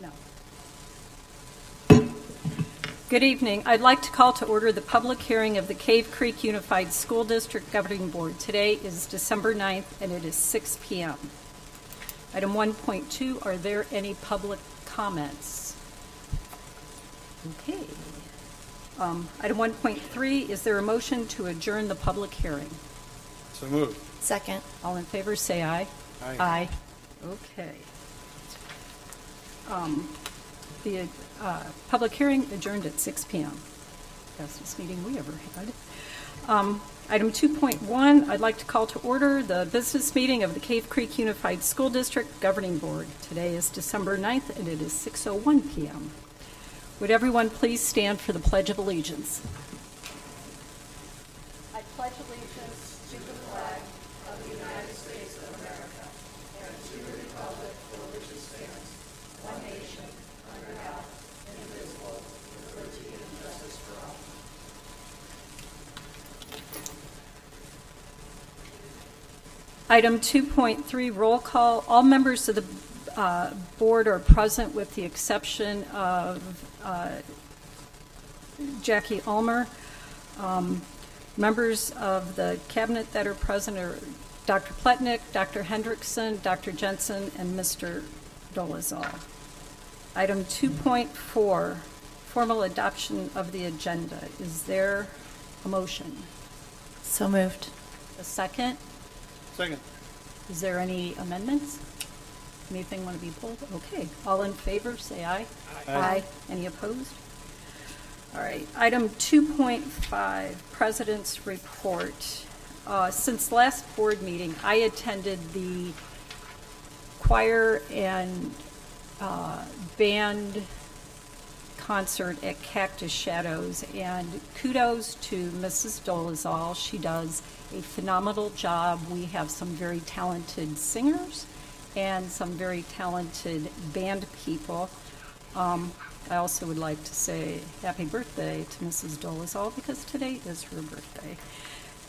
No. Good evening. I'd like to call to order the public hearing of the Cave Creek Unified School District Governing Board. Today is December 9th, and it is 6 p.m. Item 1.2, are there any public comments? Okay. Item 1.3, is there a motion to adjourn the public hearing? So moved. Second. All in favor, say aye. Aye. Aye. Okay. The public hearing adjourned at 6 p.m. Fastest meeting we ever had. Item 2.1, I'd like to call to order the business meeting of the Cave Creek Unified School District Governing Board. Today is December 9th, and it is 6:01 p.m. Would everyone please stand for the Pledge of Allegiance? I pledge allegiance to the flag of the United States of America and to the republic for which it stands, one nation, under God, indivisible, with liberty and justice for all. Item 2.3, roll call. All members of the board are present with the exception of Jackie Ulmer. Members of the cabinet that are present are Dr. Pletnick, Dr. Hendrickson, Dr. Jensen, and Mr. Dolezal. Item 2.4, formal adoption of the agenda. Is there a motion? So moved. A second? Second. Is there any amendments? Anything want to be pulled? Okay. All in favor, say aye. Aye. Any opposed? All right. Item 2.5, President's Report. Since last board meeting, I attended the choir and band concert at Cactus Shadows, and kudos to Mrs. Dolezal. She does a phenomenal job. We have some very talented singers and some very talented band people. I also would like to say happy birthday to Mrs. Dolezal because today is her birthday.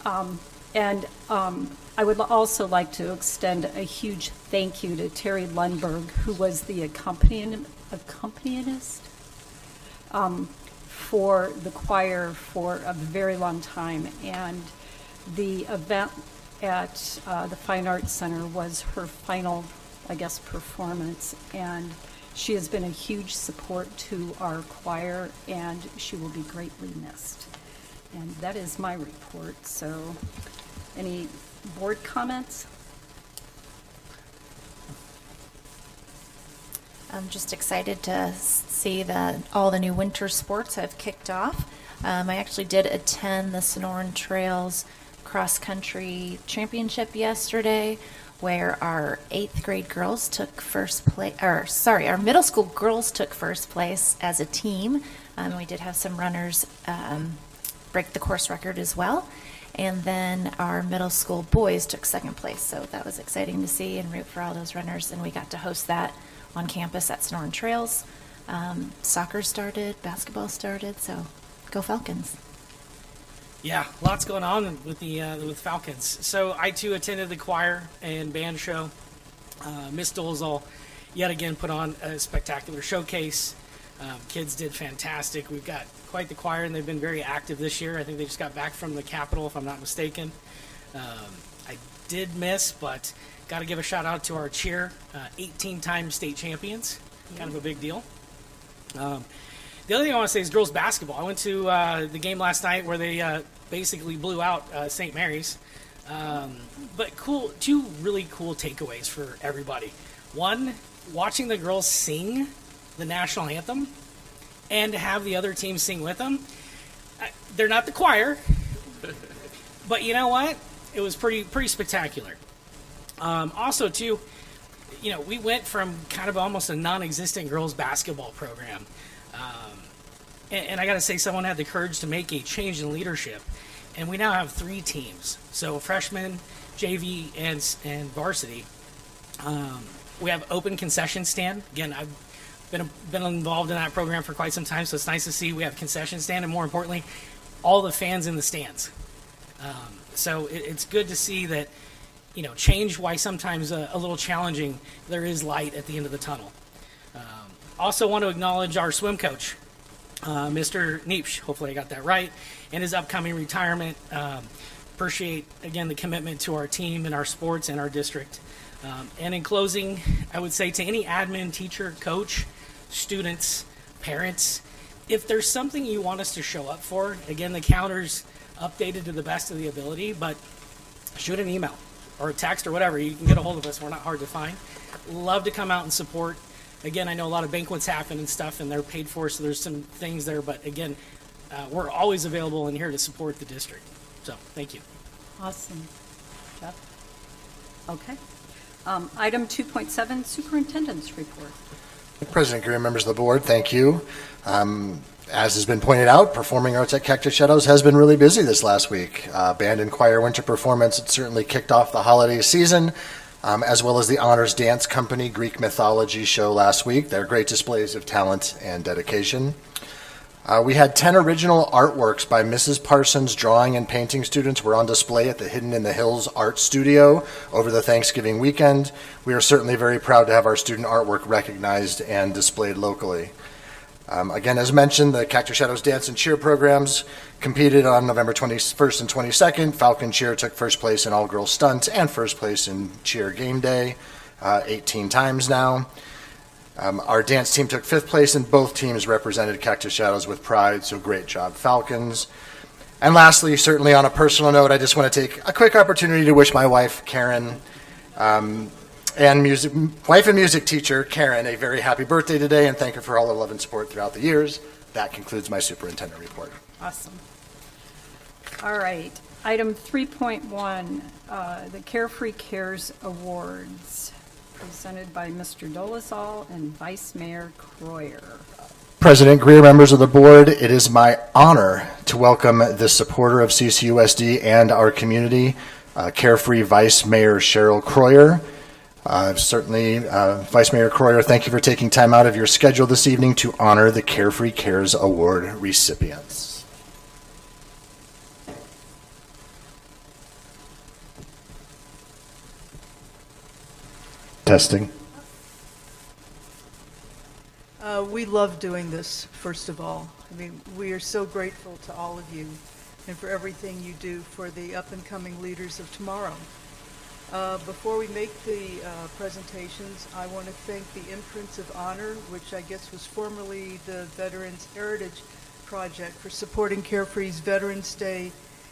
I would also like to extend a huge thank you to Terry Lundberg, who was the accompanist for the choir for a very long time. And the event at the Fine Arts Center was her final, I guess, performance. And she has been a huge support to our choir, and she will be greatly missed. And that is my report. So, any board comments? I'm just excited to see that all the new winter sports have kicked off. I actually did attend the Sonoran Trails Cross Country Championship yesterday, where our 8th grade girls took first place, our middle school girls took first place as a team. We did have some runners break the course record as well. And then our middle school boys took second place. So that was exciting to see and root for all those runners. And we got to host that on campus at Sonoran Trails. Soccer started, basketball started, so go Falcons. Yeah, lots going on with Falcons. So I too attended the choir and band show. Miss Dolezal yet again put on a spectacular showcase. Kids did fantastic. We've got quite the choir, and they've been very active this year. I think they just got back from the Capitol, if I'm not mistaken. I did miss, but got to give a shout out to our cheer, 18-time state champions. Kind of a big deal. The other thing I want to say is girls basketball. I went to the game last night where they basically blew out St. Mary's. But two really cool takeaways for everybody. One, watching the girls sing the national anthem and have the other team sing with them. They're not the choir, but you know what? It was pretty spectacular. Also, too, we went from kind of almost a non-existent girls basketball program. And I got to say, someone had the courage to make a change in leadership. And we now have 3 teams. So freshman, JV, and varsity. We have open concession stand. Again, I've been involved in that program for quite some time, so it's nice to see we have concession stand, and more importantly, all the fans in the stands. So it's good to see that, change, why sometimes a little challenging, there is light at the end of the tunnel. Also want to acknowledge our swim coach, Mr. Neepsch, hopefully I got that right, and his upcoming retirement. Appreciate, again, the commitment to our team and our sports and our district. And in closing, I would say to any admin, teacher, coach, students, parents, if there's something you want us to show up for, again, the counter's updated to the best of the ability, but shoot an email or a text or whatever. You can get a hold of us. We're not hard to find. Love to come out and support. Again, I know a lot of banquets happen and stuff, and they're paid for, so there's some things there. But again, we're always available and here to support the district. So thank you. Awesome. Jeff? Okay. Item 2.7, Superintendent's Report. President Greer, members of the board, thank you. As has been pointed out, Performing Arts at Cactus Shadows has been really busy this last week. Band and choir winter performance had certainly kicked off the holiday season, as well as the Honors Dance Company Greek Mythology show last week. They're great displays of talent and dedication. We had 10 original artworks by Mrs. Parsons' drawing and painting students were on display at the Hidden in the Hills Art Studio over the Thanksgiving weekend. We are certainly very proud to have our student artwork recognized and displayed locally. Again, as mentioned, the Cactus Shadows Dance and Cheer programs competed on November 21st and 22nd. Falcon Cheer took first place in all-girls stunts and first place in cheer game day 18 times now. Our dance team took fifth place, and both teams represented Cactus Shadows with pride, so great job, Falcons. And lastly, certainly on a personal note, I just want to take a quick opportunity to wish my wife, Karen, and wife and music teacher, Karen, a very happy birthday today, and thank her for all her love and support throughout the years. That concludes my superintendent report. Awesome. All right. Item 3.1, the Carefree Cares Awards, presented by Mr. Dolezal and Vice Mayor Croyer. President Greer, members of the board, it is my honor to welcome the supporter of CCUSD and our community, Carefree Vice Mayor Cheryl Croyer. Certainly, Vice Mayor Croyer, thank you for taking time out of your schedule this evening to honor the Carefree Cares Award recipients. Testing. We love doing this, first of all. I mean, we are so grateful to all of you and for everything you do for the up-and-coming leaders of tomorrow. Before we make the presentations, I want to thank the Imprints of Honor, which I guess was formerly the Veterans Heritage Project, for supporting Carefree's Veterans Day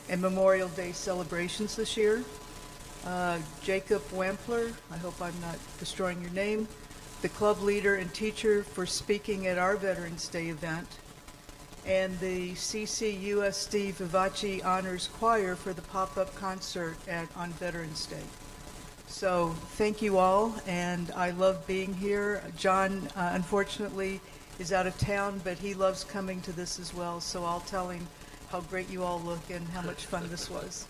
and Memorial Day celebrations this year. Jacob Wampler, I hope I'm not destroying your name, the club leader and teacher for speaking at our Veterans Day event, and the CCUSD Vivace Honors Choir for the pop-up concert on Veterans Day. So thank you all, and I love being here. John, unfortunately, is out of town, but he loves coming to this as well, so I'll tell him how great you all look and how much fun this was.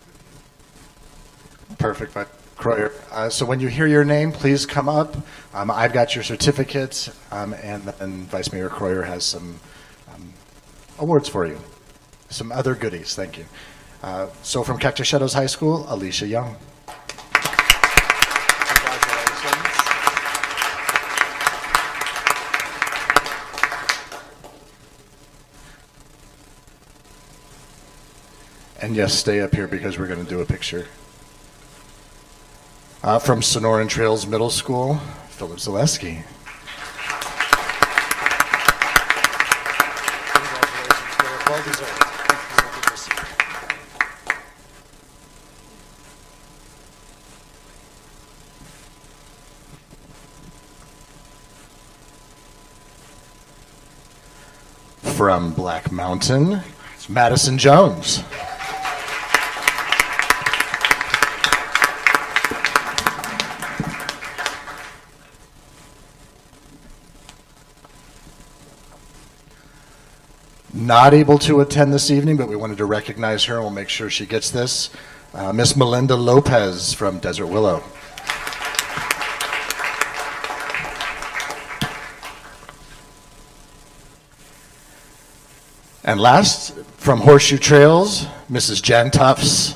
Perfect, Croyer. So when you hear your name, please come up. I've got your certificates, and Vice Mayor Croyer has some awards for you. Some other goodies, thank you. So from Cactus Shadows High School, Alicia Young. And yes, stay up here because we're going to do a picture. From Sonoran Trails Middle School, Philip Zaleski. Congratulations, Philip. Well deserved. From Black Mountain, it's Madison Jones. Not able to attend this evening, but we wanted to recognize her, and we'll make sure she gets this. Miss Melinda Lopez from Desert Willow. And last, from Horseshoe Trails, Mrs. Jan Tufts.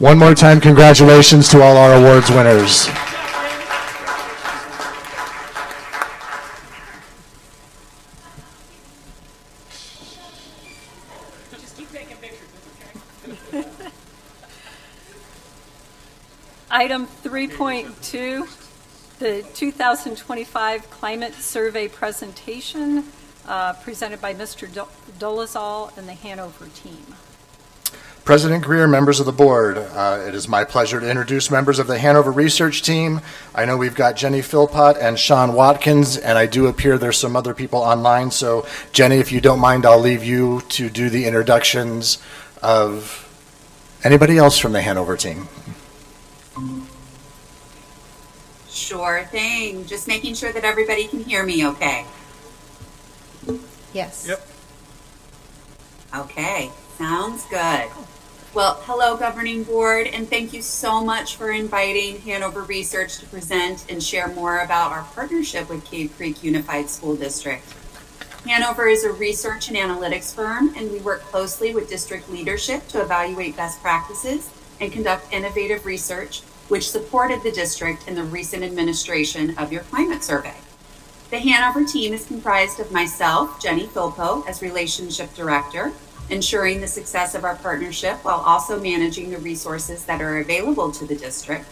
One more time, congratulations to all our awards winners. Just keep taking pictures, okay? Item 3.2, the 2025 Climate Survey presentation presented by Mr. Dolezal and the Hanover team. President Greer, members of the board, it is my pleasure to introduce members of the Hanover research team. I know we've got Jenny Philpott and Sean Watkins, and I do appear there's some other people online. So Jenny, if you don't mind, I'll leave you to do the introductions of anybody else from the Hanover team. Sure thing. Just making sure that everybody can hear me okay. Yes. Yep. Okay, sounds good. Well, hello, Governing Board, and thank you so much for inviting Hanover Research to present and share more about our partnership with Cave Creek Unified School District. Hanover is a research and analytics firm, and we work closely with district leadership to evaluate best practices and conduct innovative research, which supported the district in the recent administration of your climate survey. The Hanover team is comprised of myself, Jenny Philpott, as Relationship Director, ensuring the success of our partnership while also managing the resources that are available to the district.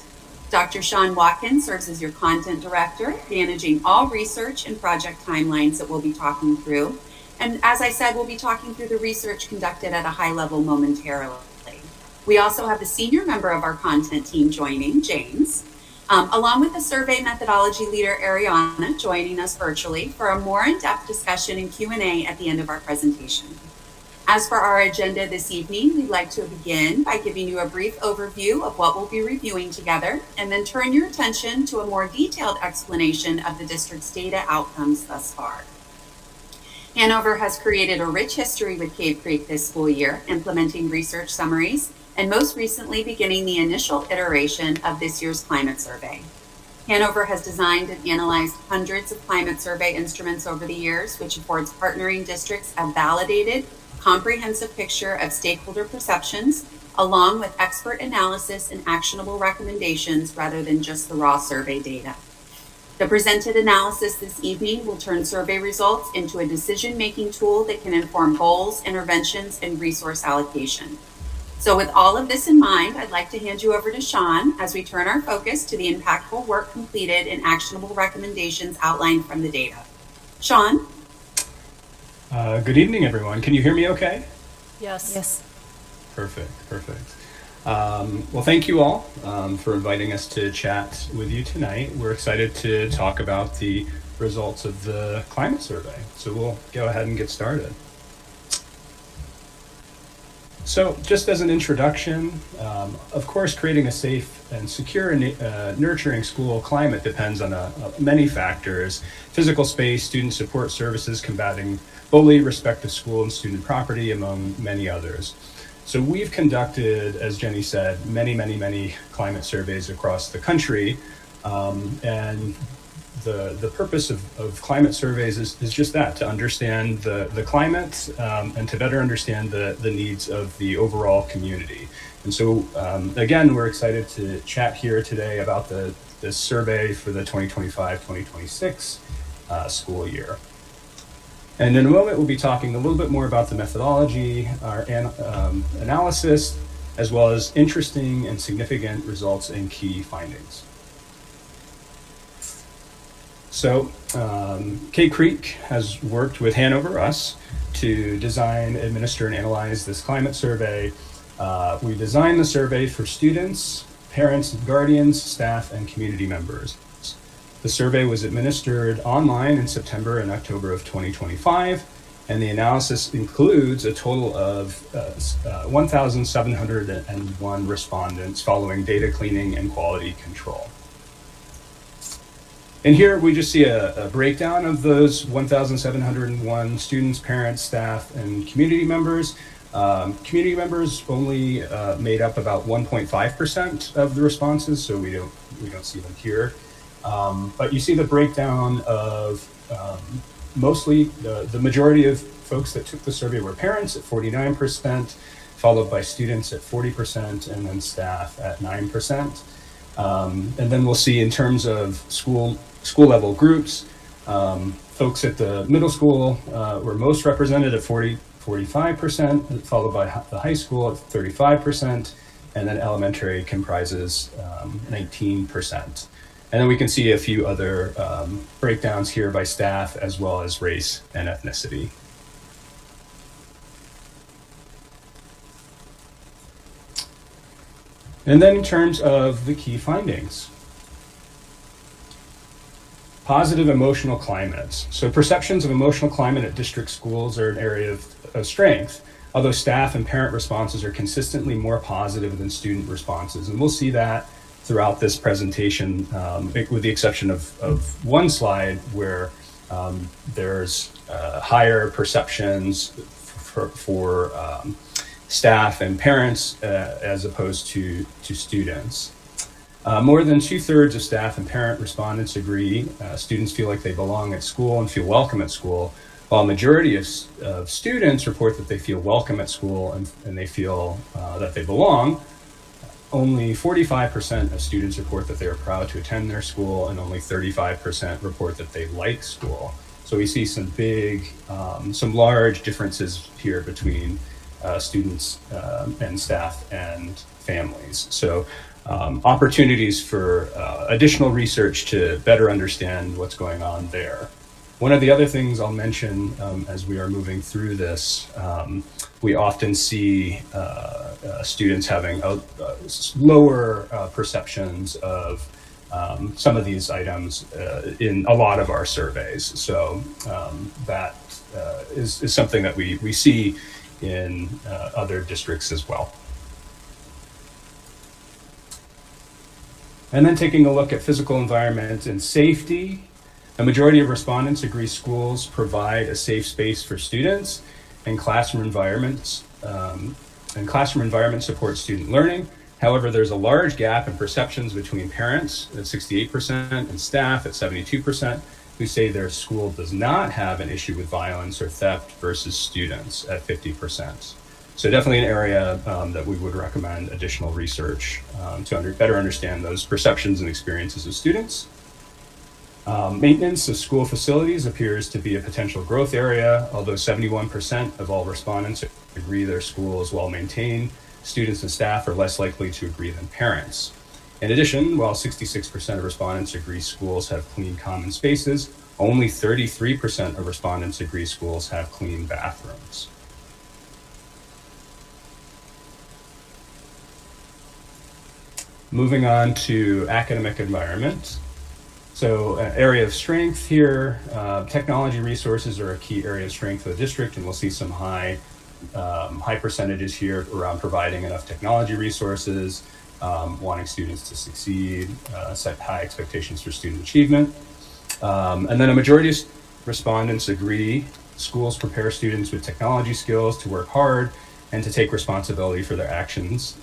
Dr. Sean Watkins serves as your Content Director, managing all research and project timelines that we'll be talking through. And as I said, we'll be talking through the research conducted at a high level momentarily. We also have a senior member of our content team joining, James, along with the survey methodology leader, Ariana, joining us virtually for a more in-depth discussion and Q&A at the end of our presentation. As for our agenda this evening, we'd like to begin by giving you a brief overview of what we'll be reviewing together, and then turn your attention to a more detailed explanation of the district's data outcomes thus far. Hanover has created a rich history with Cave Creek this school year, implementing research summaries, and most recently beginning the initial iteration of this year's climate survey. Hanover has designed and analyzed hundreds of climate survey instruments over the years, which affords partnering districts a validated, comprehensive picture of stakeholder perceptions, along with expert analysis and actionable recommendations rather than just the raw survey data. The presented analysis this evening will turn survey results into a decision-making tool that can inform goals, interventions, and resource allocation. So with all of this in mind, I'd like to hand you over to Sean as we turn our focus to the impactful work completed and actionable recommendations outlined from the data. Sean? Good evening, everyone. Can you hear me okay? Yes. Yes. Perfect. Well, thank you all for inviting us to chat with you tonight. We're excited to talk about the results of the climate survey. So we'll go ahead and get started. So just as an introduction, of course, creating a safe and secure and nurturing school climate depends on many factors: physical space, student support services, combating bullying, respect to school and student property, among many others. So we've conducted, as Jenny said, many climate surveys across the country, and the purpose of climate surveys is just that, to understand the climate and to better understand the needs of the overall community. And so, again, we're excited to chat here today about this survey for the 2025-2026 school year. And in a moment, we'll be talking a little bit more about the methodology, our analysis, as well as interesting and significant results and key findings. So, Cave Creek has worked with Hanover, us, to design, administer, and analyze this climate survey. We designed the survey for students, parents, guardians, staff, and community members. The survey was administered online in September and October of 2025, and the analysis includes a total of 1,701 respondents following data cleaning and quality control. And here we just see a breakdown of those 1,701 students, parents, staff, and community members. Community members only made up about 1.5% of the responses, so we don't see them here. But you see the breakdown of mostly the majority of folks that took the survey were parents at 49%, followed by students at 40%, and then staff at 9%. And then we'll see in terms of school level groups, folks at the middle school were most represented at 45%, followed by the high school at 35%, and then elementary comprises 19%. And then we can see a few other breakdowns here by staff as well as race and ethnicity. And then in terms of the key findings. Positive emotional climates. So perceptions of emotional climate at district schools are an area of strength, although staff and parent responses are consistently more positive than student responses. And we'll see that throughout this presentation, with the exception of one slide where there's higher perceptions for staff and parents as opposed to students. More than 2/3 of staff and parent respondents agree students feel like they belong at school and feel welcome at school, while a majority of students report that they feel welcome at school and they feel that they belong. Only 45% of students report that they are proud to attend their school, and only 35% report that they like school. So we see some large differences here between students and staff and families. So opportunities for additional research to better understand what's going on there. One of the other things I'll mention as we are moving through this, we often see students having lower perceptions of some of these items in a lot of our surveys. So that is something that we see in other districts as well. And then taking a look at physical environment and safety, a majority of respondents agree schools provide a safe space for students, and classroom environments support student learning. However, there's a large gap in perceptions between parents at 68% and staff at 72%, who say their school does not have an issue with violence or theft, versus students at 50%. So definitely an area that we would recommend additional research to better understand those perceptions and experiences of students. Maintenance of school facilities appears to be a potential growth area, although 71% of all respondents agree their school is well maintained. Students and staff are less likely to agree than parents. In addition, while 66% of respondents agree schools have clean common spaces, only 33% of respondents agree schools have clean bathrooms. Moving on to academic environment. So an area of strength here, technology resources are a key area of strength for the district, and we'll see some high percentages here around providing enough technology resources, wanting students to succeed, set high expectations for student achievement. And then a majority of respondents agree schools prepare students with technology skills to work hard and to take responsibility for their actions,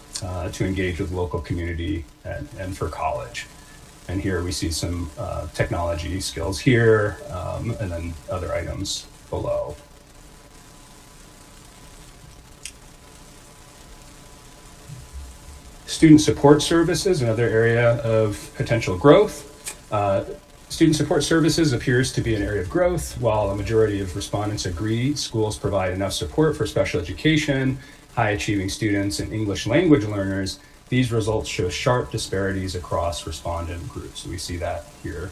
to engage with local community and for college. And here we see some technology skills here, and then other items below. Student support services, another area of potential growth. Student support services appears to be an area of growth, while a majority of respondents agree schools provide enough support for special education, high achieving students, and English language learners. These results show sharp disparities across respondent groups. So we see that here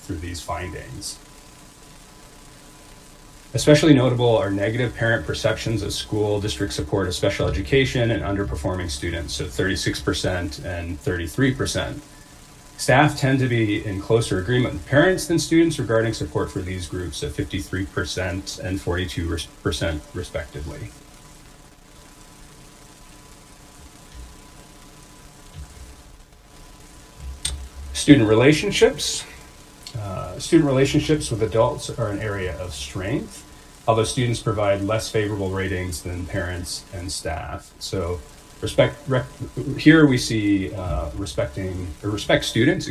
through these findings. Especially notable are negative parent perceptions of school district support of special education and underperforming students, so 36% and 33%. Staff tend to be in closer agreement with parents than students regarding support for these groups at 53% and 42% respectively. Student relationships. Student relationships with adults are an area of strength, although students provide less favorable ratings than parents and staff. So here we see respect students,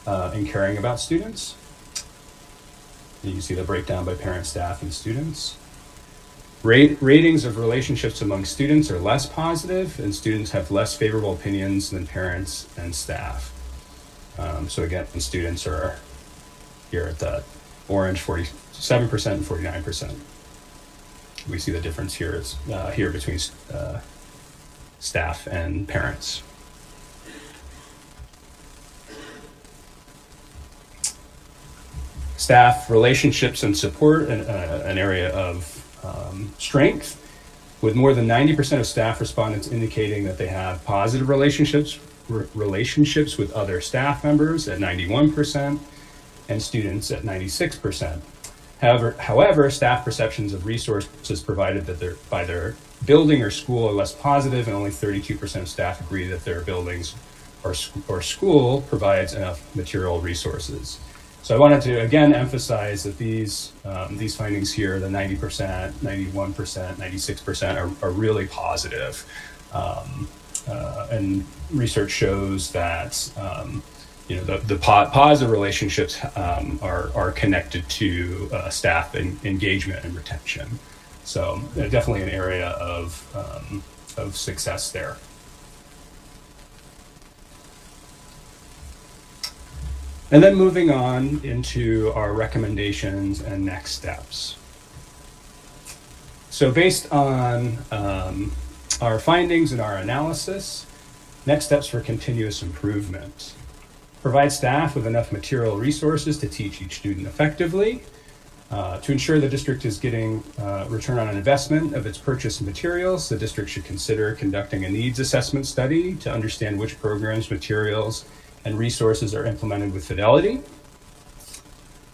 and caring about students. You can see the breakdown by parents, staff, and students. Ratings of relationships among students are less positive, and students have less favorable opinions than parents and staff. So again, students are here at the orange 47% and 49%. We see the difference here is here between staff and parents. Staff relationships and support, an area of strength, with more than 90% of staff respondents indicating that they have positive relationships with other staff members at 91% and students at 96%. However, staff perceptions of resources provided by their building or school are less positive, and only 32% of staff agree that their buildings or school provides enough material resources. So I wanted to again emphasize that these findings here, the 90%, 91%, 96% are really positive. And research shows that the positive relationships are connected to staff engagement and retention. So definitely an area of success there. And then moving on into our recommendations and next steps. So based on our findings and our analysis, next steps for continuous improvement. Provide staff with enough material resources to teach each student effectively. To ensure the district is getting return on investment of its purchased materials, the district should consider conducting a needs assessment study to understand which programs, materials, and resources are implemented with fidelity.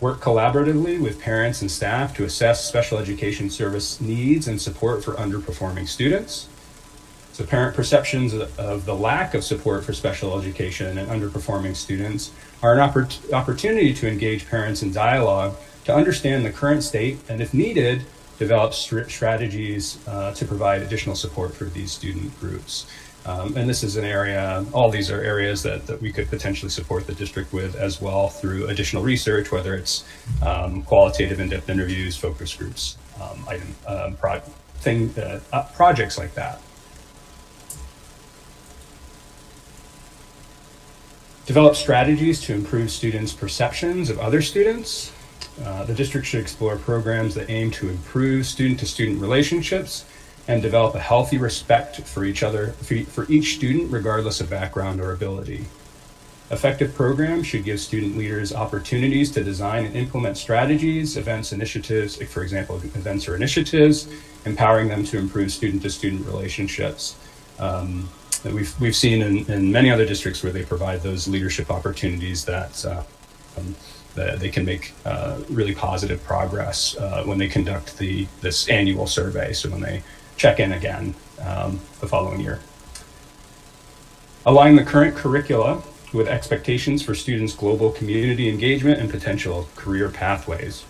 Work collaboratively with parents and staff to assess special education service needs and support for underperforming students. So parent perceptions of the lack of support for special education and underperforming students are an opportunity to engage parents in dialogue to understand the current state, and if needed, develop strategies to provide additional support for these student groups. And this is an area, all these are areas that we could potentially support the district with as well through additional research, whether it's qualitative in-depth interviews, focus groups, projects like that. Develop strategies to improve students' perceptions of other students. The district should explore programs that aim to improve student-to-student relationships and develop a healthy respect for each student, regardless of background or ability. Effective programs should give student leaders opportunities to design and implement strategies, initiatives, for example, events or initiatives, empowering them to improve student-to-student relationships. That we've seen in many other districts where they provide those leadership opportunities that they can make really positive progress when they conduct this annual survey. So when they check in again the following year. Align the current curricula with expectations for students' global community engagement and potential career pathways.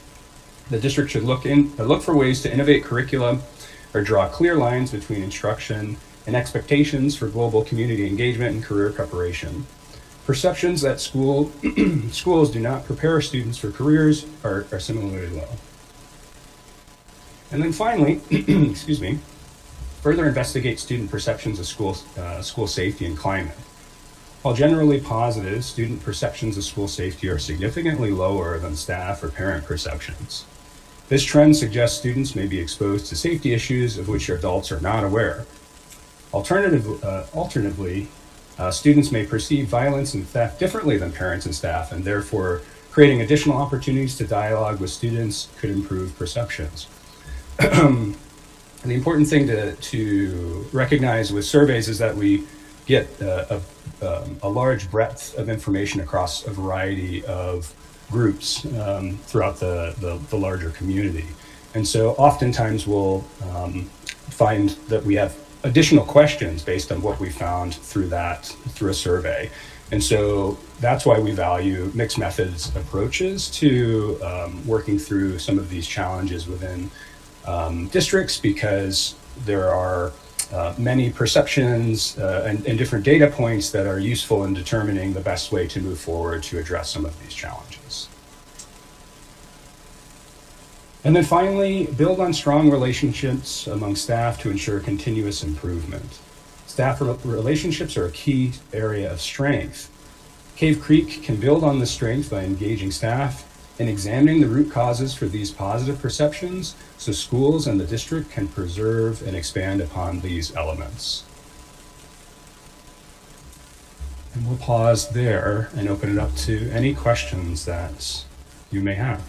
The district should look for ways to innovate curricula or draw clear lines between instruction and expectations for global community engagement and career preparation. Perceptions that schools do not prepare students for careers are similarly low. And then finally, excuse me, further investigate student perceptions of school safety and climate. While generally positive, student perceptions of school safety are significantly lower than staff or parent perceptions. This trend suggests students may be exposed to safety issues of which adults are not aware. Alternatively, students may perceive violence and theft differently than parents and staff, and therefore creating additional opportunities to dialogue with students could improve perceptions. And the important thing to recognize with surveys is that we get a large breadth of information across a variety of groups throughout the larger community. And so oftentimes we'll find that we have additional questions based on what we found through a survey. And so that's why we value mixed methods approaches to working through some of these challenges within districts, because there are many perceptions and different data points that are useful in determining the best way to move forward to address some of these challenges. And then finally, build on strong relationships among staff to ensure continuous improvement. Staff relationships are a key area of strength. Cave Creek can build on this strength by engaging staff and examining the root causes for these positive perceptions so schools and the district can preserve and expand upon these elements. And we'll pause there and open it up to any questions that you may have.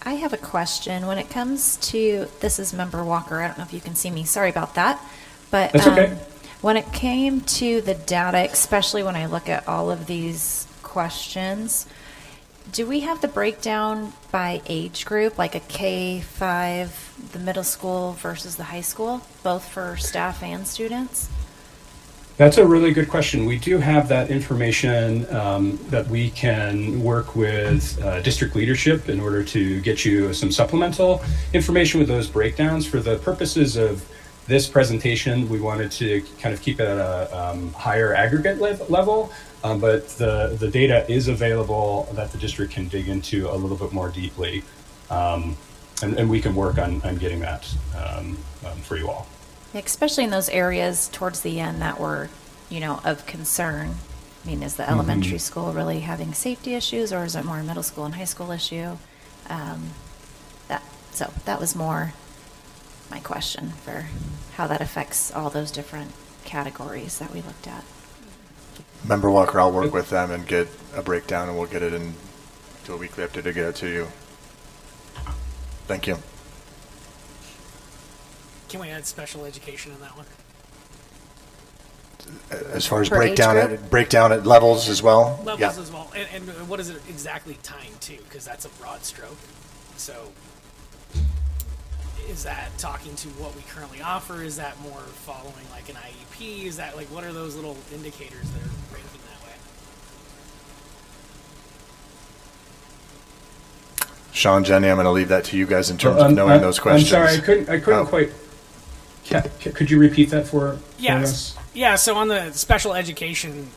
I have a question. When it comes to, this is Member Walker, I don't know if you can see me, sorry about that. But That's okay. When it came to the data, especially when I look at all of these questions, do we have the breakdown by age group, like a K-5, the middle school versus the high school, both for staff and students? That's a really good question. We do have that information that we can work with district leadership in order to get you some supplemental information with those breakdowns. For the purposes of this presentation, we wanted to kind of keep it at a higher aggregate level, but the data is available that the district can dig into a little bit more deeply, and we can work on getting that for you all. Especially in those areas towards the end that were, of concern. I mean, is the elementary school really having safety issues, or is it more a middle school and high school issue? So that was more my question for how that affects all those different categories that we looked at. Member Walker, I'll work with them and get a breakdown, and we'll get it into a weekly update to get it to you. Thank you. Can we add special education in that one? As far as Per age breakdown at levels as well? Levels as well. And what is it exactly tying to? Because that's a broad stroke. So is that talking to what we currently offer? Is that more following like an IEP? Is that like, what are those little indicators that are ranking that way? Sean, Jenny, I'm going to leave that to you guys in terms of knowing those questions. I'm sorry, I couldn't quite. Could you repeat that for us? Yeah, so on the special education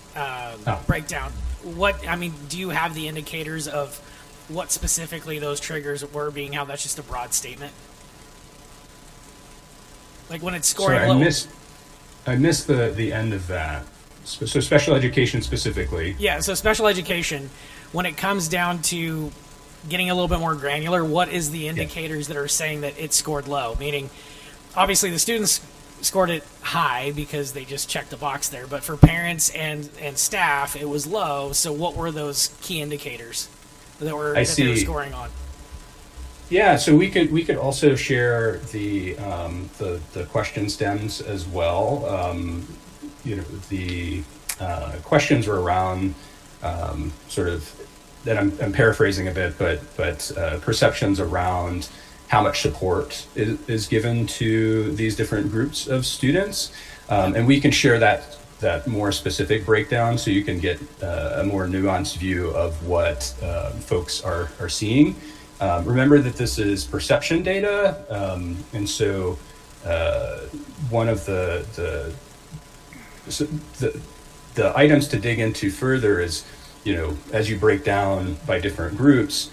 breakdown, do you have the indicators of what specifically those triggers were, being how that's just a broad statement? Like when it's scoring low. I missed the end of that. So special education specifically. Yeah, so special education, when it comes down to getting a little bit more granular, what is the indicators that are saying that it scored low? Meaning, obviously the students scored it high because they just checked the box there, but for parents and staff, it was low. So what were those key indicators that they were scoring on? Yeah, so we could also share the question stems as well. The questions were around sort of, that I'm paraphrasing a bit, but perceptions around how much support is given to these different groups of students, and we can share that more specific breakdown so you can get a more nuanced view of what folks are seeing. Remember that this is perception data, and so one of the items to dig into further is, as you break down by different groups,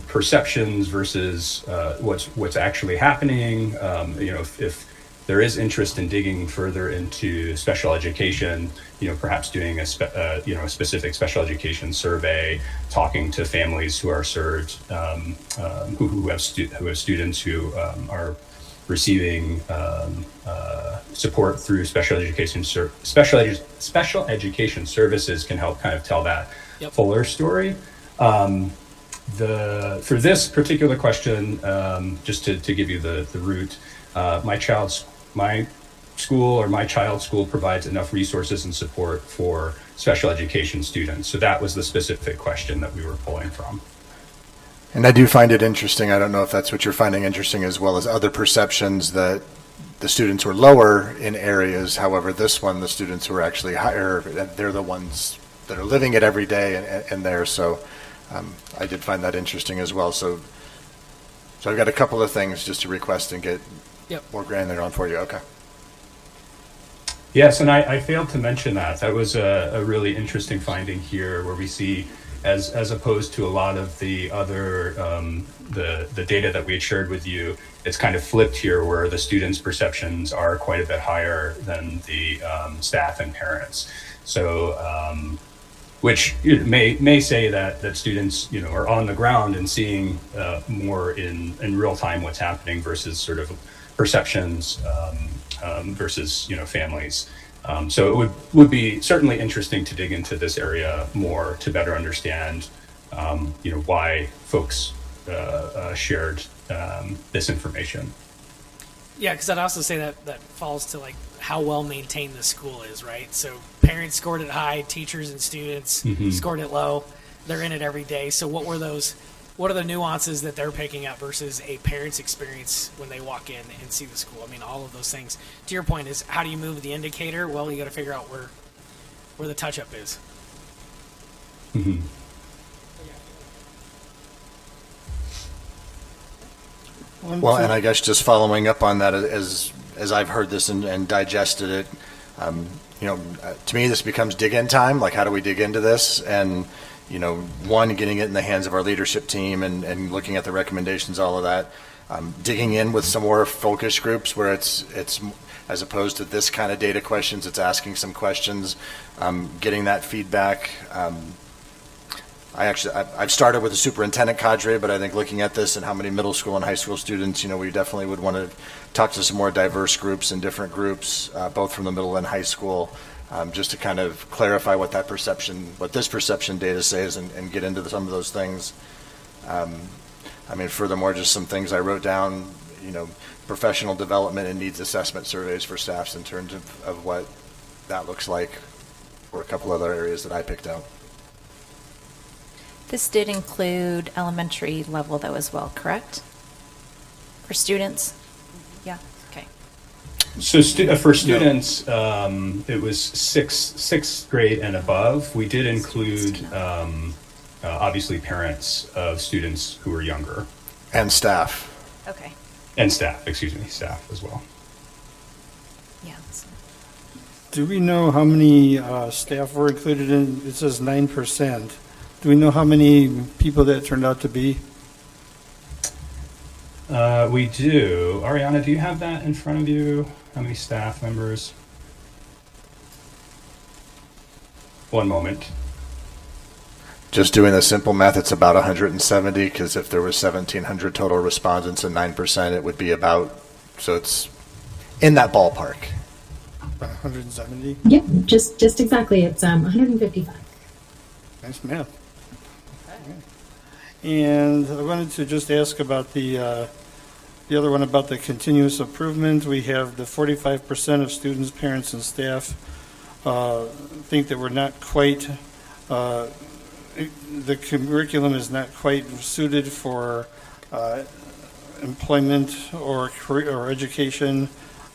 perceptions versus what's actually happening. If there is interest in digging further into special education, perhaps doing a specific special education survey, talking to families who are served, who have students who are receiving support through special education services can help kind of tell that fuller story. For this particular question, just to give you the root, my child's school provides enough resources and support for special education students. So that was the specific question that we were pulling from. And I do find it interesting. I don't know if that's what you're finding interesting, as well as other perceptions that the students were lower in areas. However, this one, the students who are actually higher, they're the ones that are living it every day and there. So I did find that interesting as well. So I've got a couple of things just to request and get more granular on for you. Okay. Yes, and I failed to mention that. That was a really interesting finding here, where we see as opposed to a lot of the other the data that we had shared with you. It's kind of flipped here, where the students' perceptions are quite a bit higher than the staff and parents. So, which may say that students are on the ground and seeing more in real time what's happening versus sort of perceptions versus families. So it would be certainly interesting to dig into this area more to better understand why folks shared this information. Yeah, because I'd also say that falls to like how well maintained the school is, right? So parents scored it high, teachers and students scored it low. They're in it every day. So what are the nuances that they're picking up versus a parent's experience when they walk in and see the school? I mean, all of those things. To your point is, how do you move the indicator? Well, you got to figure out where the touch-up is. Mm-hmm. Well, and I guess just following up on that, as I've heard this and digested it, to me this becomes dig-in time. Like, how do we dig into this? And one, getting it in the hands of our leadership team and looking at the recommendations, all of that. Digging in with some more focus groups where it's as opposed to this kind of data questions, it's asking some questions, getting that feedback. I've started with the superintendent cadre, but I think looking at this and how many middle school and high school students, we definitely would want to talk to some more diverse groups and different groups, both from the middle and high school, just to kind of clarify what this perception data says and get into some of those things. Furthermore, just some things I wrote down, professional development and needs assessment surveys for staffs in terms of what that looks like, or a couple other areas that I picked out. This did include elementary level, though, as well, correct? For students? Yeah, okay. So for students, it was sixth grade and above. We did include, obviously, parents of students who were younger. And staff. Okay. And staff as well. Yeah. Do we know how many staff were included in, it says 9%. Do we know how many people that turned out to be? We do. Ariana, do you have that in front of you? How many staff members? One moment. Just doing the simple math, it's about 170, because if there was 1,700 total respondents and 9%, it would be about, so it's in that ballpark. About 170? Yep, just exactly. It's 155. Nice math. And I wanted to just ask about the other one about the continuous improvement. We have the 45% of students, parents, and staff think that we're not quite, the curriculum is not quite suited for employment or career or education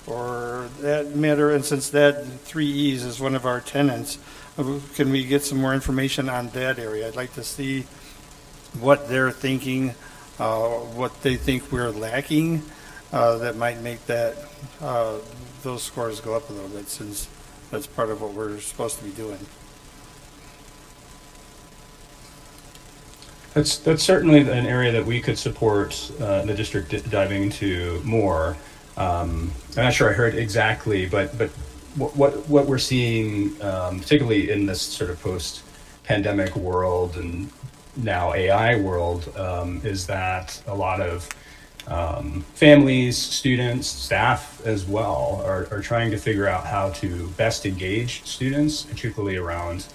or that matter. And since that 3 E's is one of our tenets, can we get some more information on that area? I'd like to see what they're thinking, what they think we're lacking, that might make that those scores go up a little bit, since that's part of what we're supposed to be doing. That's certainly an area that we could support the district diving into more. I'm not sure I heard exactly, but what we're seeing, particularly in this sort of post-pandemic world and now AI world, is that a lot of families, students, staff as well are trying to figure out how to best engage students, particularly around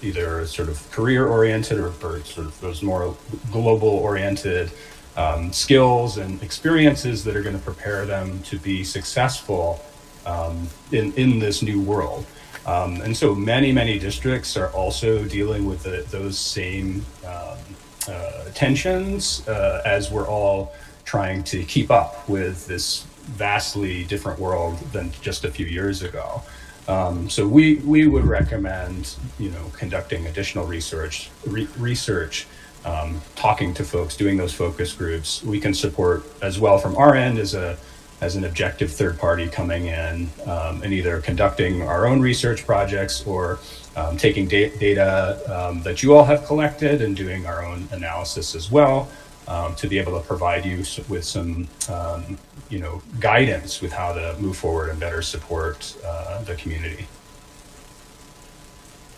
either sort of career-oriented or sort of those more global-oriented skills and experiences that are going to prepare them to be successful in this new world. And so many districts are also dealing with those same tensions as we're all trying to keep up with this vastly different world than just a few years ago. So we would recommend, conducting additional research, talking to folks, doing those focus groups. We can support as well from our end as a as an objective third party coming in and either conducting our own research projects or taking data that you all have collected and doing our own analysis as well, to be able to provide you with some guidance with how to move forward and better support the community.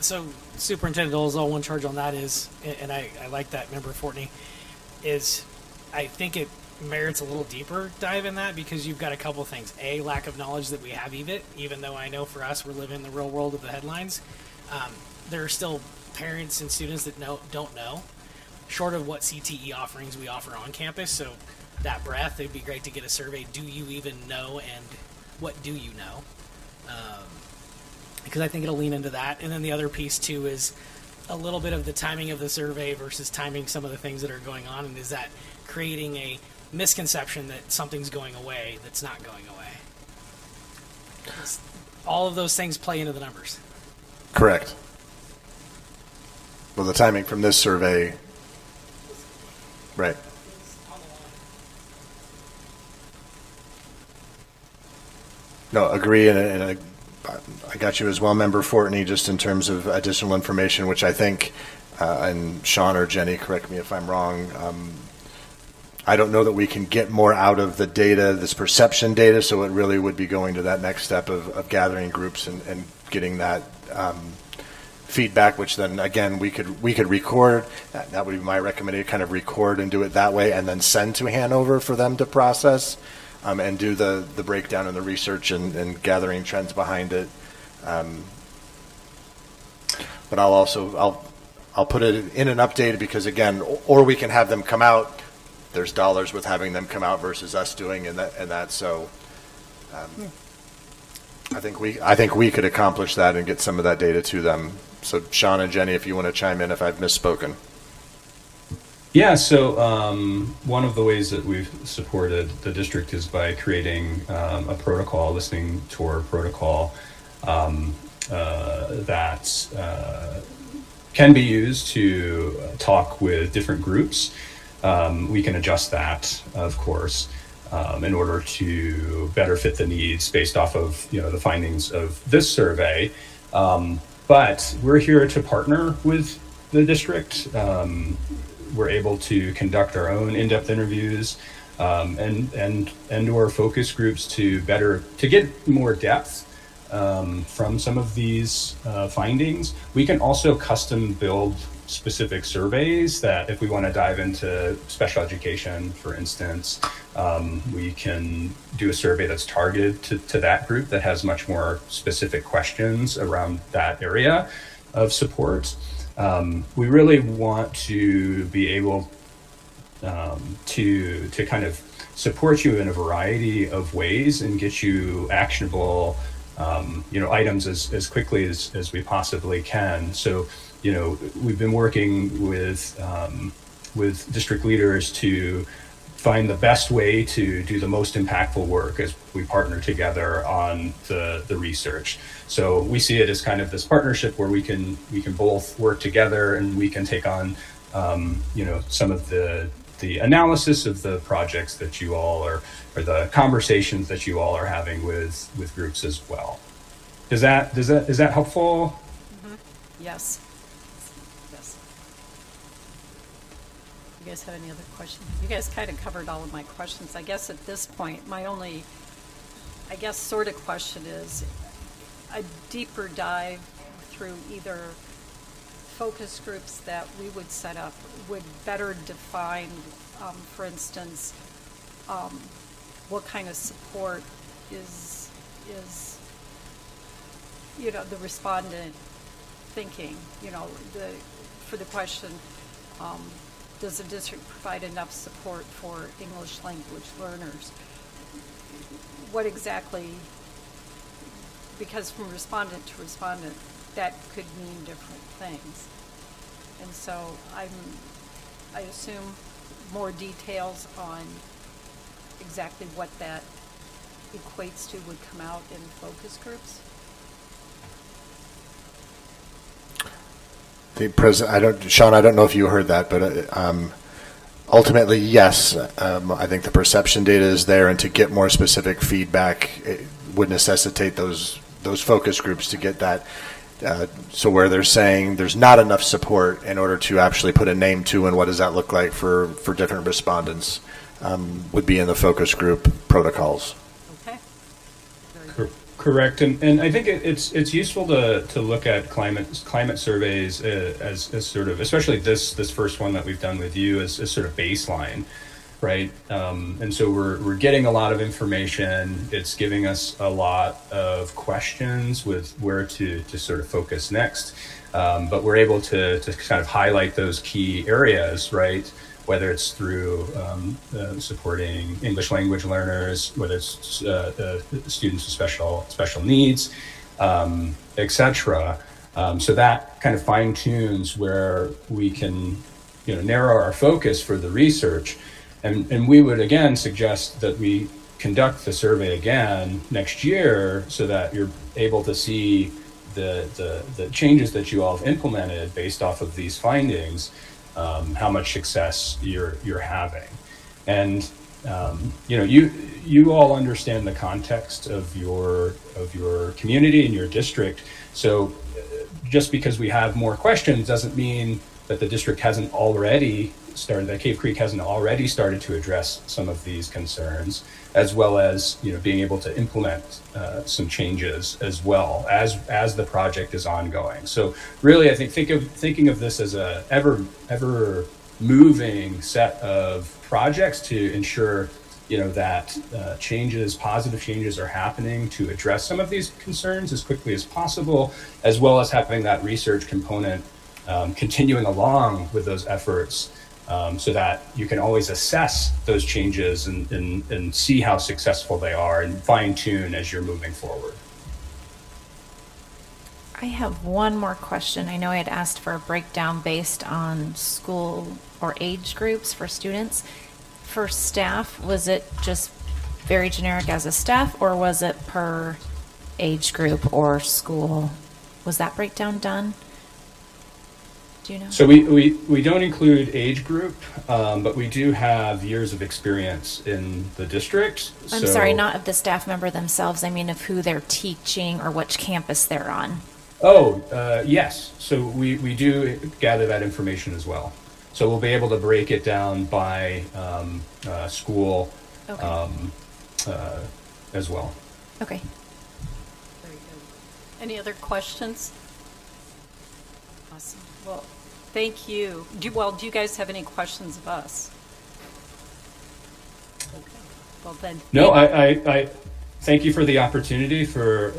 So Superintendent Dolezal, one charge on that is, and I like that, Member Fortney, is I think it merits a little deeper dive in that, because you've got a couple things. A, lack of knowledge that we have EVIT, even though I know for us we're living in the real world of the headlines. There are still parents and students that don't know, short of what CTE offerings we offer on campus. So that breadth, it'd be great to get a survey. Do you even know, and what do you know? Because I think it'll lean into that. And then the other piece too is a little bit of the timing of the survey versus timing some of the things that are going on, and is that creating a misconception that something's going away that's not going away. All of those things play into the numbers. Correct. Well, the timing from this survey, right. No, agree, and I got you as well, Member Fortney, just in terms of additional information, which I think, and Sean or Jenny, correct me if I'm wrong, I don't know that we can get more out of the data, this perception data, so it really would be going to that next step of gathering groups and getting that feedback, which then, again, we could record. That would be my recommendation, kind of record and do it that way, and then send to Hanover for them to process. And do the breakdown and the research and gathering trends behind it. But I'll put it in an update, because again, or we can have them come out. There's dollars with having them come out versus us doing and that. So I think we could accomplish that and get some of that data to them. So Sean and Jenny, if you want to chime in if I've misspoken. Yeah, so one of the ways that we've supported the district is by creating a protocol, listening tour protocol that can be used to talk with different groups. We can adjust that, of course, in order to better fit the needs based off of the findings of this survey. But we're here to partner with the district. We're able to conduct our own in-depth interviews and or focus groups to get more depth from some of these findings. We can also custom build specific surveys that, if we want to dive into special education, for instance, we can do a survey that's targeted to that group that has much more specific questions around that area of support. We really want to be able to kind of support you in a variety of ways and get you actionable items as quickly as we possibly can. So we've been working with district leaders to find the best way to do the most impactful work as we partner together on the research. So we see it as kind of this partnership where we can both work together, and we can take on some of the analysis of the projects that you all or the conversations that you all are having with groups as well. Is that helpful? Mm-hmm. Yes. You guys have any other questions? You guys kind of covered all of my questions. I guess at this point, my only, sort of question is a deeper dive through either focus groups that we would set up would better define, for instance, what kind of support is the respondent thinking, for the question, does the district provide enough support for English language learners? What exactly, because from respondent to respondent, that could mean different things. And so I assume more details on exactly what that equates to would come out in focus groups. Sean, I don't know if you heard that, but ultimately, yes. I think the perception data is there, and to get more specific feedback, it would necessitate those focus groups to get that. So where they're saying there's not enough support in order to actually put a name to, and what does that look like for different respondents, would be in the focus group protocols. Okay. Correct, and I think it's useful to look at climate surveys as sort of, especially this first one that we've done with you, as sort of baseline, right? And so we're getting a lot of information. It's giving us a lot of questions with where to sort of focus next, but we're able to kind of highlight those key areas, right? Whether it's through supporting English language learners, whether it's students with special needs, etc. So that kind of fine tunes where we can, narrow our focus for the research, and we would again suggest that we conduct the survey again next year so that you're able to see the changes that you all have implemented based off of these findings. How much success you're having, and you all understand the context of your community and your district. So just because we have more questions doesn't mean that the district hasn't already started, that Cave Creek hasn't already started to address some of these concerns, as well as being able to implement some changes as well as the project is ongoing. So really, I think thinking of this as a ever moving set of projects to ensure that positive changes are happening to address some of these concerns as quickly as possible, as well as having that research component continuing along with those efforts. So that you can always assess those changes and see how successful they are and fine tune as you're moving forward. I have one more question. I know I had asked for a breakdown based on school or age groups for students. For staff, was it just very generic as a staff, or was it per age group or school? Was that breakdown done? Do you know? So we don't include age group, but we do have years of experience in the district. I'm sorry, not of the staff member themselves. I mean of who they're teaching or which campus they're on. Oh, yes. So we do gather that information as well. So we'll be able to break it down by school as well. Okay. Very good. Any other questions? Awesome. Well, thank you. Do you guys have any questions of us? Okay. Well then. No, I thank you for the opportunity for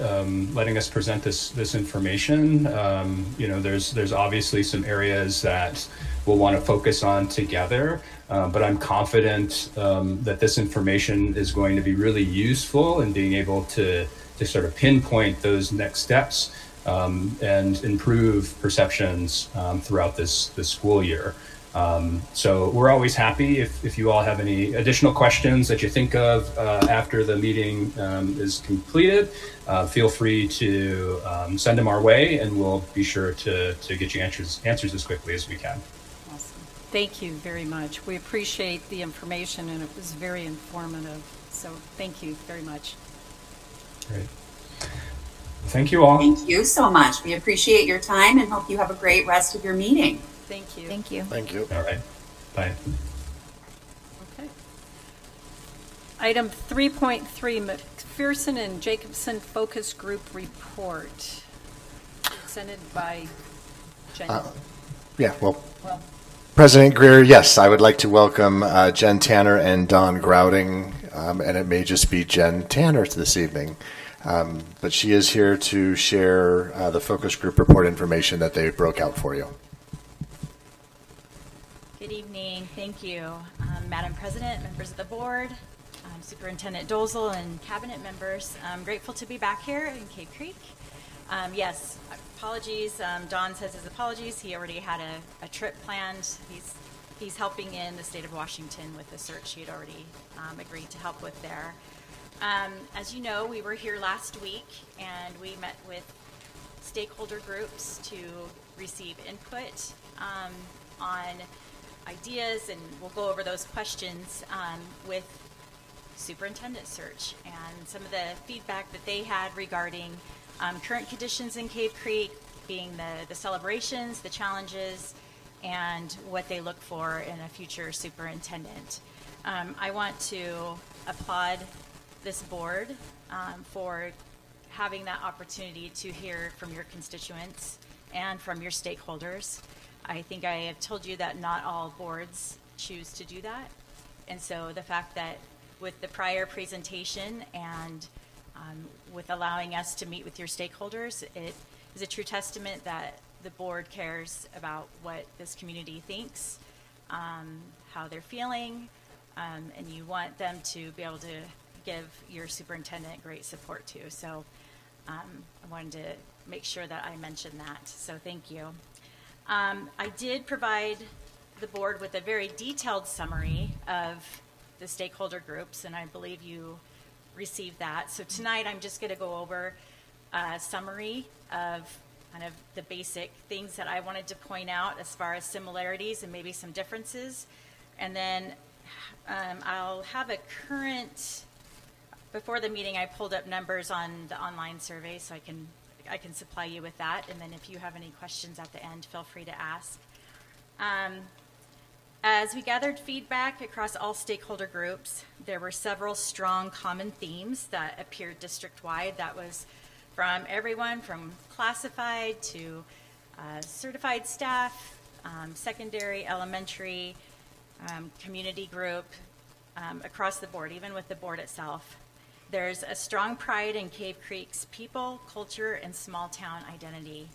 letting us present this information. There's obviously some areas that we'll want to focus on together, but I'm confident that this information is going to be really useful in being able to sort of pinpoint those next steps and improve perceptions throughout this school year. So we're always happy if you all have any additional questions that you think of after the meeting is completed. Feel free to send them our way, and we'll be sure to get you answers as quickly as we can. Awesome. Thank you very much. We appreciate the information, and it was very informative. So thank you very much. Great. Thank you all. Thank you so much. We appreciate your time and hope you have a great rest of your meeting. Thank you. Thank you. Thank you. All right. Bye. Okay. Item 3.3, McPherson and Jacobson Focus Group Report, presented by Jen. Well, President Greer, yes, I would like to welcome Jen Tanner and Don Grouting, and it may just be Jen Tanner this evening. But she is here to share the focus group report information that they broke out for you. Good evening. Thank you, Madam President, members of the board, Superintendent Dozel, and cabinet members. I'm grateful to be back here in Cave Creek. Yes, apologies. Don says his apologies. He already had a trip planned. He's helping in the state of Washington with the search he had already agreed to help with there. As you know, we were here last week, and we met with stakeholder groups to receive input on ideas, and we'll go over those questions with superintendent search and some of the feedback that they had regarding current conditions in Cave Creek, being the celebrations, the challenges, and what they look for in a future superintendent. I want to applaud this board for having that opportunity to hear from your constituents and from your stakeholders. I think I have told you that not all boards choose to do that. And so the fact that with the prior presentation and with allowing us to meet with your stakeholders, it is a true testament that the board cares about what this community thinks, how they're feeling, and you want them to be able to give your superintendent great support too. So I wanted to make sure that I mentioned that. So thank you. I did provide the board with a very detailed summary of the stakeholder groups, and I believe you received that. So tonight I'm just going to go over a summary of kind of the basic things that I wanted to point out as far as similarities and maybe some differences. And then I'll have a current, before the meeting I pulled up numbers on the online survey, so I can supply you with that. And then if you have any questions at the end, feel free to ask. As we gathered feedback across all stakeholder groups, there were several strong common themes that appeared district-wide. That was from everyone from classified to certified staff, secondary, elementary, community group, across the board, even with the board itself. There's a strong pride in Cave Creek's people, culture, and small-town identity.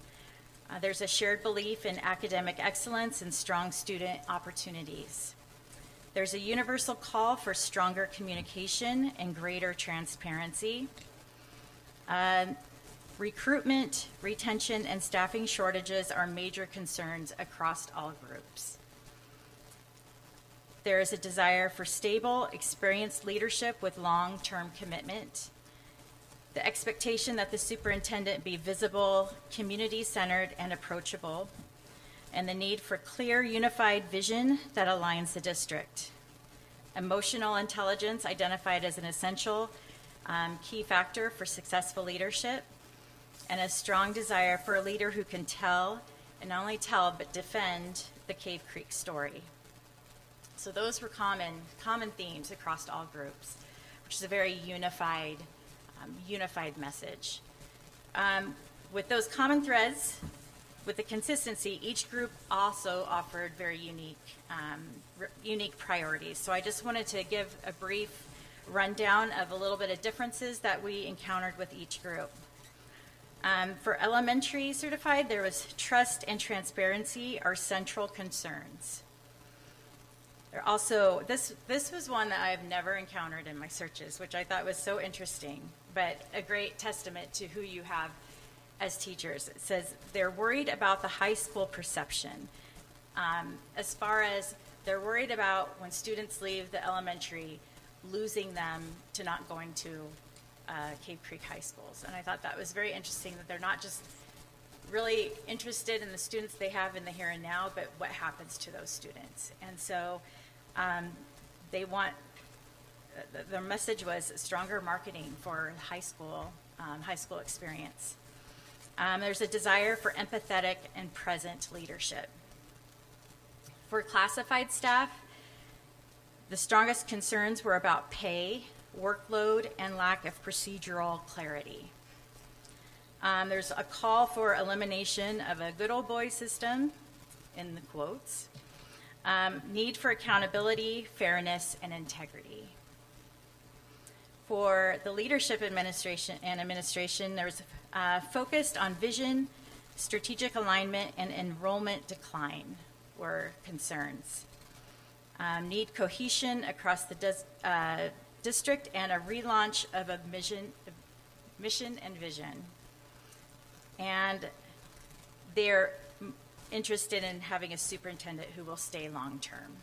There's a shared belief in academic excellence and strong student opportunities. There's a universal call for stronger communication and greater transparency. Recruitment, retention, and staffing shortages are major concerns across all groups. There is a desire for stable, experienced leadership with long-term commitment. The expectation that the superintendent be visible, community-centered, and approachable, and the need for clear, unified vision that aligns the district. Emotional intelligence identified as an essential key factor for successful leadership, and a strong desire for a leader who can tell, and not only tell, but defend the Cave Creek story. So those were common themes across all groups, which is a very unified message. With those common threads, with the consistency, each group also offered very unique priorities. So I just wanted to give a brief rundown of a little bit of differences that we encountered with each group. For elementary certified, there was trust and transparency are central concerns. There also, this was one that I've never encountered in my searches, which I thought was so interesting, but a great testament to who you have as teachers. It says they're worried about the high school perception. As far as they're worried about when students leave the elementary, losing them to not going to Cave Creek high schools. And I thought that was very interesting that they're not just really interested in the students they have in the here and now, but what happens to those students. And so they want, their message was stronger marketing for high school experience. There's a desire for empathetic and present leadership. For classified staff, the strongest concerns were about pay, workload, and lack of procedural clarity. There's a call for elimination of a good old boy system, in the quotes, need for accountability, fairness, and integrity. For the leadership administration, there was focused on vision, strategic alignment, and enrollment decline were concerns. Need cohesion across the district and a relaunch of a mission and vision. And they're interested in having a superintendent who will stay long-term,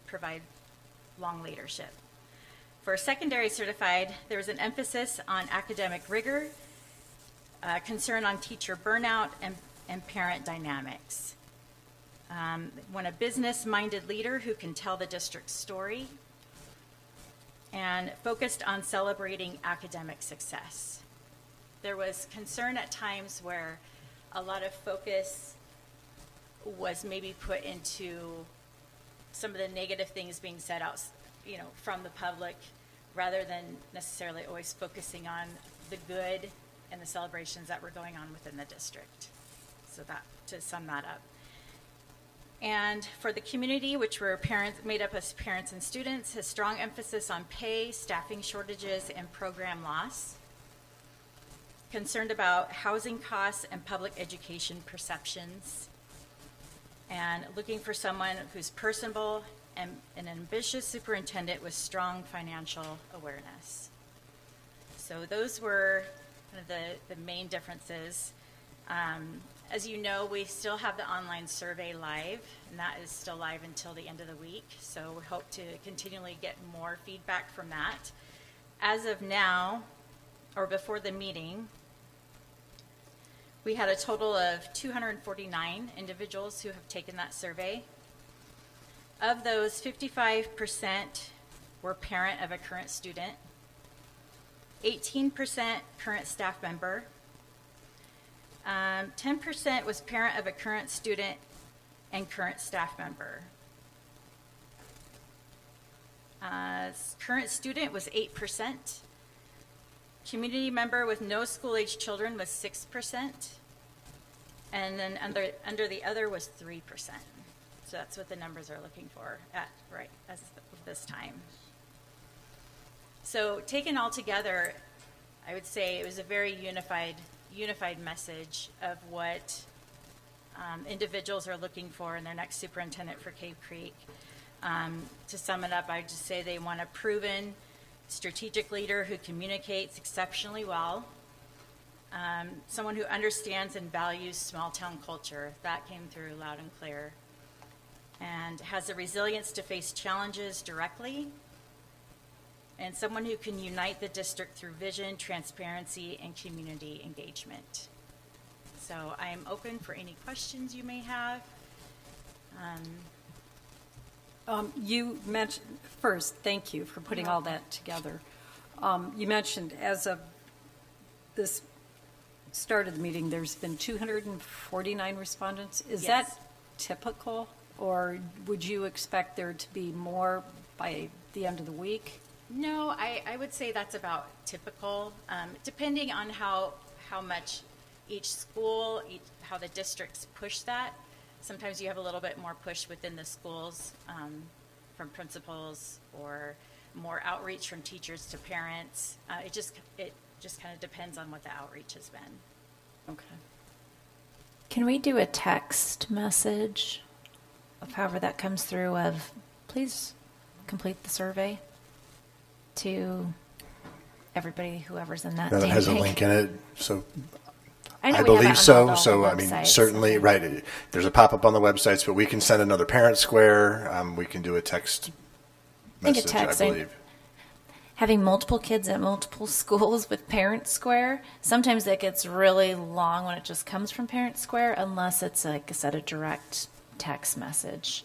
provide long leadership. For secondary certified, there was an emphasis on academic rigor, concern on teacher burnout, and parent dynamics. Want a business-minded leader who can tell the district's story, and focused on celebrating academic success. There was concern at times where a lot of focus was maybe put into some of the negative things being said out, from the public, rather than necessarily always focusing on the good and the celebrations that were going on within the district. So that, to sum that up. And for the community, which were made up of parents and students, a strong emphasis on pay, staffing shortages, and program loss. Concerned about housing costs and public education perceptions. And looking for someone who's personable and an ambitious superintendent with strong financial awareness. So those were kind of the main differences. As you know, we still have the online survey live, and that is still live until the end of the week. So we hope to continually get more feedback from that. As of now, or before the meeting, we had a total of 249 individuals who have taken that survey. Of those, 55% were parent of a current student, 18% current staff member, 10% was parent of a current student and current staff member. Current student was 8%. Community member with no school-age children was 6%. And then under the other was 3%. So that's what the numbers are looking for as of this time. So taken all together, I would say it was a very unified message of what individuals are looking for in their next superintendent for Cave Creek. To sum it up, I would just say they want a proven strategic leader who communicates exceptionally well, someone who understands and values small town culture. That came through loud and clear, and has the resilience to face challenges directly, and someone who can unite the district through vision, transparency, and community engagement. So I am open for any questions you may have. You mentioned, first, thank you for putting all that together. You mentioned as of this start of the meeting, there's been 249 respondents. Is Yes. that typical, or would you expect there to be more by the end of the week? No, I would say that's about typical, depending on how much each school, how the districts push that. Sometimes you have a little bit more push within the schools from principals, or more outreach from teachers to parents. It just kind of depends on what the outreach has been. Okay. Can we do a text message of however that comes through of, please complete the survey to everybody, whoever's in that That dang has a tank? link in it, so I know I we have it believe on so. all So, the I mean, websites. certainly, right. There's a pop-up on the websites, but we can send another parent square. We can do a text think a message, text, I believe. Having multiple kids at multiple schools with Parent Square, sometimes that gets really long when it just comes from Parent Square, unless it's, like I said, a direct text message,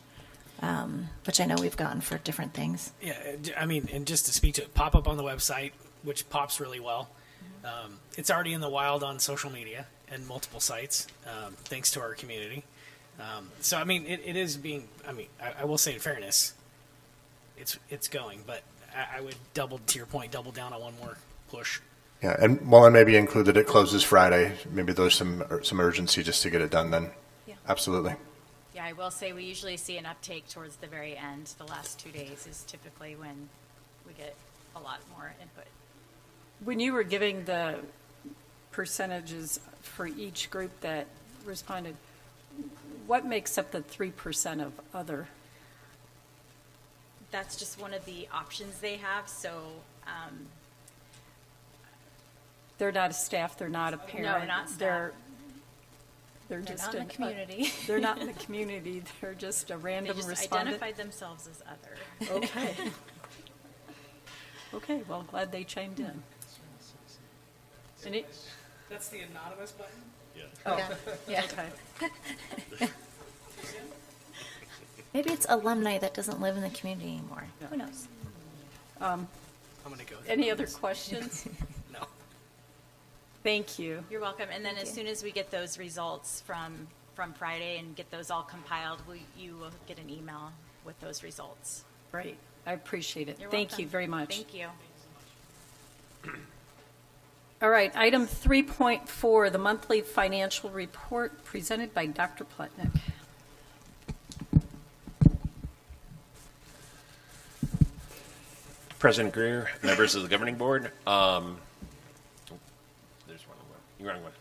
which I know we've gotten for different things. Yeah, I mean, and just to speak to it, pop up on the website, which pops really well. It's already in the wild on social media and multiple sites, thanks to our community. So, I mean, it is being, I will say in fairness, it's going, but I would to your point, double down on one more push. Yeah, and Mullen maybe included it closes Friday. Maybe there's some urgency just to get it done then. Yeah. Absolutely. Yeah, I will say we usually see an uptake towards the very end. The last 2 days is typically when we get a lot more input. When you were giving the percentages for each group that responded, what makes up the 3% of other? That's just one of the options they have. So They're not a staff, they're not a parent. not staff. They're They're just not in the community. They're not in the community. They're just a they random just respondent. identified themselves as other. Okay. Okay, well, glad they chimed in. And it, That's the anonymous button? oh, Yeah. okay. Maybe it's alumni that doesn't live in the community anymore. Who knows? I'm going to go. Any other questions? No. Thank you. You're welcome. And then as soon as we get those results from Friday and get those all compiled, you will get an email with those results. Great. I appreciate it. You're Thank welcome. you very much. Thank you. All right, item 3.4, the monthly financial report presented by Dr. Plotnick. President Greer, members of the governing board. There's one. You're wrong one.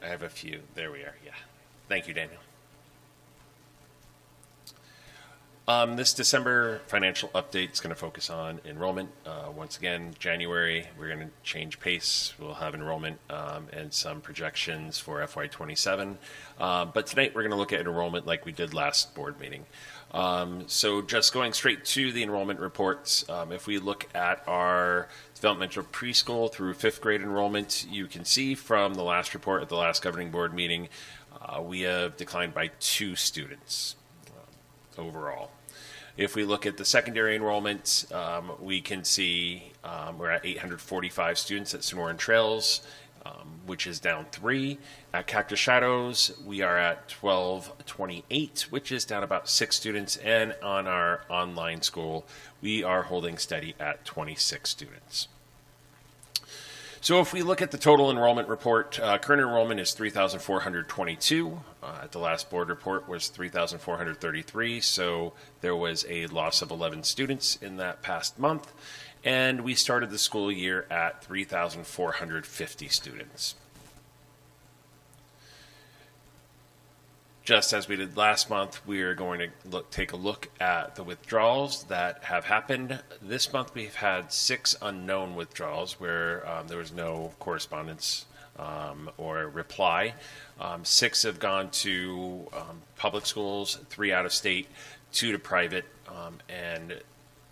I have a few. There we are. Yeah. Thank you, Daniel. This December financial update is going to focus on enrollment. Once again, January, we're going to change pace. We'll have enrollment and some projections for FY27. But tonight, we're going to look at enrollment like we did last board meeting. So just going straight to the enrollment reports, if we look at our developmental preschool through fifth grade enrollment, you can see from the last report at the last governing board meeting, we have declined by 2 students overall. If we look at the secondary enrollment, we can see we're at 845 students at Sonoran Trails, which is down 3. At Cactus Shadows, we are at 1228, which is down about 6 students. And on our online school, we are holding steady at 26 students. So if we look at the total enrollment report, current enrollment is 3,422. At the last board report was 3,433. So there was a loss of 11 students in that past month. And we started the school year at 3,450 students. Just as we did last month, we are going to take a look at the withdrawals that have happened. This month, we've had 6 unknown withdrawals where there was no correspondence or reply. 6 have gone to public schools, 3 out of state, 2 to private, and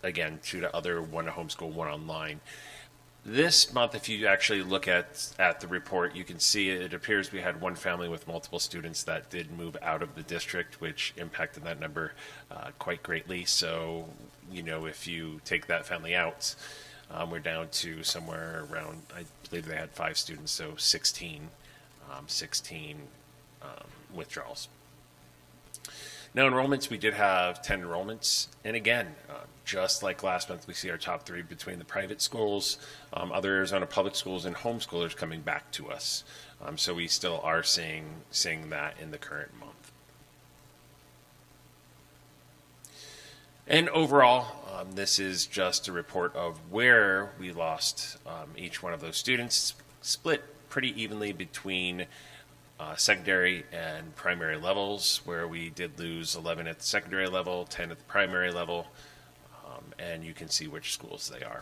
again, 2 to other, 1 to homeschool, 1 online. This month, if you actually look at the report, you can see it appears we had 1 family with multiple students that did move out of the district, which impacted that number quite greatly. So, if you take that family out, we're down to somewhere around, I believe they had 5 students, so 16 withdrawals. Now, enrollments, we did have 10 enrollments. And again, just like last month, we see our top 3 between the private schools, other Arizona public schools, and homeschoolers coming back to us. So we still are seeing that in the current month. And overall, this is just a report of where we lost each one of those students, split pretty evenly between secondary and primary levels, where we did lose 11 at the secondary level, 10 at the primary level, and you can see which schools they are.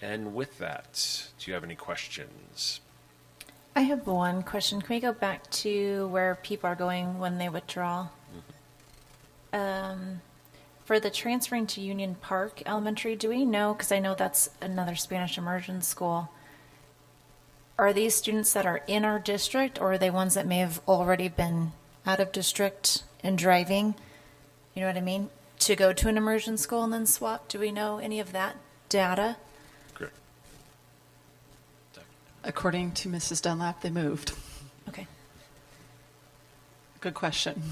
And with that, do you have any questions? I have one question. Can we go back to where people are going when they withdraw? For the transferring to Union Park Elementary, do we know, because I know that's another Spanish immersion school, are these students that are in our district, or are they ones that may have already been out of district and driving, you know what I mean, to go to an immersion school and then swap? Do we know any of that data? Correct. According to Mrs. Dunlap, they moved. Okay. Good question.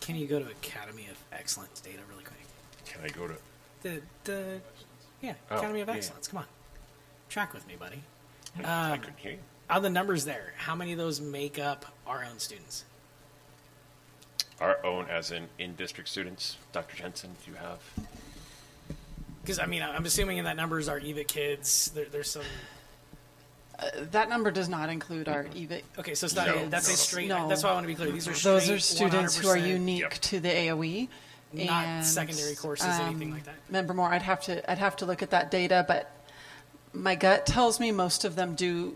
Can you go to Academy of Excellence data really quick? Can I go to... Academy of Excellence. Come on. Track with me, buddy. I couldn't hear you. Out of the numbers there, how many of those make up our own students? Our own as in-district students. Dr. Jensen, do you have... Because, I'm assuming in that numbers are EVIT kids. There's some... That number does not include our EVIT. Okay, so it's not, No. that's a straight... No. That's why I want to be clear. These are straight Those are students who are 100%, unique to the AOE. not and, secondary courses, anything like that. Member Moore, I'd have to look at that data, but my gut tells me most of them do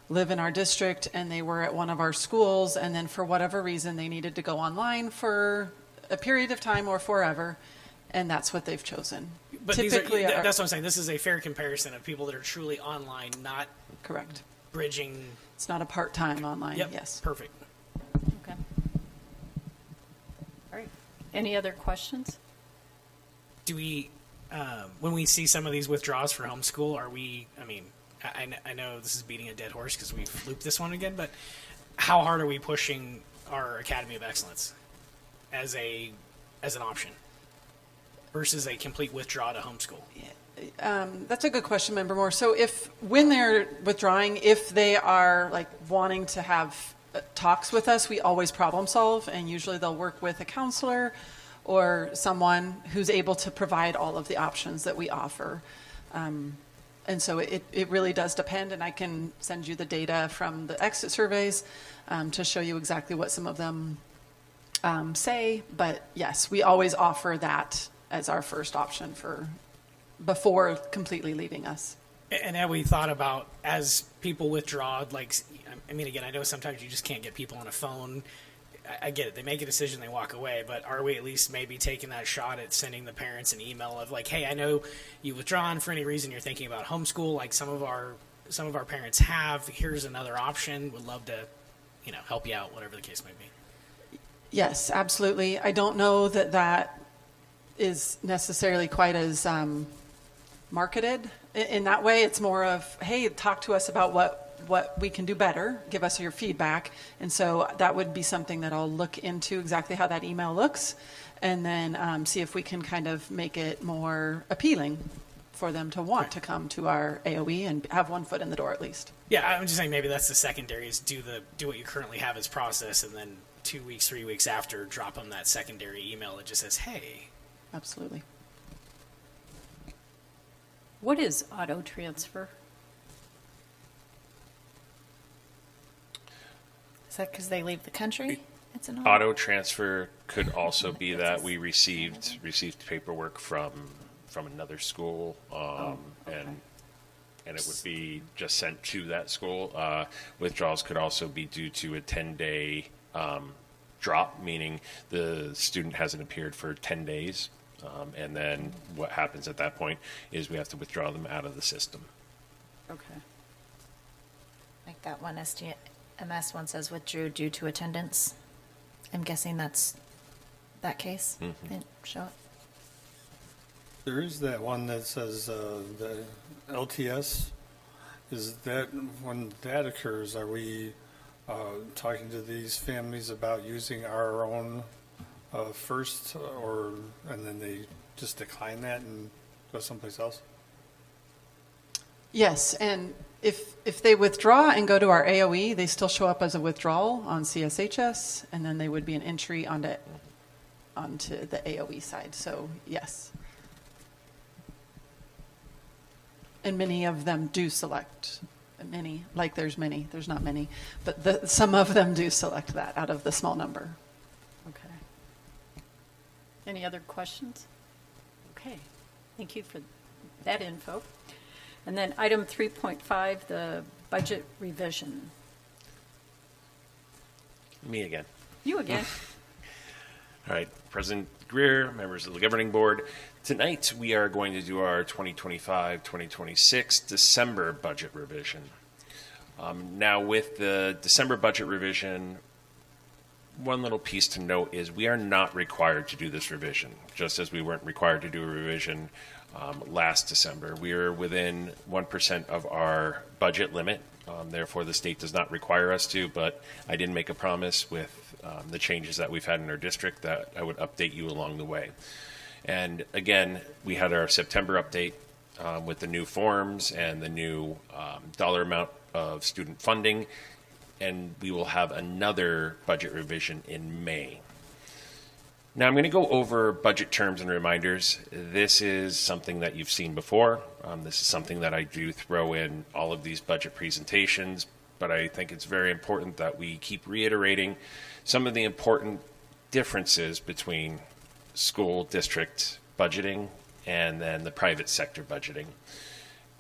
live in our district, and they were at one of our schools, and then for whatever reason they needed to go online for a period of time or forever, and that's what they've chosen. But typically these are, are- that's what I'm saying. This is a fair comparison of people that are truly online, not Correct. bridging. It's not a part-time online, Yep, yes. perfect. Okay. All right. Any other questions? Do we, when we see some of these withdrawals for homeschool, are we, I mean, I know this is beating a dead horse because we've looped this one again, but how hard are we pushing our Academy of Excellence as an option versus a complete withdrawal to homeschool? That's a good question, Member Moore. So when they're withdrawing, if they are like wanting to have talks with us, we always problem solve, and usually they'll work with a counselor or someone who's able to provide all of the options that we offer. And so it really does depend, and I can send you the data from the exit surveys to show you exactly what some of them say. But yes, we always offer that as our first option before completely leaving us. And have we thought about, as people withdraw, like, I mean, again, I know sometimes you just can't get people on a phone. I get it. They make a decision, they walk away. But are we at least maybe taking that shot at sending the parents an email of like, hey, I know you withdrawn for any reason, you're thinking about homeschool, like some of our parents have. Here's another option. Would love to, help you out, whatever the case may be. Yes, absolutely. I don't know that is necessarily quite as marketed in that way. It's more of, hey, talk to us about what we can do better, give us your feedback. And so that would be something that I'll look into, exactly how that email looks, and then see if we can kind of make it more appealing for them to want to come to our AOE and have one foot in the door at least. Yeah, I'm just saying maybe that's the secondary, is do what you currently have as process, and then 2 weeks, 3 weeks after, drop them that secondary email that just says, hey. Absolutely. What is auto transfer? Is that because they leave the country? It's an Auto transfer could also be that we received paperwork from another school, and it would be just sent to that school. Withdrawals could also be due to a 10-day drop, meaning the student hasn't appeared for 10 days, and then what happens at that point is we have to withdraw them out of the system. Okay. Like that one MS one says withdrew due to attendance. I'm guessing that's that case. Mm-hmm. They didn't show it. There is that one that says the LTS. Is that, when that occurs, are we talking to these families about using our own first, and then they just decline that and go someplace else? Yes, and if they withdraw and go to our AOE, they still show up as a withdrawal on CSHS, and then they would be an entry onto the AOE side. So yes. And many of them do select, there's not many, but some of them do select that out of the small number. Okay. Any other questions? Okay. Thank you for that info. And then item 3.5, the budget revision. Me again. You again. All right, President Greer, members of the governing board. Tonight, we are going to do our 2025-2026 December budget revision. Now, with the December budget revision, one little piece to note is we are not required to do this revision, just as we weren't required to do a revision last December. We are within 1% of our budget limit. Therefore, the state does not require us to, but I did make a promise with the changes that we've had in our district that I would update you along the way. And again, we had our September update with the new forms and the new dollar amount of student funding, and we will have another budget revision in May. Now, I'm going to go over budget terms and reminders. This is something that you've seen before. This is something that I do throw in all of these budget presentations, but I think it's very important that we keep reiterating some of the important differences between school district budgeting and then the private sector budgeting.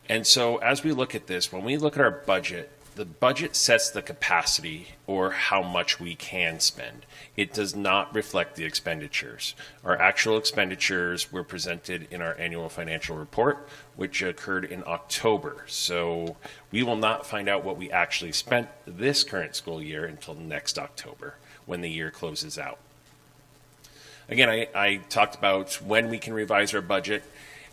And so as we look at this, when we look at our budget the budget sets the capacity or how much we can spend. It does not reflect the expenditures. Our actual expenditures were presented in our annual financial report, which occurred in October. So we will not find out what we actually spent this current school year until next October, when the year closes out. Again, I talked about when we can revise our budget,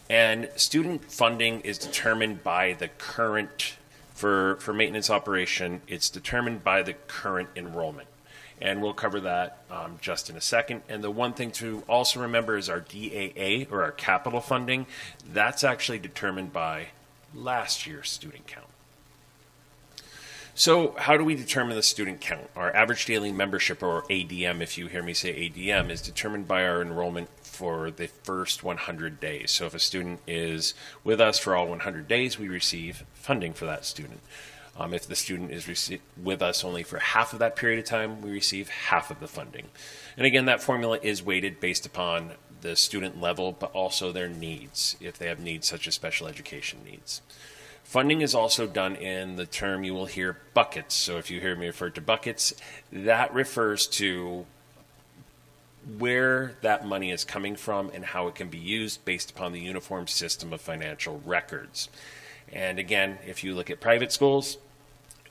and student funding is determined by the current, for maintenance operation, it's determined by the current enrollment. And we'll cover that just in a second. And the one thing to also remember is our DAA, or our capital funding. That's actually determined by last year's student count. So how do we determine the student count? Our average daily membership, or ADM, if you hear me say ADM, is determined by our enrollment for the first 100 days. So if a student is with us for all 100 days, we receive funding for that student. If the student is with us only for half of that period of time, we receive half of the funding. And again, that formula is weighted based upon the student level, but also their needs, if they have needs such as special education needs. Funding is also done in the term you will hear buckets. So if you hear me refer to buckets, that refers to where that money is coming from and how it can be used based upon the uniform system of financial records. And again, if you look at private schools,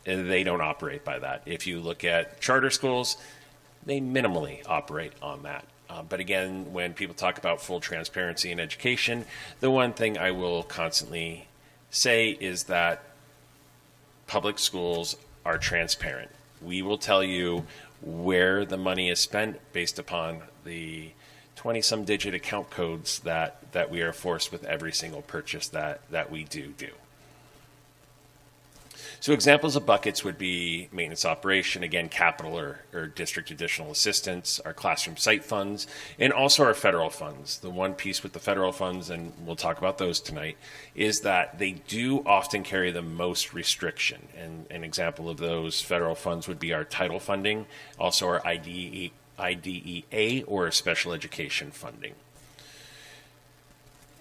they don't operate by that. If you look at charter schools, they minimally operate on that. But again, when people talk about full transparency in education, the one thing I will constantly say is that public schools are transparent. We will tell you where the money is spent based upon the 20-some digit account codes that we are forced with every single purchase that we do. So examples of buckets would be maintenance operation, again, capital or district additional assistance, our classroom site funds, and also our federal funds. The one piece with the federal funds, and we'll talk about those tonight, is that they do often carry the most restriction. And an example of those federal funds would be our title funding, also our IDEA or special education funding.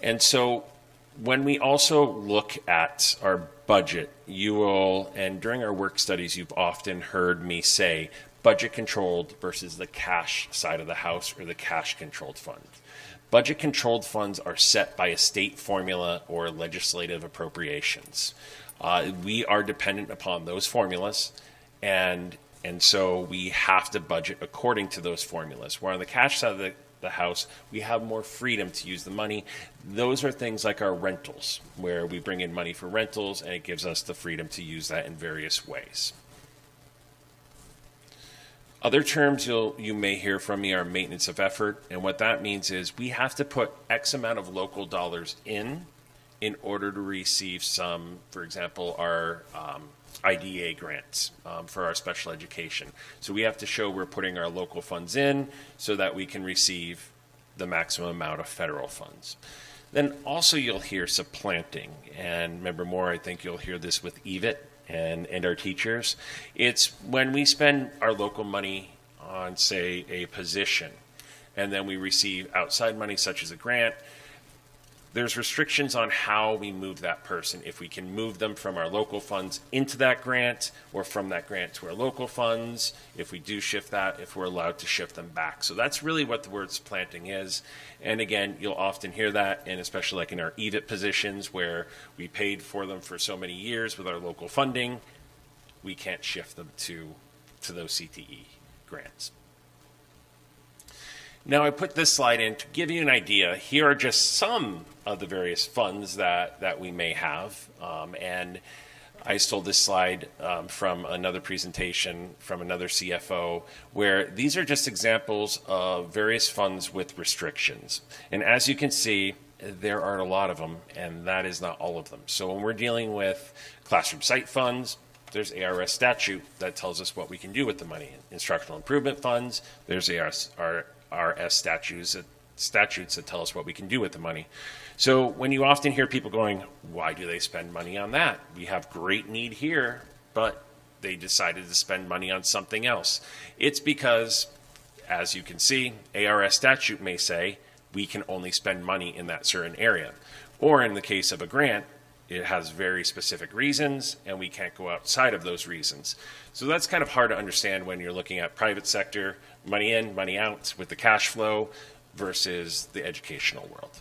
And so when we also look at our budget, you will, and during our work studies, you've often heard me say budget controlled versus the cash side of the house, or the cash controlled fund. Budget controlled funds are set by a state formula or legislative appropriations. We are dependent upon those formulas, and so we have to budget according to those formulas. Where on the cash side of the house, we have more freedom to use the money. Those are things like our rentals, where we bring in money for rentals, and it gives us the freedom to use that in various ways. Other terms you may hear from me are maintenance of effort, and what that means is we have to put X amount of local dollars in order to receive some, for example, our IDEA grants for our special education. So we have to show we're putting our local funds in so that we can receive the maximum amount of federal funds. Then also you'll hear supplanting, and Member Moore, I think you'll hear this with EVIT and our teachers. It's when we spend our local money on, say, a position, and then we receive outside money such as a grant. There's restrictions on how we move that person, if we can move them from our local funds into that grant, or from that grant to our local funds. If we do shift that, if we're allowed to shift them back. So that's really what the word supplanting is. And again, you'll often hear that, and especially like in our EVIT positions where we paid for them for so many years with our local funding, we can't shift them to those CTE grants. Now, I put this slide in to give you an idea. Here are just some of the various funds that we may have. And I stole this slide from another presentation from another CFO, where these are just examples of various funds with restrictions. And as you can see, there are a lot of them, and that is not all of them. So when we're dealing with classroom site funds, there's ARS statute that tells us what we can do with the money. Instructional improvement funds, there's ARS statutes that tell us what we can do with the money. So when you often hear people going, why do they spend money on that? We have great need here, but they decided to spend money on something else. It's because, as you can see, ARS statute may say we can only spend money in that certain area. Or in the case of a grant, It has very specific reasons, and we can't go outside of those reasons. So that's kind of hard to understand when you're looking at private sector, money in, money out with the cash flow versus the educational world.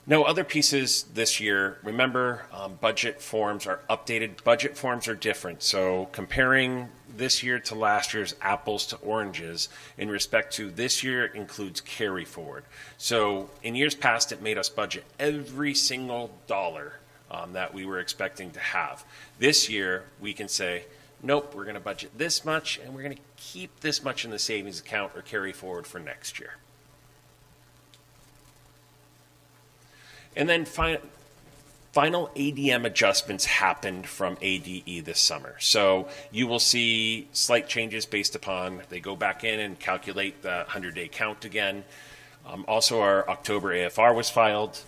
No other pieces this year. Remember, budget forms are updated. Budget forms are different. So comparing this year to last year's apples to oranges in respect to this year includes carry forward. So in years past, it made us budget every single dollar that we were expecting to have. This year, we can say, nope, we're going to budget this much, and we're going to keep this much in the savings account or carry forward for next year. And then final ADM adjustments happened from ADE this summer. So you will see slight changes based upon, they go back in and calculate the 100-day count again. Also, our October AFR was filed,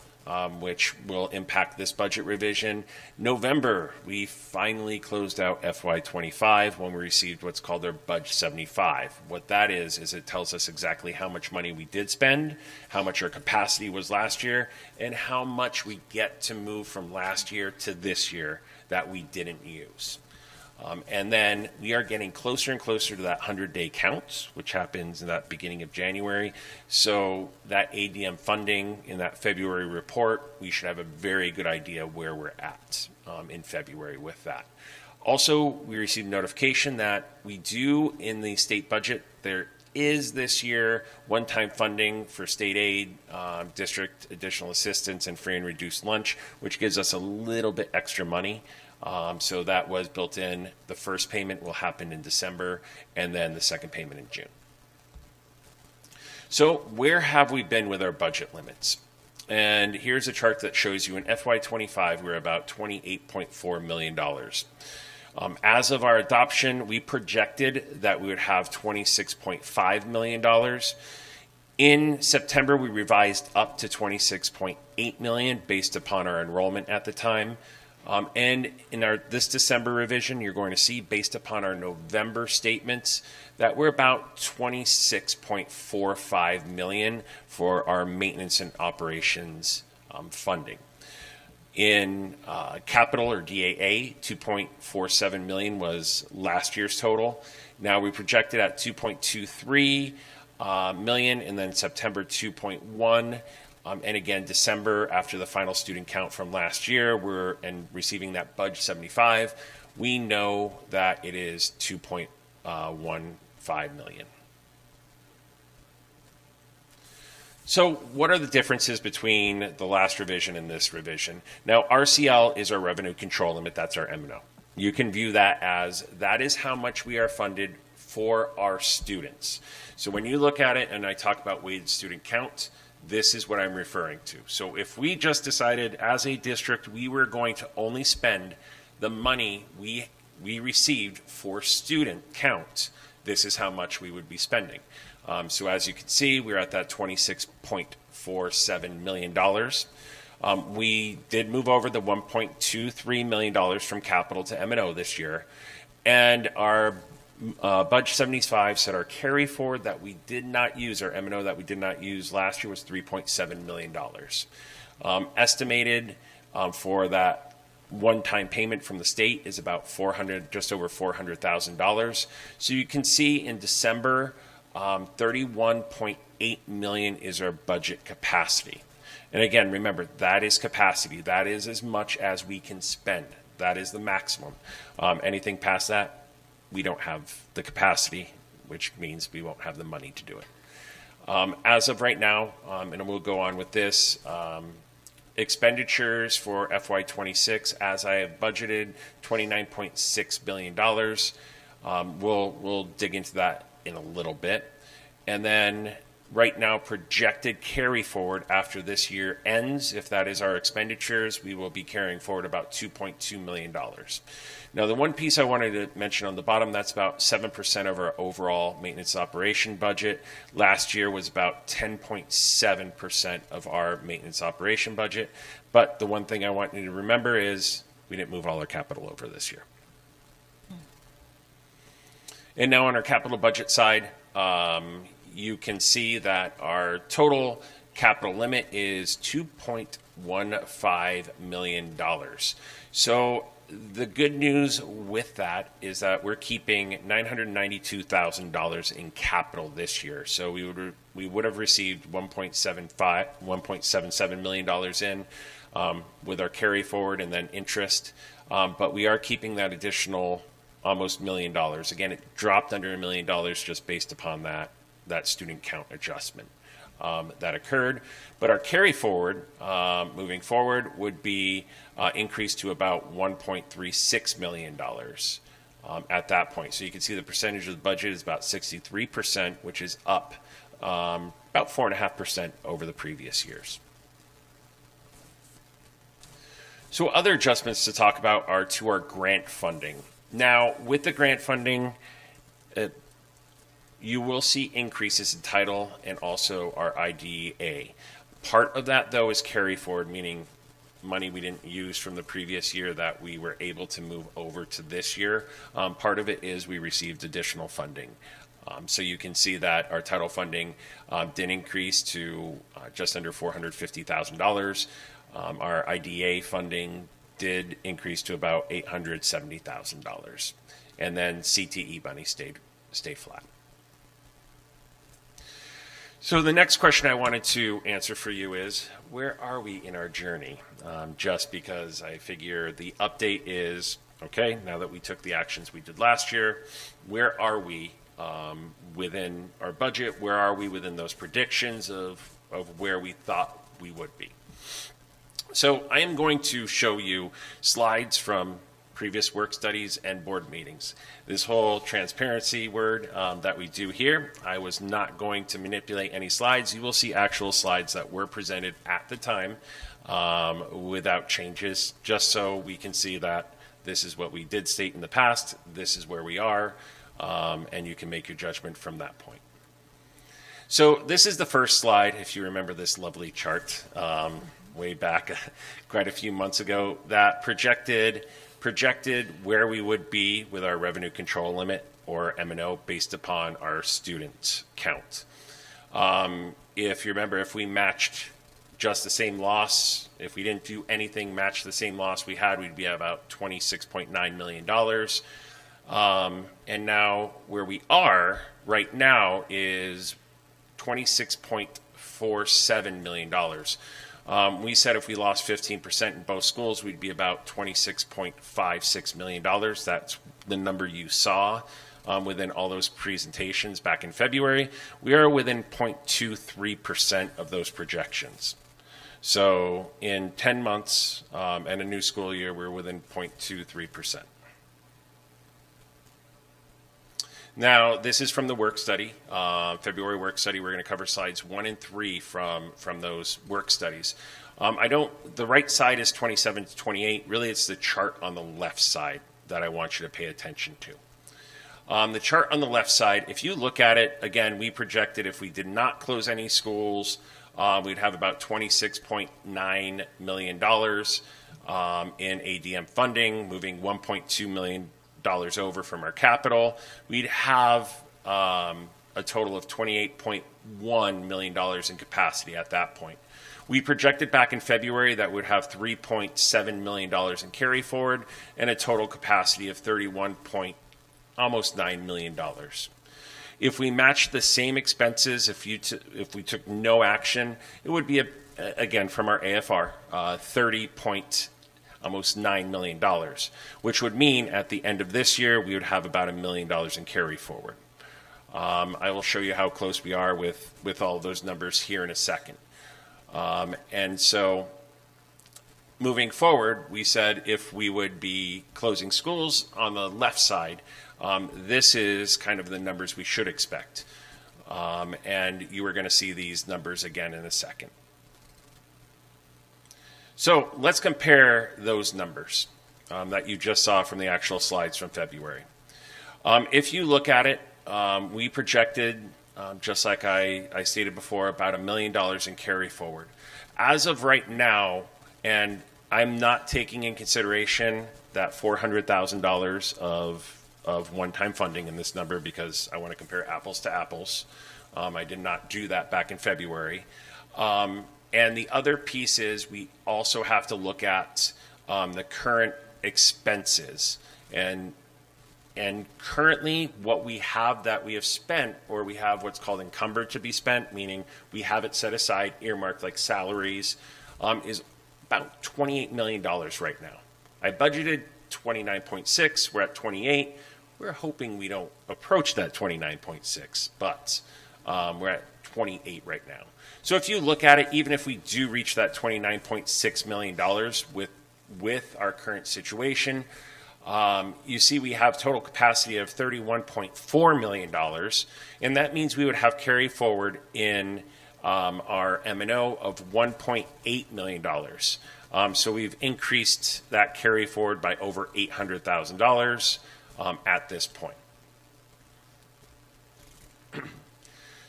which will impact this budget revision. November, we finally closed out FY25 when we received what's called their Budge 75. What that is it tells us exactly how much money we did spend, how much our capacity was last year, and how much we get to move from last year to this year that we didn't use. And then we are getting closer and closer to that 100-day count, which happens in that beginning of January. So that ADM funding in that February report, we should have a very good idea where we're at in February with that. Also, we received notification that we do in the state budget, there is this year one-time funding for state aid, district additional assistance, and free and reduced lunch, which gives us a little bit extra money. So that was built in. The first payment will happen in December, and then the second payment in June. So where have we been with our budget limits? And here's a chart that shows you in FY25, we're about $28.4 million. As of our adoption, we projected that we would have $26.5 million. In September, we revised up to $26.8 million based upon our enrollment at the time. And in this December revision, you're going to see, based upon our November statements, that we're about $26.45 million for our maintenance and operations funding. In capital or DAA, $2.47 million was last year's total. Now we projected at $2.23 million, and then September $2.1. And again, December, after the final student count from last year, we're receiving that Budge 75. We know that it is $2.15 million. So what are the differences between the last revision and this revision? Now, RCL is our revenue control limit. That's our M&O. You can view that as that is how much we are funded for our students. So when you look at it, and I talk about weighted student count, this is what I'm referring to. So if we just decided as a district we were going to only spend the money we received for student count, this is how much we would be spending. So as you can see, we're at that $26.47 million. We did move over the $1.23 million from capital to M&O this year. And our Budge 75 said our carry forward that we did not use, our M&O that we did not use last year, was $3.7 million. Estimated for that one-time payment from the state is about just over $400,000. So you can see in December, $31.8 million is our budget capacity. And again, remember, that is capacity. That is as much as we can spend. That is the maximum. Anything past that, we don't have the capacity, which means we won't have the money to do it. As of right now, and we'll go on with this, expenditures for FY26, as I have budgeted, $29.6 billion. We'll dig into that in a little bit. And then right now, projected carry forward after this year ends, if that is our expenditures, we will be carrying forward about $2.2 million. Now, the one piece I wanted to mention on the bottom, that's about 7% of our overall maintenance operation budget. Last year was about 10.7% of our maintenance operation budget. But the one thing I want you to remember is we didn't move all our capital over this year. And now on our capital budget side, you can see that our total capital limit is $2.15 million. So the good news with that is that we're keeping $992,000 in capital this year. So we would have received $1.77 million in with our carry forward and then interest. But we are keeping that additional almost $1 million. Again, it dropped under $1 million just based upon that student count adjustment that occurred. But our carry forward, moving forward, would be increased to about $1.36 million at that point. So you can see the percentage of the budget is about 63%, which is up about 4.5% over the previous years. So other adjustments to talk about are to our grant funding. Now, with the grant funding, you will see increases in title and also our IDA. Part of that, though, is carry forward, meaning money we didn't use from the previous year that we were able to move over to this year. Part of it is we received additional funding. So you can see that our title funding did increase to just under $450,000. Our IDA funding did increase to about $870,000. And then CTE money stayed flat. So the next question I wanted to answer for you is, where are we in our journey? Just because I figure the update is, okay, now that we took the actions we did last year, where are we within our budget? Where are we within those predictions of where we thought we would be? So I am going to show you slides from previous work studies and board meetings. This whole transparency word that we do here, I was not going to manipulate any slides. You will see actual slides that were presented at the time without changes, just so we can see that this is what we did state in the past, this is where we are, and you can make your judgment from that point. So this is the first slide, if you remember this lovely chart way back quite a few months ago, that projected where we would be with our revenue control limit, or M&O, based upon our student count. If you remember, if we matched just the same loss, if we didn't do anything, match the same loss we had, we'd be at about $26.9 million. And now where we are right now is $26.47 million. We said if we lost 15% in both schools, we'd be about $26.56 million. That's the number you saw within all those presentations back in February. We are within 0.23% of those projections. So in 10 months and a new school year, we're within 0.23%. Now, this is from the work study, February work study. We're going to cover slides 1 and 3 from those work studies. The right side is 27 to 28. Really, it's the chart on the left side that I want you to pay attention to. The chart on the left side, if you look at it, again, we projected if we did not close any schools, we'd have about $26.9 million in ADM funding, moving $1.2 million over from our capital. We'd have a total of $28.1 million in capacity at that point. We projected back in February that we'd have $3.7 million in carry forward and a total capacity of almost $9 million. If we matched the same expenses, if we took no action, it would be again from our AFR, almost $9 million, which would mean at the end of this year, we would have about $1 million in carry forward. I will show you how close we are with all of those numbers here in a second. And so moving forward, we said if we would be closing schools on the left side, this is kind of the numbers we should expect. And you are going to see these numbers again in a second. So let's compare those numbers that you just saw from the actual slides from February. If you look at it, we projected, just like I stated before, about $1 million in carry forward. As of right now, and I'm not taking in consideration that $400,000 of one-time funding in this number because I want to compare apples to apples. I did not do that back in February. And the other piece is we also have to look at the current expenses. And currently, what we have that we have spent, or we have what's called encumbered to be spent, meaning we have it set aside, earmarked like salaries, is about $28 million right now. I budgeted 29.6. We're at 28. We're hoping we don't approach that 29.6, but we're at 28 right now. So if you look at it, even if we do reach that $29.6 million with our current situation, you see we have total capacity of $31.4 million, and that means we would have carry forward in our M&O of $1.8 million. So we've increased that carry forward by over $800,000 at this point.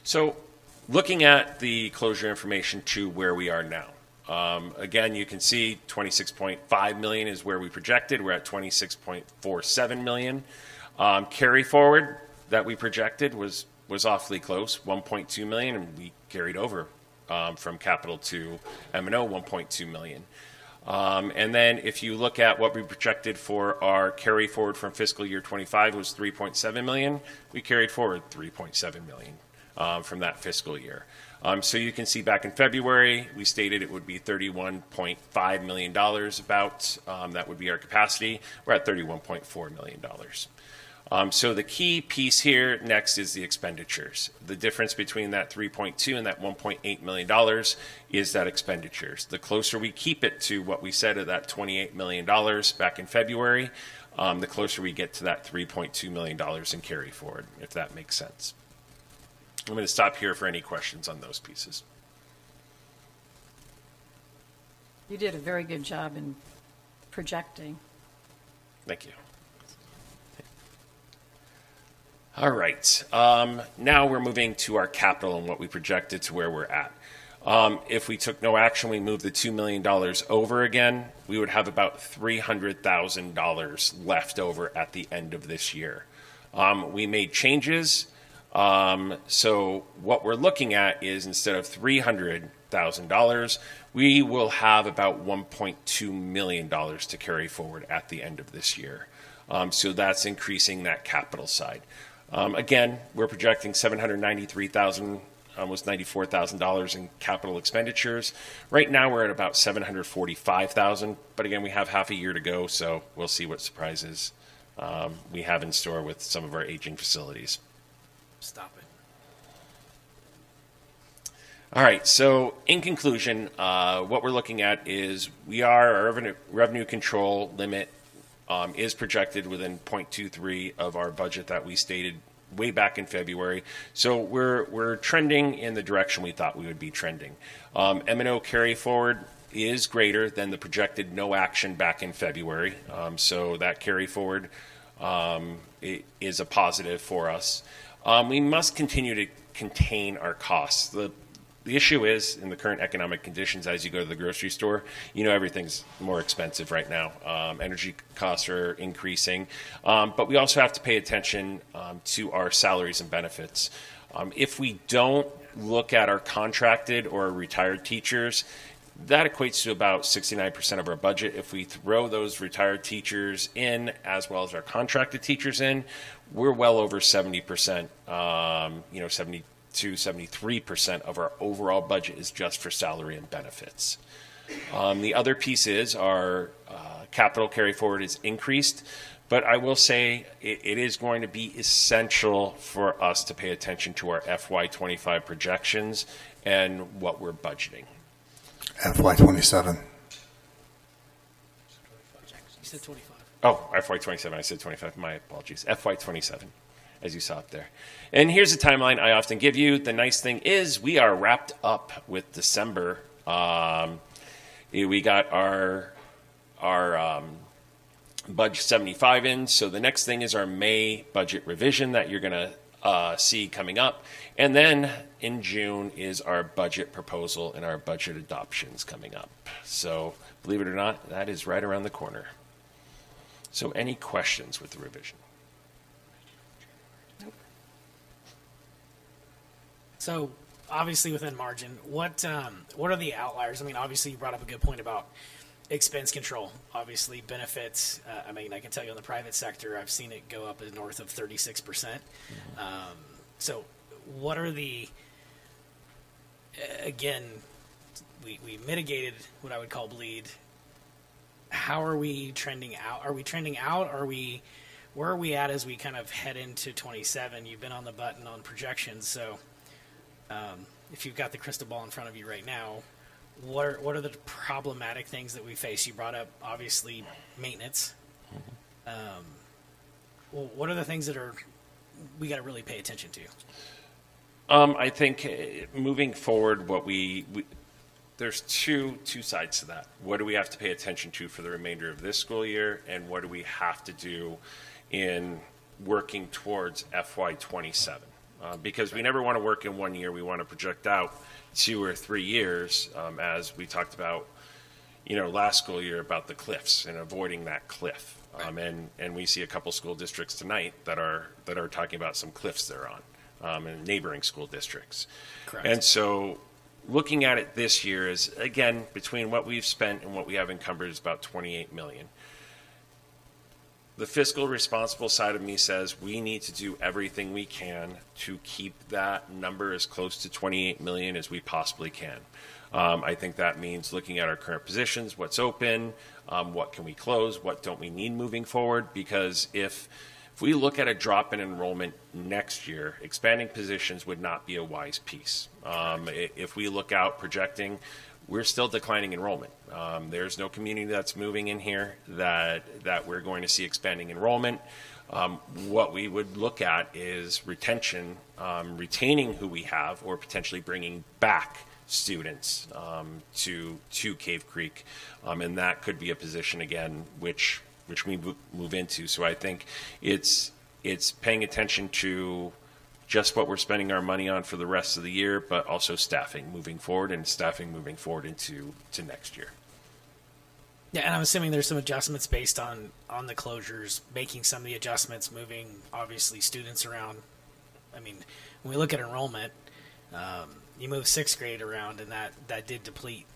So looking at the closure information to where we are now. Again, you can see 26.5 million is where we projected. We're at 26.47 million. Carry forward that we projected was awfully close, 1.2 million, and we carried over from capital to M&O 1.2 million. And then if you look at what we projected for our carry forward from fiscal year 25 was 3.7 million, we carried forward 3.7 million from that fiscal year. So you can see back in February, we stated it would be $31.5 million about. That would be our capacity. We're at $31.4 million. So the key piece here next is the expenditures. The difference between that 3.2 and that $1.8 million is that expenditures. The closer we keep it to what we said of that $28 million back in February, the closer we get to that $3.2 million in carry forward, if that makes sense. I'm going to stop here for any questions on those pieces. You did a very good job in projecting. Thank you. All right. Now we're moving to our capital and what we projected to where we're at. If we took no action, we moved the $2 million over again, we would have about $300,000 left over at the end of this year. We made changes. So what we're looking at is instead of $300,000, we will have about $1.2 million to carry forward at the end of this year. So that's increasing that capital side. Again, we're projecting $793,000, almost $94,000 in capital expenditures. Right now we're at about $745,000, but again, we have half a year to go, so we'll see what surprises we have in store with some of our aging facilities. Stop it. All right, so in conclusion, what we're looking at is our revenue control limit is projected within 0.23 of our budget that we stated way back in February. So we're trending in the direction we thought we would be trending. M&O carry forward is greater than the projected no action back in February. So that carry forward is a positive for us. We must continue to contain our costs. The issue is, in the current economic conditions, as you go to the grocery store, everything's more expensive right now. Energy costs are increasing. But we also have to pay attention to our salaries and benefits. If we don't look at our contracted or retired teachers, that equates to about 69% of our budget. If we throw those retired teachers in, as well as our contracted teachers in, we're well over 70%, 73% of our overall budget is just for salary and benefits. The other piece is our capital carry forward is increased, but I will say it is going to be essential for us to pay attention to our FY25 projections and what we're budgeting. FY27. You said 25. Oh, FY27. I said 25. My apologies. FY27, as you saw up there. And here's the timeline I often give you. The nice thing is we are wrapped up with December. We got our budget 75 in. So the next thing is our May budget revision that you're going to see coming up. And then in June is our budget proposal and our budget adoptions coming up. So believe it or not, that is right around the corner. So any questions with the revision? So obviously within margin, what are the outliers? I mean, obviously you brought up a good point about expense control. Obviously benefits. I mean, I can tell you in the private sector, I've seen it go up north of 36%. So what are the, again, we mitigated what I would call bleed. How are we trending out? Are we trending out? Where are we at as we kind of head into 27? You've been on the button on projections, so if you've got the crystal ball in front of you right now, what are the problematic things that we face? You brought up, obviously, maintenance. Well, what are the things that we got to really pay attention to? I think moving forward, there's two sides to that. What do we have to pay attention to for the remainder of this school year, and what do we have to do in working towards FY27? Because we never want to work in 1 year. We want to project out 2 or 3 years, as we talked about, last school year about the cliffs and avoiding that cliff. And we see a couple school districts tonight that are talking about some cliffs they're on, in neighboring school districts. Correct. And so looking at it this year is, again, between what we've spent and what we have encumbered is about $28 million. The fiscal responsible side of me says we need to do everything we can to keep that number as close to $28 million as we possibly can. I think that means looking at our current positions, what's open, what can we close, what don't we need moving forward, because if we look at a drop in enrollment next year, expanding positions would not be a wise piece. If we look out projecting, we're still declining enrollment. There's no community that's moving in here that we're going to see expanding enrollment. What we would look at is retention, retaining who we have, or potentially bringing back students to Cave Creek, and that could be a position again which we move into. So I think it's paying attention to just what we're spending our money on for the rest of the year, but also staffing moving forward into next year. Yeah, and I'm assuming there's some adjustments based on the closures, making some of the adjustments, moving obviously students around. I mean, when we look at enrollment, you move 6th grade around, and that did deplete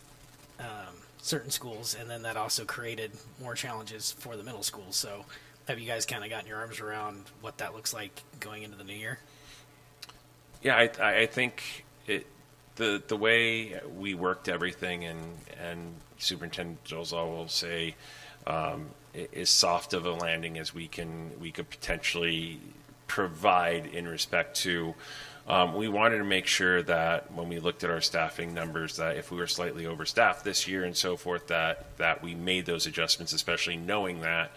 certain schools, and then that also created more challenges for the middle school. So have you guys kind of gotten your arms around what that looks like going into the new year? Yeah, I think the way we worked everything, and Superintendent Jolzal will say, is soft of a landing as we could potentially provide in respect to. We wanted to make sure that when we looked at our staffing numbers, that if we were slightly overstaffed this year and so forth, that we made those adjustments, especially knowing that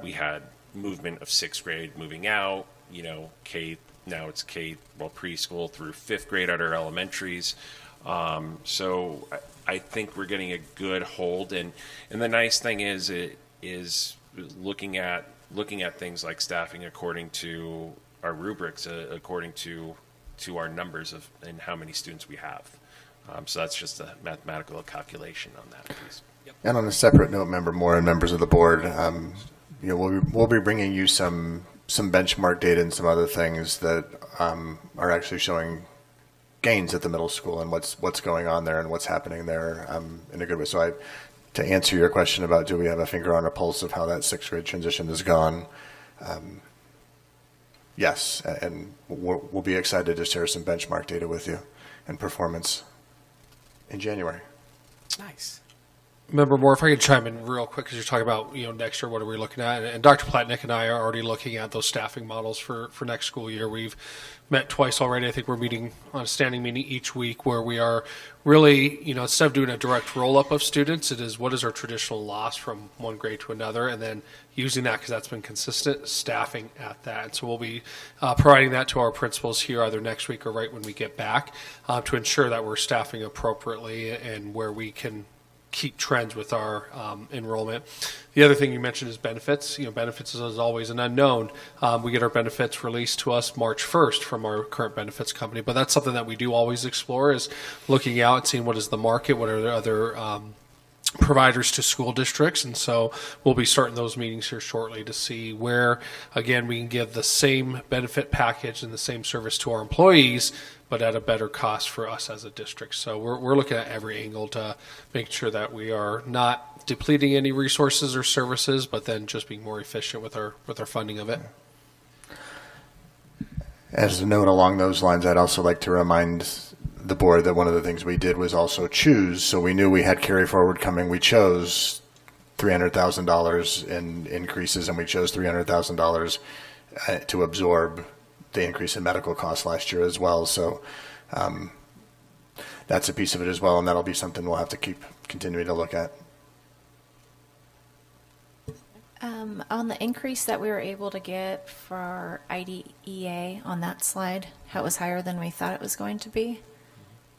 we had movement of 6th grade moving out, now it's preschool through 5th grade at our elementaries. So I think we're getting a good hold, and the nice thing is looking at things like staffing according to our rubrics, according to our numbers and how many students we have. So that's just a mathematical calculation on that piece. Yep. And on a separate note, Member Moore and members of the board, we'll be bringing you some benchmark data and some other things that are actually showing gains at the middle school and what's going on there and what's happening there in a good way. So to answer your question about do we have a finger on a pulse of how that 6th grade transition has gone, yes, and we'll be excited to share some benchmark data with you and performance in January. Nice. Member Moore, if I could chime in real quick, because you're talking about next year, what are we looking at? And Dr. Platnick and I are already looking at those staffing models for next school year. We've met twice already. I think we're meeting on a standing meeting each week where we are really, instead of doing a direct roll-up of students, it is what is our traditional loss from one grade to another, and then using that, because that's been consistent, staffing at that. And so we'll be providing that to our principals here either next week or right when we get back to ensure that we're staffing appropriately and where we can keep trends with our enrollment. The other thing you mentioned is benefits. Benefits is always an unknown. We get our benefits released to us March 1st from our current benefits company, but that's something that we do always explore, is looking out and seeing what is the market, what are the other providers to school districts. And so we'll be starting those meetings here shortly to see where, again, we can give the same benefit package and the same service to our employees, but at a better cost for us as a district. So we're looking at every angle to make sure that we are not depleting any resources or services, but then just being more efficient with our funding of it. As a note along those lines, I'd also like to remind the board that one of the things we did was also choose. So we knew we had carry forward coming. We chose $300,000 in increases, and we chose $300,000 to absorb the increase in medical costs last year as well. So that's a piece of it as well, and that'll be something we'll have to keep continuing to look at. On the increase that we were able to get for IDEA on that slide, how it was higher than we thought it was going to be,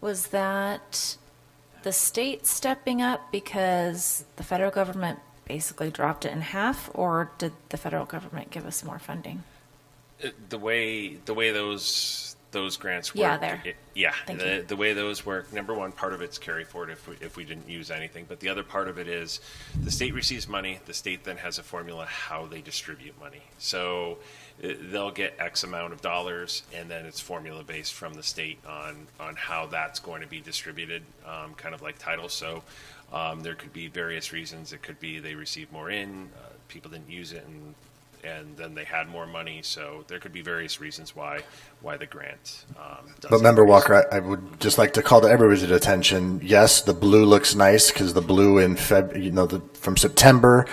was that the state stepping up because the federal government basically dropped it in half, or did the federal government give us more funding? The way those grants work. Yeah, there. Thank you. The way those work, number one, part of it's carry forward if we didn't use anything, but the other part of it is the state receives money, the state then has a formula how they distribute money. So they'll get X amount of dollars, and then it's formula based from the state on how that's going to be distributed, kind of like titles. So there could be various reasons. It could be they received more people didn't use it, and then they had more money. So there could be various reasons why the grant does. But Member Walker, I would just like to call to everybody's attention. Yes, the blue looks nice because the blue in from September,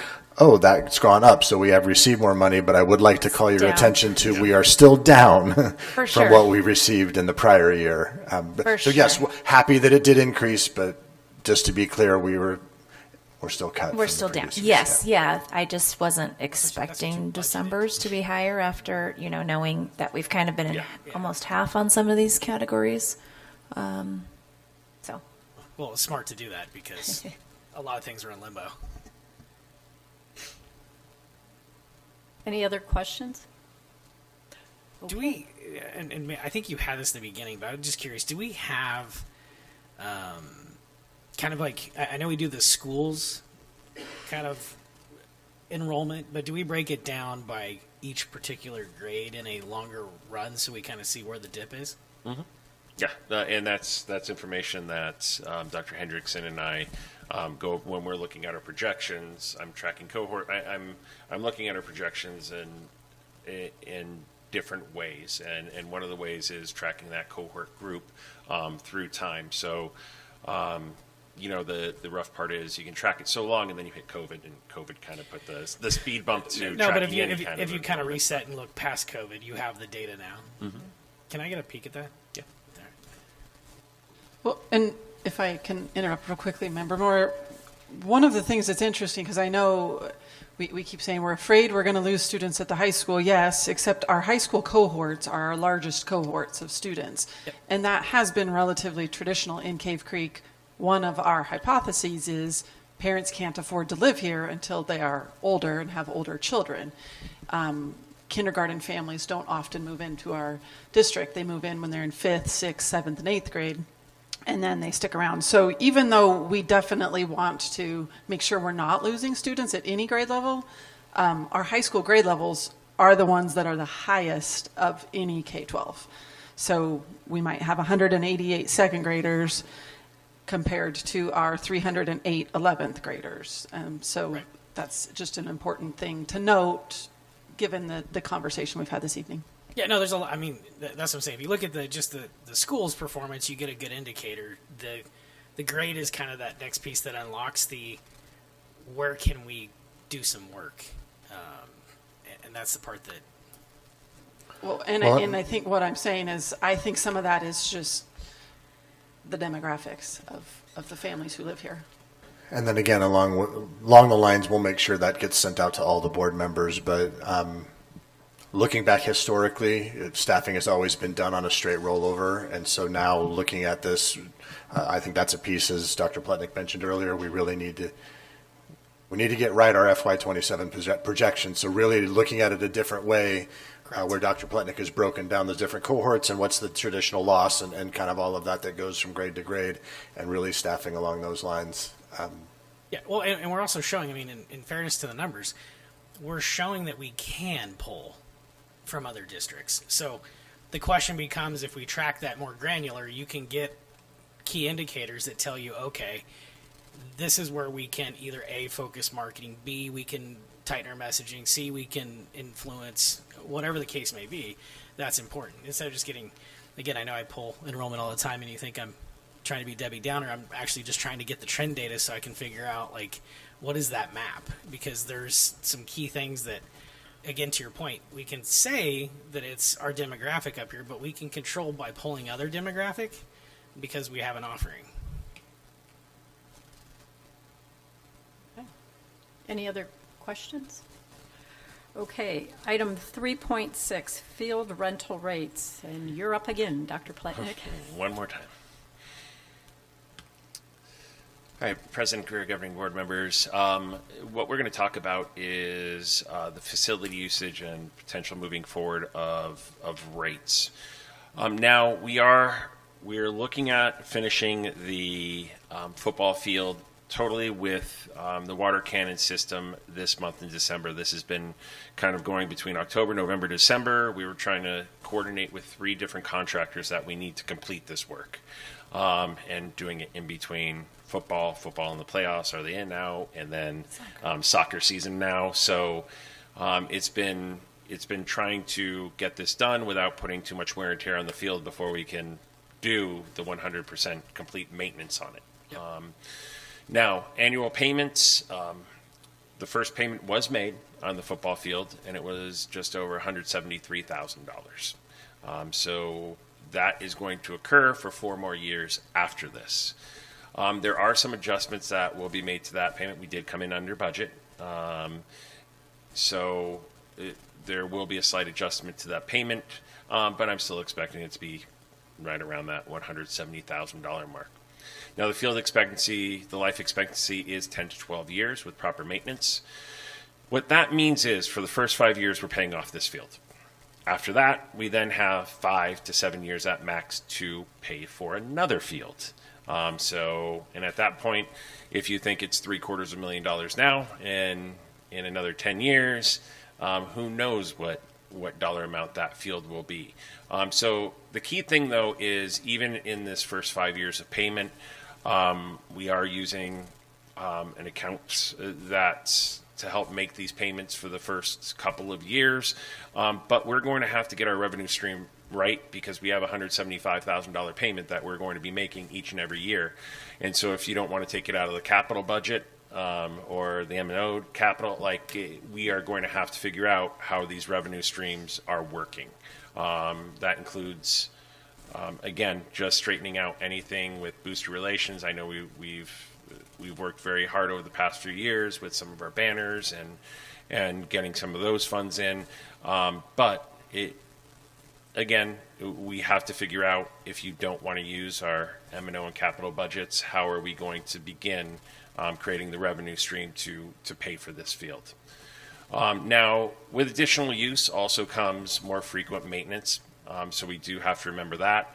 that's gone up. So we have received more money, but I would like to call your attention to we are still down from what we received in the prior year. Yes, happy that it did increase, but just to be clear, we're still cut. We're still down. Yes, yeah. I just wasn't expecting December's to be higher after, knowing that we've kind of been in almost half on some of these categories. Well, it's smart to do that because a lot of things are in limbo. Any other questions? Do we, and I think you had this in the beginning, but I'm just curious, do we have kind of like, I know we do the schools kind of enrollment, but do we break it down by each particular grade in a longer run so we kind of see where the dip is? Mm-hmm. Yeah, and that's information that Dr. Hendrickson and I go when we're looking at our projections. I'm tracking cohort. I'm looking at our projections in different ways, and one of the ways is tracking that cohort group through time. So. The rough part is you can track it so long, and then you hit COVID, and COVID kind of put the speed bump to no. But if you kind of number. reset and look past COVID, you have the data now. Mm-hmm. Can I get a peek at that? Yeah. There. Well, and if I can interrupt real quickly, Member Moore, one of the things that's interesting, because I know we keep saying we're afraid we're going to lose students at the high school. Yes, except our high school cohorts are our largest cohorts of students. Yep. And that has been relatively traditional in Cave Creek. One of our hypotheses is parents can't afford to live here until they are older and have older children. Kindergarten families don't often move into our district. They move in when they're in 5th, 6th, 7th, and 8th grade, and then they stick around. So even though we definitely want to make sure we're not losing students at any grade level, our high school grade levels are the ones that are the highest of any K-12. So we might have 188 second graders compared to our 308 11th graders. That's just an important thing to note, given the conversation we've had this evening. Yeah, no, there's a lot. I mean, that's what I'm saying. If you look at the school's performance, you get a good indicator. The grade is kind of that next piece that unlocks where can we do some work, and that's the part that. Well, and I think what I'm saying is I think some of that is just the demographics of the families who live here. And then again, along the lines, we'll make sure that gets sent out to all the board members. But looking back historically, staffing has always been done on a straight rollover. And so now looking at this, I think that's a piece, as Dr. Plotnick mentioned earlier, we really need to get right our FY27 projections. So really looking at it a different way, where Dr. Plotnick has broken down the different cohorts and what's the traditional loss and kind of all of that goes from grade to grade, and really staffing along those lines. Yeah, well, and we're also showing, I mean, in fairness to the numbers, we're showing that we can pull from other districts. So the question becomes, if we track that more granular, you can get key indicators that tell you, okay, this is where we can either A, focus marketing, B, we can tighten our messaging, C, we can influence, whatever the case may be. That's important. Instead of just getting, again, I know I pull enrollment all the time and you think I'm trying to be Debbie Downer. I'm actually just trying to get the trend data so I can figure out, like, what is that map? Because there's some key things that, again, to your point, we can say that it's our demographic up here, but we can control by pulling other demographic because we have an offering. Any other questions? Okay, item 3.6, field rental rates, and you're up again, Dr. Pletnick. One more time. All right, President, Career Governing Board members, what we're going to talk about is the facility usage and potential moving forward of rates. Now, we're looking at finishing the football field totally with the water cannon system this month in December. This has been kind of going between October, November, December. We were trying to coordinate with 3 different contractors that we need to complete this work, and doing it in between football in the playoffs, are they in now, and then soccer season now. So it's been trying to get this done without putting too much wear and tear on the field before we can do the 100% complete maintenance on it. Yep. Now, annual payments, the first payment was made on the football field, and it was just over $173,000. So that is going to occur for 4 more years after this. There are some adjustments that will be made to that payment. We did come in under budget. There will be a slight adjustment to that payment, but I'm still expecting it to be right around that $170,000 mark. Now, the life expectancy is 10 to 12 years with proper maintenance. What that means is for the first 5 years, we're paying off this field. After that, we then have 5 to 7 years at max to pay for another field. And at that point, if you think it's $750,000 now, and in another 10 years, who knows what dollar amount that field will be. So the key thing, though, is even in this first 5 years of payment, we are using an account that's to help make these payments for the first couple of years. But we're going to have to get our revenue stream right, because we have a $175,000 payment that we're going to be making each and every year. And so if you don't want to take it out of the capital budget or the M&O capital, we are going to have to figure out how these revenue streams are working. That includes, again, just straightening out anything with booster relations. I know we've worked very hard over the past few years with some of our banners and getting some of those funds in. But again, we have to figure out, if you don't want to use our M&O and capital budgets, how are we going to begin creating the revenue stream to pay for this field. Now, with additional use also comes more frequent maintenance, so we do have to remember that.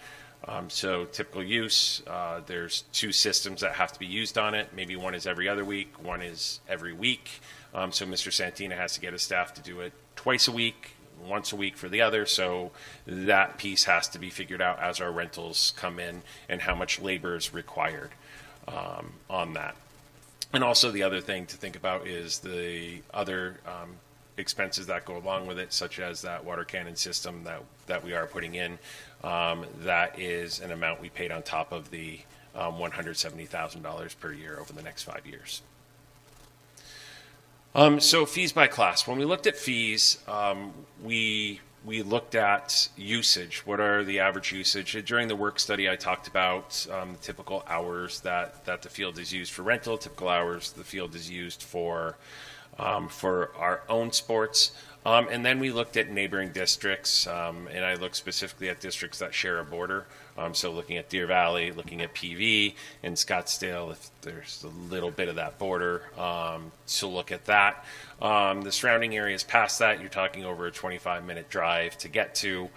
So typical use, there's 2 systems that have to be used on it. Maybe one is every other week, one is every week. So Mr. Santina has to get his staff to do it twice a week, once a week for the other. So that piece has to be figured out as our rentals come in and how much labor is required on that. And also the other thing to think about is the other expenses that go along with it, such as that water cannon system that we are putting in. That is an amount we paid on top of the $170,000 per year over the next 5 years. So fees by class. When we looked at fees, we looked at usage. What are the average usage? During the work study, I talked about the typical hours that the field is used for rental, typical hours the field is used for our own sports. And then we looked at neighboring districts, and I looked specifically at districts that share a border. So looking at Deer Valley, looking at PV and Scottsdale, if there's a little bit of that border, to look at that. The surrounding areas past that, you're talking over a 25-minute drive to get to,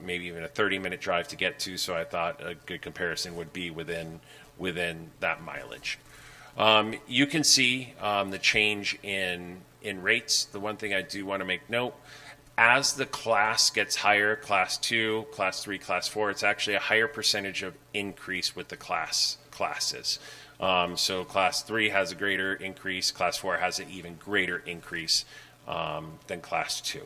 maybe even a 30-minute drive to get to. So I thought a good comparison would be within that mileage. You can see the change in rates. The one thing I do want to make note, as the class gets higher, class 2, class 3, class 4, it's actually a higher percentage of increase with the classes. So class 3 has a greater increase, class 4 has an even greater increase than class 2.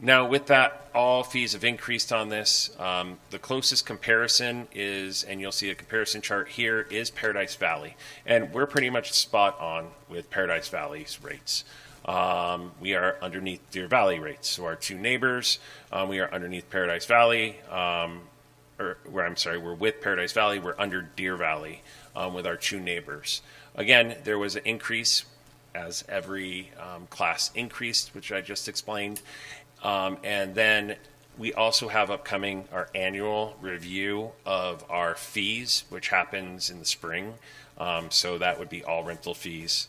Now, with that, all fees have increased on this. The closest comparison is, and you'll see a comparison chart here, is Paradise Valley. And we're pretty much spot on with Paradise Valley's rates. We are underneath Deer Valley rates. So our two neighbors, we are underneath Paradise Valley, we're with Paradise Valley, we're under Deer Valley with our two neighbors. Again, there was an increase as every class increased, which I just explained. And then we also have upcoming our annual review of our fees, which happens in the spring. So that would be all rental fees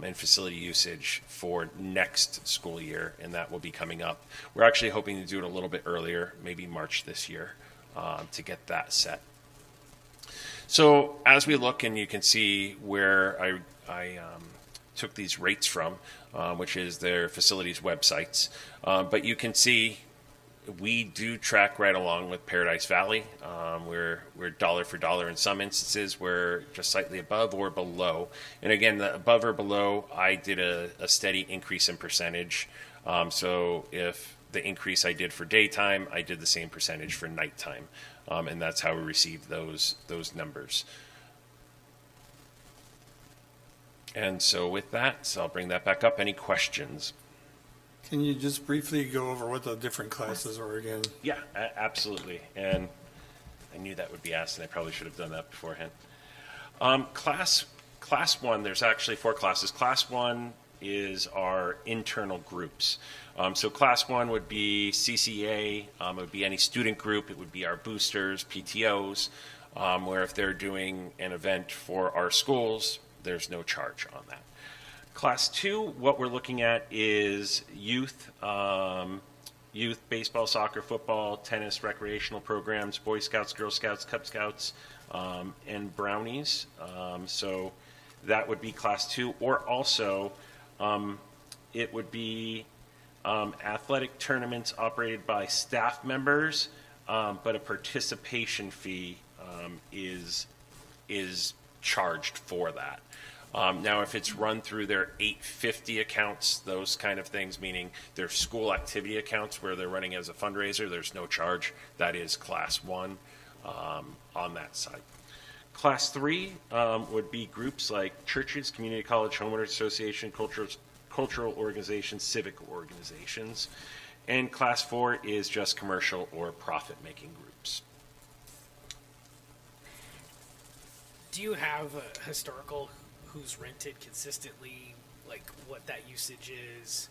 and facility usage for next school year, and that will be coming up. We're actually hoping to do it a little bit earlier, maybe March this year, to get that set. So as we look, and you can see where I took these rates from, which is their facilities websites, but you can see we do track right along with Paradise Valley. We're dollar for dollar in some instances. We're just slightly above or below. And again, the above or below, I did a steady increase in percentage. So if the increase I did for daytime, I did the same percentage for nighttime. And that's how we received those numbers. And so with that, so I'll bring that back up. Any questions? Can you just briefly go over what the different classes are again? Yeah, absolutely. And I knew that would be asked, and I probably should have done that beforehand. Class 1, there's actually 4 classes. Class 1 is our internal groups. So class 1 would be CCA, it would be any student group, it would be our boosters, PTOs, where if they're doing an event for our schools, there's no charge on that. Class 2, what we're looking at is youth, baseball, soccer, football, tennis, recreational programs, Boy Scouts, Girl Scouts, Cub Scouts, and Brownies. So that would be Class 2. Or also, it would be athletic tournaments operated by staff members, but a participation fee is charged for that. Now, if it's run through their 850 accounts, those kind of things, meaning their school activity accounts where they're running as a fundraiser, there's no charge. That is Class 1 on that side. Class 3 would be groups like churches, community college, homeowners association, cultural organizations, civic organizations. And Class 4 is just commercial or profit-making groups. Do you have a historical who's rented consistently, like what that usage is?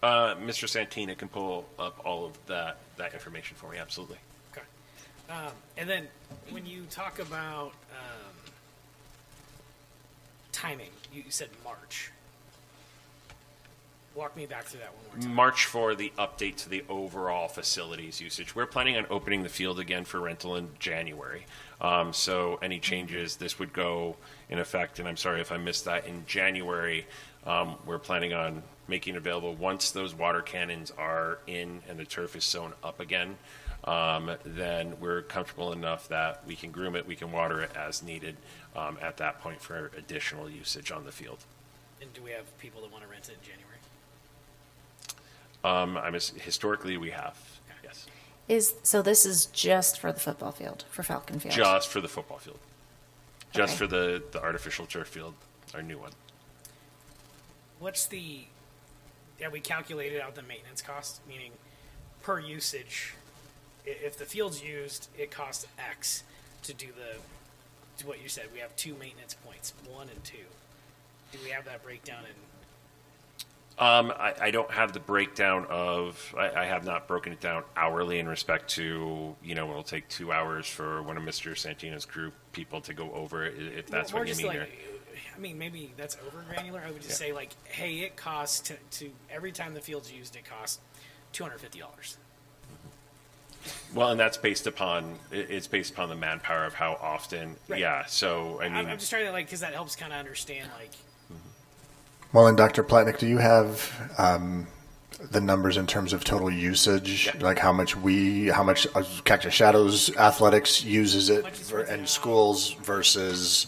Mr. Santina can pull up all of that information for me, absolutely. Okay. And then when you talk about timing, you said March. Walk me back through that one more time. March for the update to the overall facilities usage. We're planning on opening the field again for rental in January. So any changes, this would go in effect, and I'm sorry if I missed that, in January. We're planning on making available once those water cannons are in and the turf is sewn up again. Then we're comfortable enough that we can groom it, we can water it as needed at that point for additional usage on the field. And do we have people that want to rent it in January? Historically, we have, yes. So this is just for the football field, for Falcon Field? Just for the football field. Just Okay. for the artificial turf field, our new one. Have we calculated out the maintenance cost, meaning per usage? If the field's used, it costs X to do to what you said. We have 2 maintenance points, 1 and 2. Do we have that breakdown in? I don't have the breakdown of, I have not broken it down hourly in respect to, it'll take 2 hours for one of Mr. Santina's group people to go over it, if that's what you mean here. I mean, maybe that's over granular. I would just say, like, hey, it costs to every time the field's used, it costs $250. Well, and that's based upon, it's based upon the manpower of how often, Right. yeah, so, I mean. I'm just trying to because that helps kind of understand Well, and Dr. Platnick, do you have the numbers in terms of total usage? Yeah. Like how much Cactus Shadows Athletics uses it in schools versus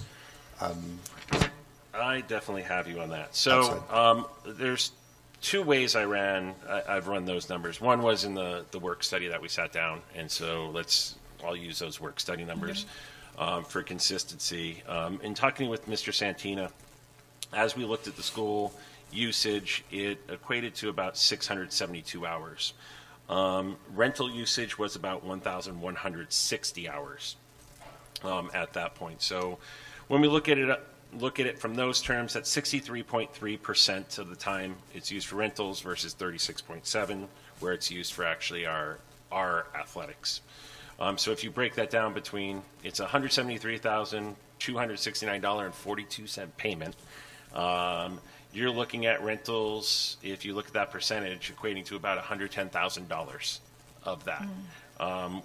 I definitely have you on that. So there's two ways I've run those numbers. One was in the work study that we sat down, and so I'll use those work study numbers for consistency. In talking with Mr. Santina, as we looked at the school usage, it equated to about 672 hours. Rental usage was about 1,160 hours at that point. So when we look at it from those terms, that's 63.3% of the time it's used for rentals versus 36.7% where it's used for actually our athletics. So if you break that down between, it's $173,269.42 payment. You're looking at rentals, if you look at that percentage, equating to about $110,000 of that,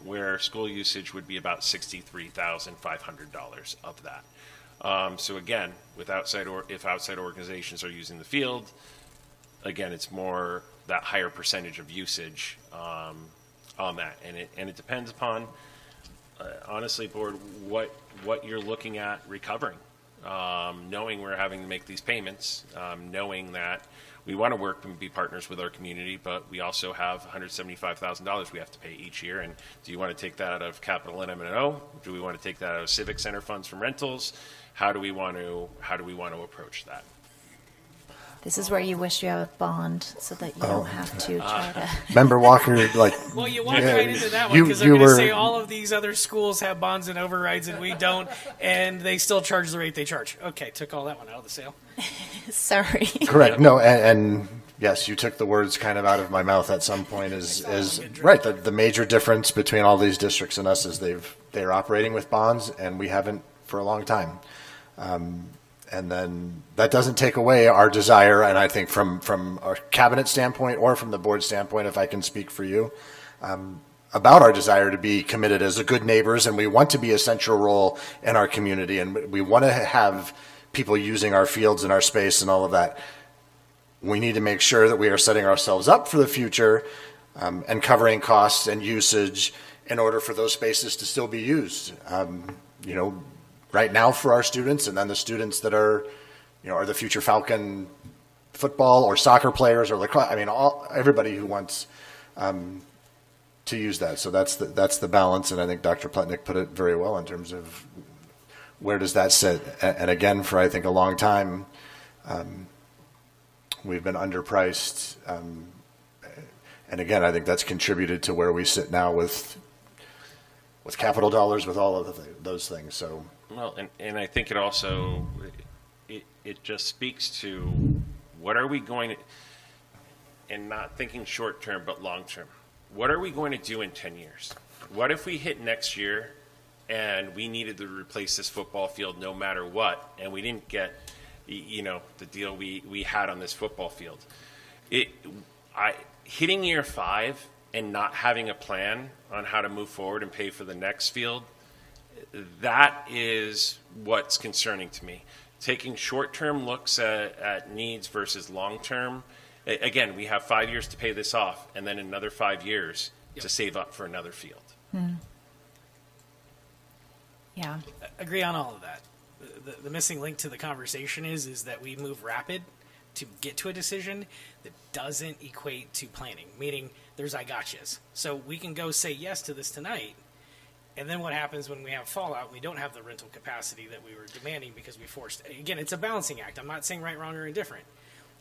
where school usage would be about $63,500 of that. So again, if outside organizations are using the field, again, it's more that higher percentage of usage on that, and it depends upon, honestly, board, what you're looking at recovering. Knowing we're having to make these payments, knowing that we want to work and be partners with our community, but we also have $175,000 we have to pay each year. And do you want to take that out of capital and M&O? Do we want to take that out of civic center funds from rentals? How do we want to approach that? This is where you wish you have a bond so that you don't have to try to. Member Walker, like. well, you walked right into that one because they're going to say all of these other schools have bonds and overrides and we don't, and they still charge the rate they charge. Okay, took all that one out of the sale. Sorry. Correct. No, and yes, you took the words kind of out of my mouth at some point. Is right. The major difference between all these districts and us is they're operating with bonds, and we haven't for a long time. And then that doesn't take away our desire, and I think from our cabinet standpoint or from the board standpoint, if I can speak for you, about our desire to be committed as a good neighbors, and we want to be a central role in our community, and we want to have people using our fields and our space and all of that. We need to make sure that we are setting ourselves up for the future and covering costs and usage in order for those spaces to still be used. Right now for our students, and then the students that are the future Falcon football or soccer players or lacrosse. I mean, everybody who wants to use that. So that's the balance, and I think Dr. Plutnick put it very well in terms of where does that sit. And again, for I think a long time, we've been underpriced, and again, I think that's contributed to where we sit now with capital dollars, with all of those things. So. Well, and I think it also, it just speaks to what are we going to, and not thinking short term, but long term. What are we going to do in 10 years? What if we hit next year and we needed to replace this football field no matter what, and we didn't get, the deal we had on this football field? Hitting year 5 and not having a plan on how to move forward and pay for the next field, that is what's concerning to me. Taking short-term looks at needs versus long-term. Again, we have 5 years to pay this off, and then another 5 years to save up for another field. Yeah. Agree on all of that. The missing link to the conversation is that we move rapid to get to a decision that doesn't equate to planning, meaning there's I gotchas. So we can go say yes to this tonight, and then what happens when we have fallout? We don't have the rental capacity that we were demanding because we forced. Again, it's a balancing act. I'm not saying right, wrong, or indifferent,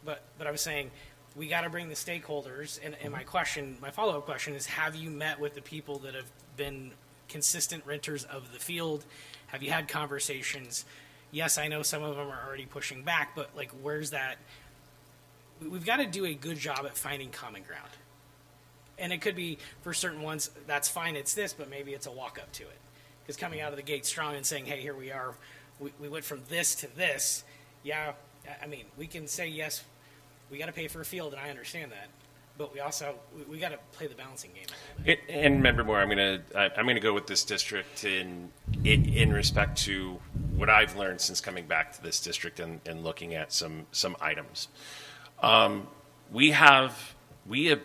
but I was saying we got to bring the stakeholders. And my follow-up question is: have you met with the people that have been consistent renters of the field? Have you had conversations? Yes, I know some of them are already pushing back, but where's that? We've got to do a good job at finding common ground. And it could be, for certain ones, that's fine, it's this, but maybe it's a walk-up to it. Because coming out of the gate strong and saying, hey, here we are, we went from this to this, yeah, I mean, we can say, yes, we got to pay for a field, and I understand that. but we also we got to play the balancing game. And Member Moore, I'm gonna go with this district in respect to what I've learned since coming back to this district and looking at some items. We have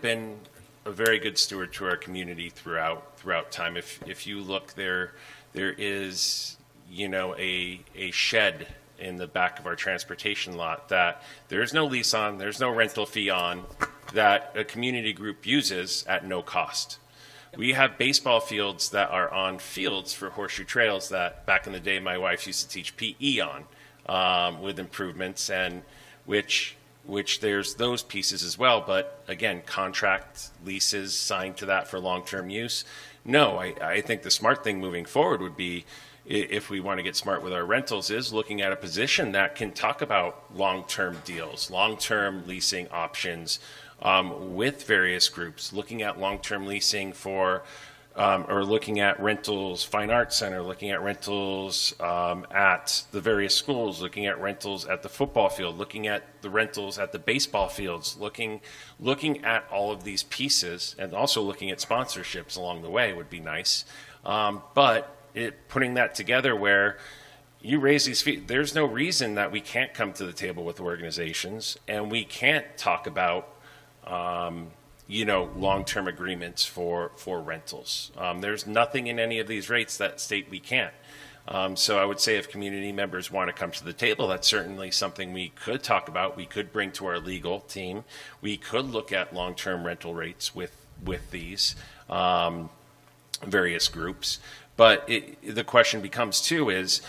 been a very good steward to our community throughout time. If you look there is a shed in the back of our transportation lot that there's no lease on, there's no rental fee on, that a community group uses at no cost. We have baseball fields that are on fields for horseshoe trails that back in the day my wife used to teach PE on, with improvements, and which there's those pieces as well. But again, contract leases signed to that for long-term use. No, I think the smart thing moving forward would be, if we want to get smart with our rentals, is looking at a position that can talk about long-term deals, long-term leasing options with various groups, looking at long-term leasing for, or looking at rentals, Fine Arts Center, looking at rentals at the various schools, looking at rentals at the football field, looking at the rentals at the baseball fields, looking at all of these pieces, and also looking at sponsorships along the way would be nice. But putting that together where you raise these fees, there's no reason that we can't come to the table with organizations and we can't talk about, long-term agreements for rentals. There's nothing in any of these rates that state we can't. So I would say if community members want to come to the table, that's certainly something we could talk about. We could bring to our legal team. We could look at long-term rental rates with these various groups. But the question becomes, too, is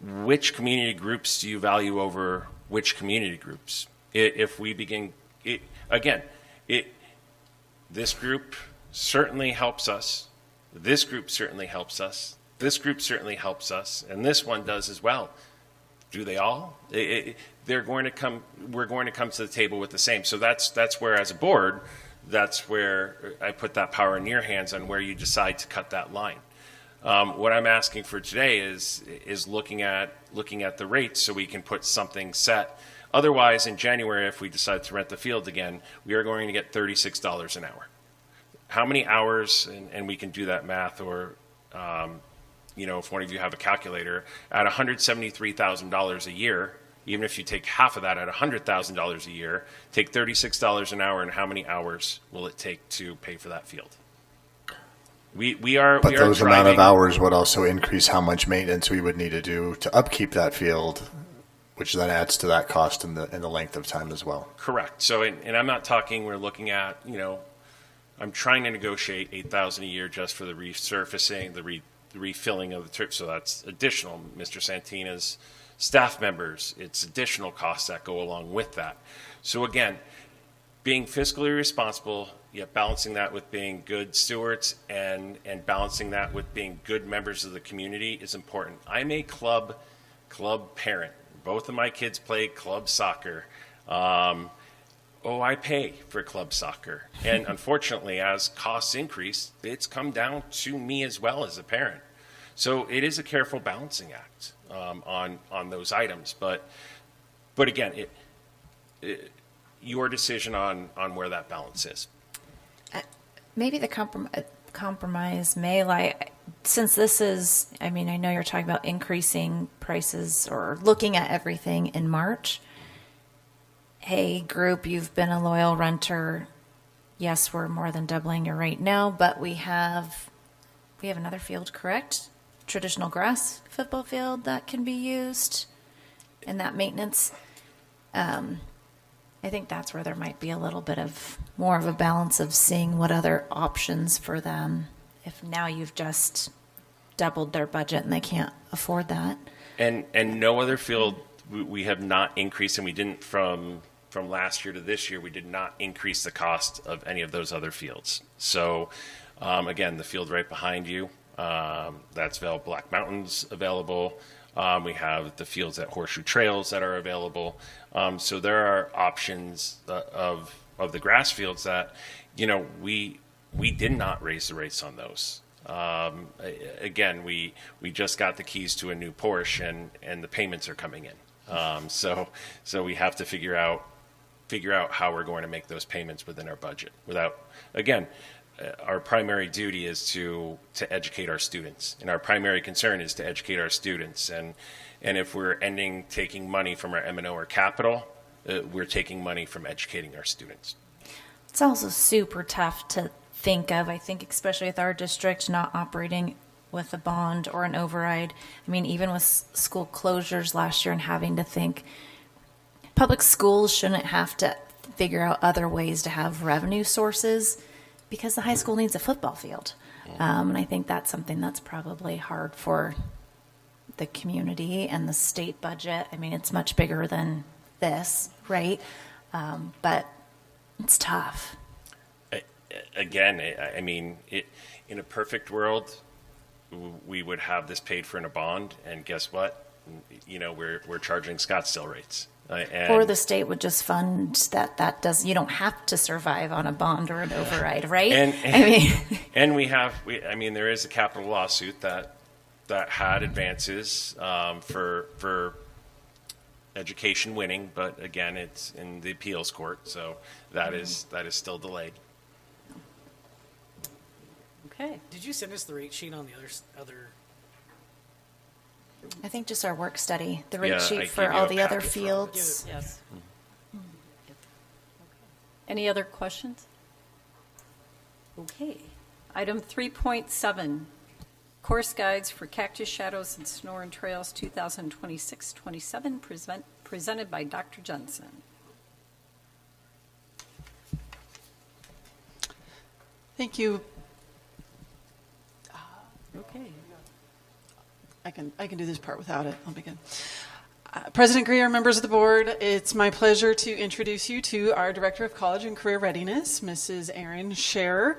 which community groups do you value over which community groups? If we begin, this group certainly helps us. This group certainly helps us. This group certainly helps us. And this one does as well. Do they all? We're going to come to the table with the same. So that's where, as a board, that's where I put that power in your hands on where you decide to cut that line. What I'm asking for today is looking at the rates so we can put something set. Otherwise, in January, if we decide to rent the field again, we are going to get $36 an hour. How many hours, and we can do that math, or if one of you have a calculator, at $173,000 a year, even if you take half of that at $100,000 a year, take $36 an hour, and how many hours will it take to pay for that field? But those amount of hours would also increase how much maintenance we would need to do to upkeep that field, which then adds to that cost in the length of time as well. Correct. So, and I'm not talking, we're looking at, I'm trying to negotiate $8,000 a year just for the resurfacing, the refilling of the turf. So that's additional. Mr. Santina's staff members, it's additional costs that go along with that. So again, being fiscally responsible, yet balancing that with being good stewards and balancing that with being good members of the community is important. I'm a club parent. Both of my kids play club soccer. I pay for club soccer. And unfortunately, as costs increase, it's come down to me as well as a parent. So it is a careful balancing act on those items. But again, your decision on where that balance is. Maybe the compromise may lie, since this is, I know you're talking about increasing prices or looking at everything in March. Hey, group, you've been a loyal renter. Yes, we're more than doubling your rate now, but we have another field, correct? Traditional grass football field that can be used, and that maintenance. I think that's where there might be a little bit of more of a balance of seeing what other options for them, if now you've just doubled their budget and they can't afford that. And no other field, we have not increased, and we didn't from last year to this year, we did not increase the cost of any of those other fields. So again, the field right behind you, that's Black Mountain's available. We have the fields at Horseshoe Trails that are available. So there are options of the grass fields that, we did not raise the rates on those. Again, we just got the keys to a new Porsche and the payments are coming in. So we have to figure out figure out how we're going to make those payments within our budget without, again, our primary duty is to educate our students, and our primary concern is to educate our students. And if we're taking money from our M&O or capital, we're taking money from educating our students. It's also super tough to think of, I think, especially with our district not operating with a bond or an override. I mean, even with school closures last year and having to think, public schools shouldn't have to figure out other ways to have revenue sources because the high school needs a football field. And I think that's something that's probably hard for the community and the state budget. I mean, it's much bigger than this, right? But it's tough. Again, I mean, in a perfect world, we would have this paid for in a bond, and guess what? You know, we're charging Scottsdale rates. Or the state would just fund that does, you don't have to survive on a bond or an override, right? And there is a capital lawsuit that had advances for education winning, but again, it's in the appeals court, so that is still delayed. Okay. Did you send us the rate sheet on the other? I think just our work study, the rate Yeah, I sheet gave for you all a the other packet from- fields. Yes. Any other questions? Okay. Item 3.7, Course Guides for Cactus Shadows and Sonoran Trails 2026-27, presented by Dr. Jensen. Thank you. Okay. I can do this part without it. I'll begin. President Greer, members of the board, it's my pleasure to introduce you to our Director of College and Career Readiness, Mrs. Erin Scher.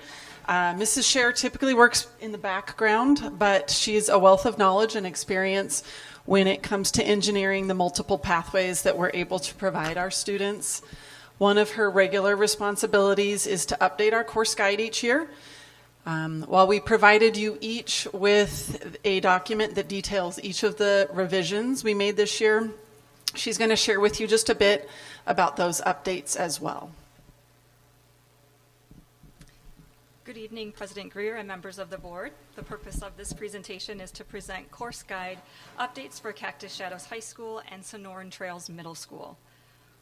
Mrs. Scher typically works in the background, but she's a wealth of knowledge and experience when it comes to engineering the multiple pathways that we're able to provide our students. One of her regular responsibilities is to update our course guide each year. While we provided you each with a document that details each of the revisions we made this year, she's going to share with you just a bit about those updates as well. Good evening, President Greer and members of the board. The purpose of this presentation is to present course guide updates for Cactus Shadows High School and Sonoran Trails Middle School.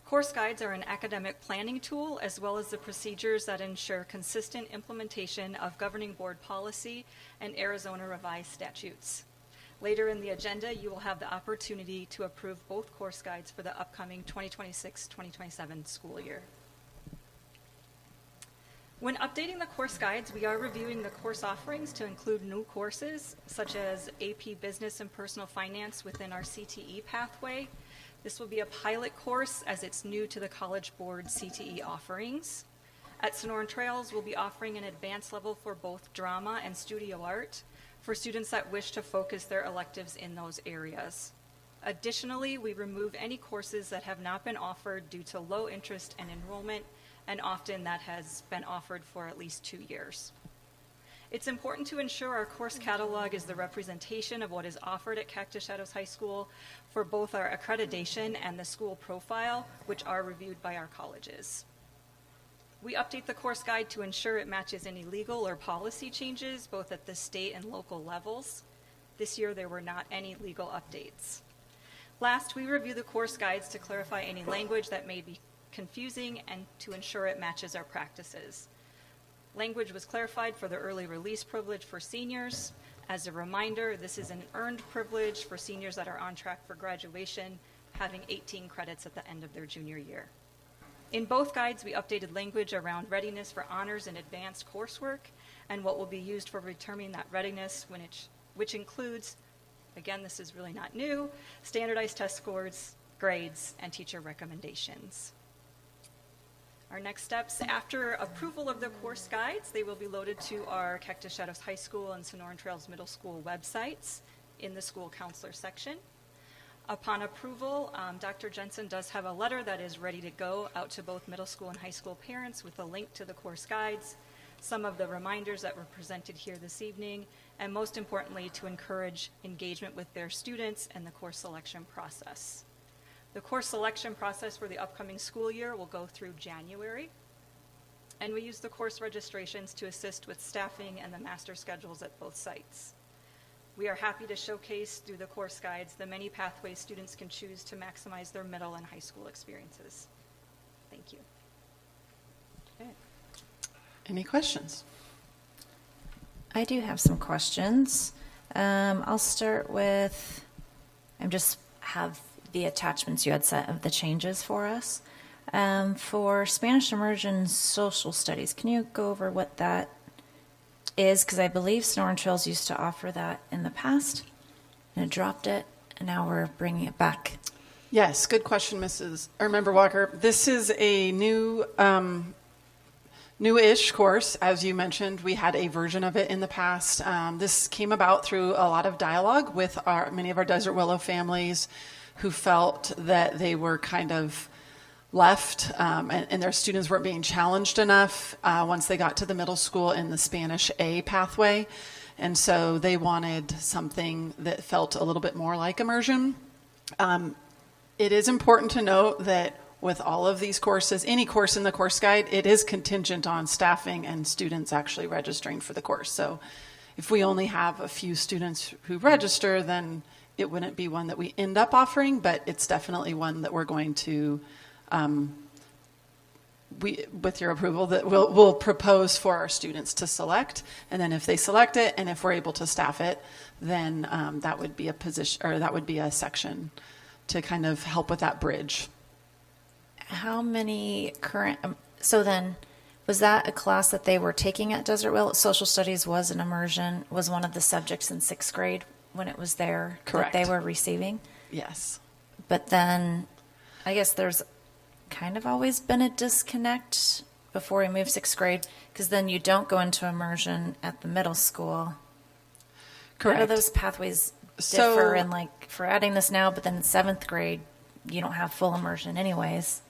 Course guides are an academic planning tool as well as the procedures that ensure consistent implementation of governing board policy and Arizona revised statutes. Later in the agenda, you will have the opportunity to approve both course guides for the upcoming 2026-2027 school year. When updating the course guides, we are reviewing the course offerings to include new courses such as AP Business and Personal Finance within our CTE pathway. This will be a pilot course as it's new to the College Board CTE offerings. At Sonoran Trails, we'll be offering an advanced level for both drama and studio art for students that wish to focus their electives in those areas. Additionally, we remove any courses that have not been offered due to low interest and enrollment, and often that has been offered for at least 2 years. It's important to ensure our course catalog is the representation of what is offered at Cactus Shadows High School for both our accreditation and the school profile, which are reviewed by our colleges. We update the course guide to ensure it matches any legal or policy changes, both at the state and local levels. This year, there were not any legal updates. Last, we review the course guides to clarify any language that may be confusing and to ensure it matches our practices. Language was clarified for the early release privilege for seniors. As a reminder, this is an earned privilege for seniors that are on track for graduation, having 18 credits at the end of their junior year. In both guides, we updated language around readiness for honors and advanced coursework and what will be used for determining that readiness, which includes, again, this is really not new, standardized test scores, grades, and teacher recommendations. Our next steps, after approval of the course guides, they will be loaded to our Cactus Shadows High School and Sonoran Trails Middle School websites in the school counselor section. Upon approval, Dr. Jensen does have a letter that is ready to go out to both middle school and high school parents with a link to the course guides, some of the reminders that were presented here this evening, and most importantly, to encourage engagement with their students and the course selection process. The course selection process for the upcoming school year will go through January. And we use the course registrations to assist with staffing and the master schedules at both sites. We are happy to showcase through the course guides the many pathways students can choose to maximize their middle and high school experiences. Thank you. Any questions? I do have some questions. I'll start with, I just have the attachments you had set of the changes for us. For Spanish Immersion Social Studies, can you go over what that is? Because I believe Sonoran Trails used to offer that in the past, and it dropped it, and now we're bringing it back. Yes, good question, Member Walker. This is a new-ish course. As you mentioned, we had a version of it in the past. This came about through a lot of dialogue with many of our Desert Willow families who felt that they were kind of left and their students weren't being challenged enough once they got to the middle school in the Spanish A pathway. And so they wanted something that felt a little bit more like immersion. It is important to note that with all of these courses, any course in the course guide, it is contingent on staffing and students actually registering for the course. So if we only have a few students who register, then it wouldn't be one that we end up offering, but it's definitely one that we're going to, with your approval, that we'll propose for our students to select. And then if they select it and if we're able to staff it, then that would be a position, or that would be a section to kind of help with that bridge. How many current, so then, was that a class that they were taking at Desert Willow? Social Studies was an immersion, was one of the subjects in 6th grade when it was there? Correct. That they were receiving? Yes. But then, I guess there's kind of always been a disconnect before we move 6th grade, because then you don't go into immersion at the middle school. Correct. How do those pathways differ in, like, for adding this now, but then in 7th grade, you don't have full immersion anyways?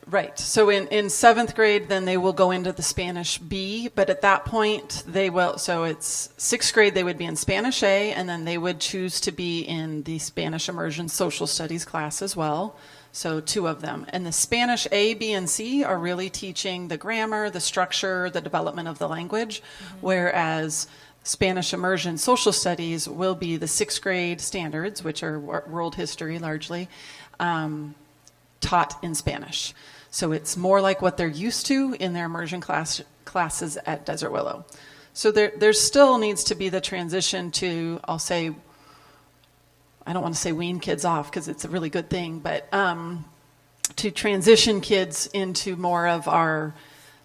Right. So in 7th grade, then they will go into the Spanish B, but at that point they will, so it's 6th grade, they would be in Spanish A, and then they would choose to be in the Spanish Immersion Social Studies class as well. So 2 of them. And the Spanish A, B, and C are really teaching the grammar, the structure, the development of the language, whereas Spanish Immersion Social Studies will be the 6th grade standards, which are world history largely, taught in Spanish. So it's more like what they're used to in their immersion classes at Desert Willow. So there still needs to be the transition to, I'll say, I don't want to say wean kids off because it's a really good thing, but to transition kids into more of our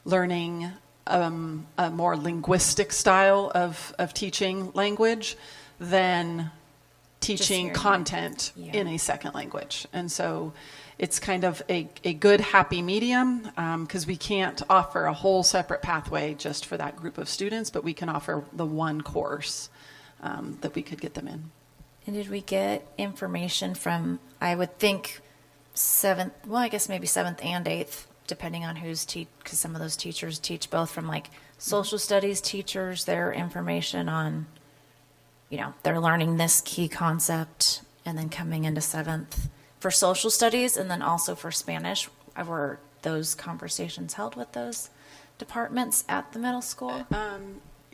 learning a more linguistic style of teaching language than teaching content in a second language. And so it's kind of a good happy medium because we can't offer a whole separate pathway just for that group of students, but we can offer the one course that we could get them in. And did we get information from, I would think, 7th, well, I guess maybe 7th and 8th, depending on who's because some of those teachers teach both, from like social studies teachers, their information on, you know, they're learning this key concept and then coming into 7th for social studies, and then also for Spanish. Were those conversations held with those departments at the middle school?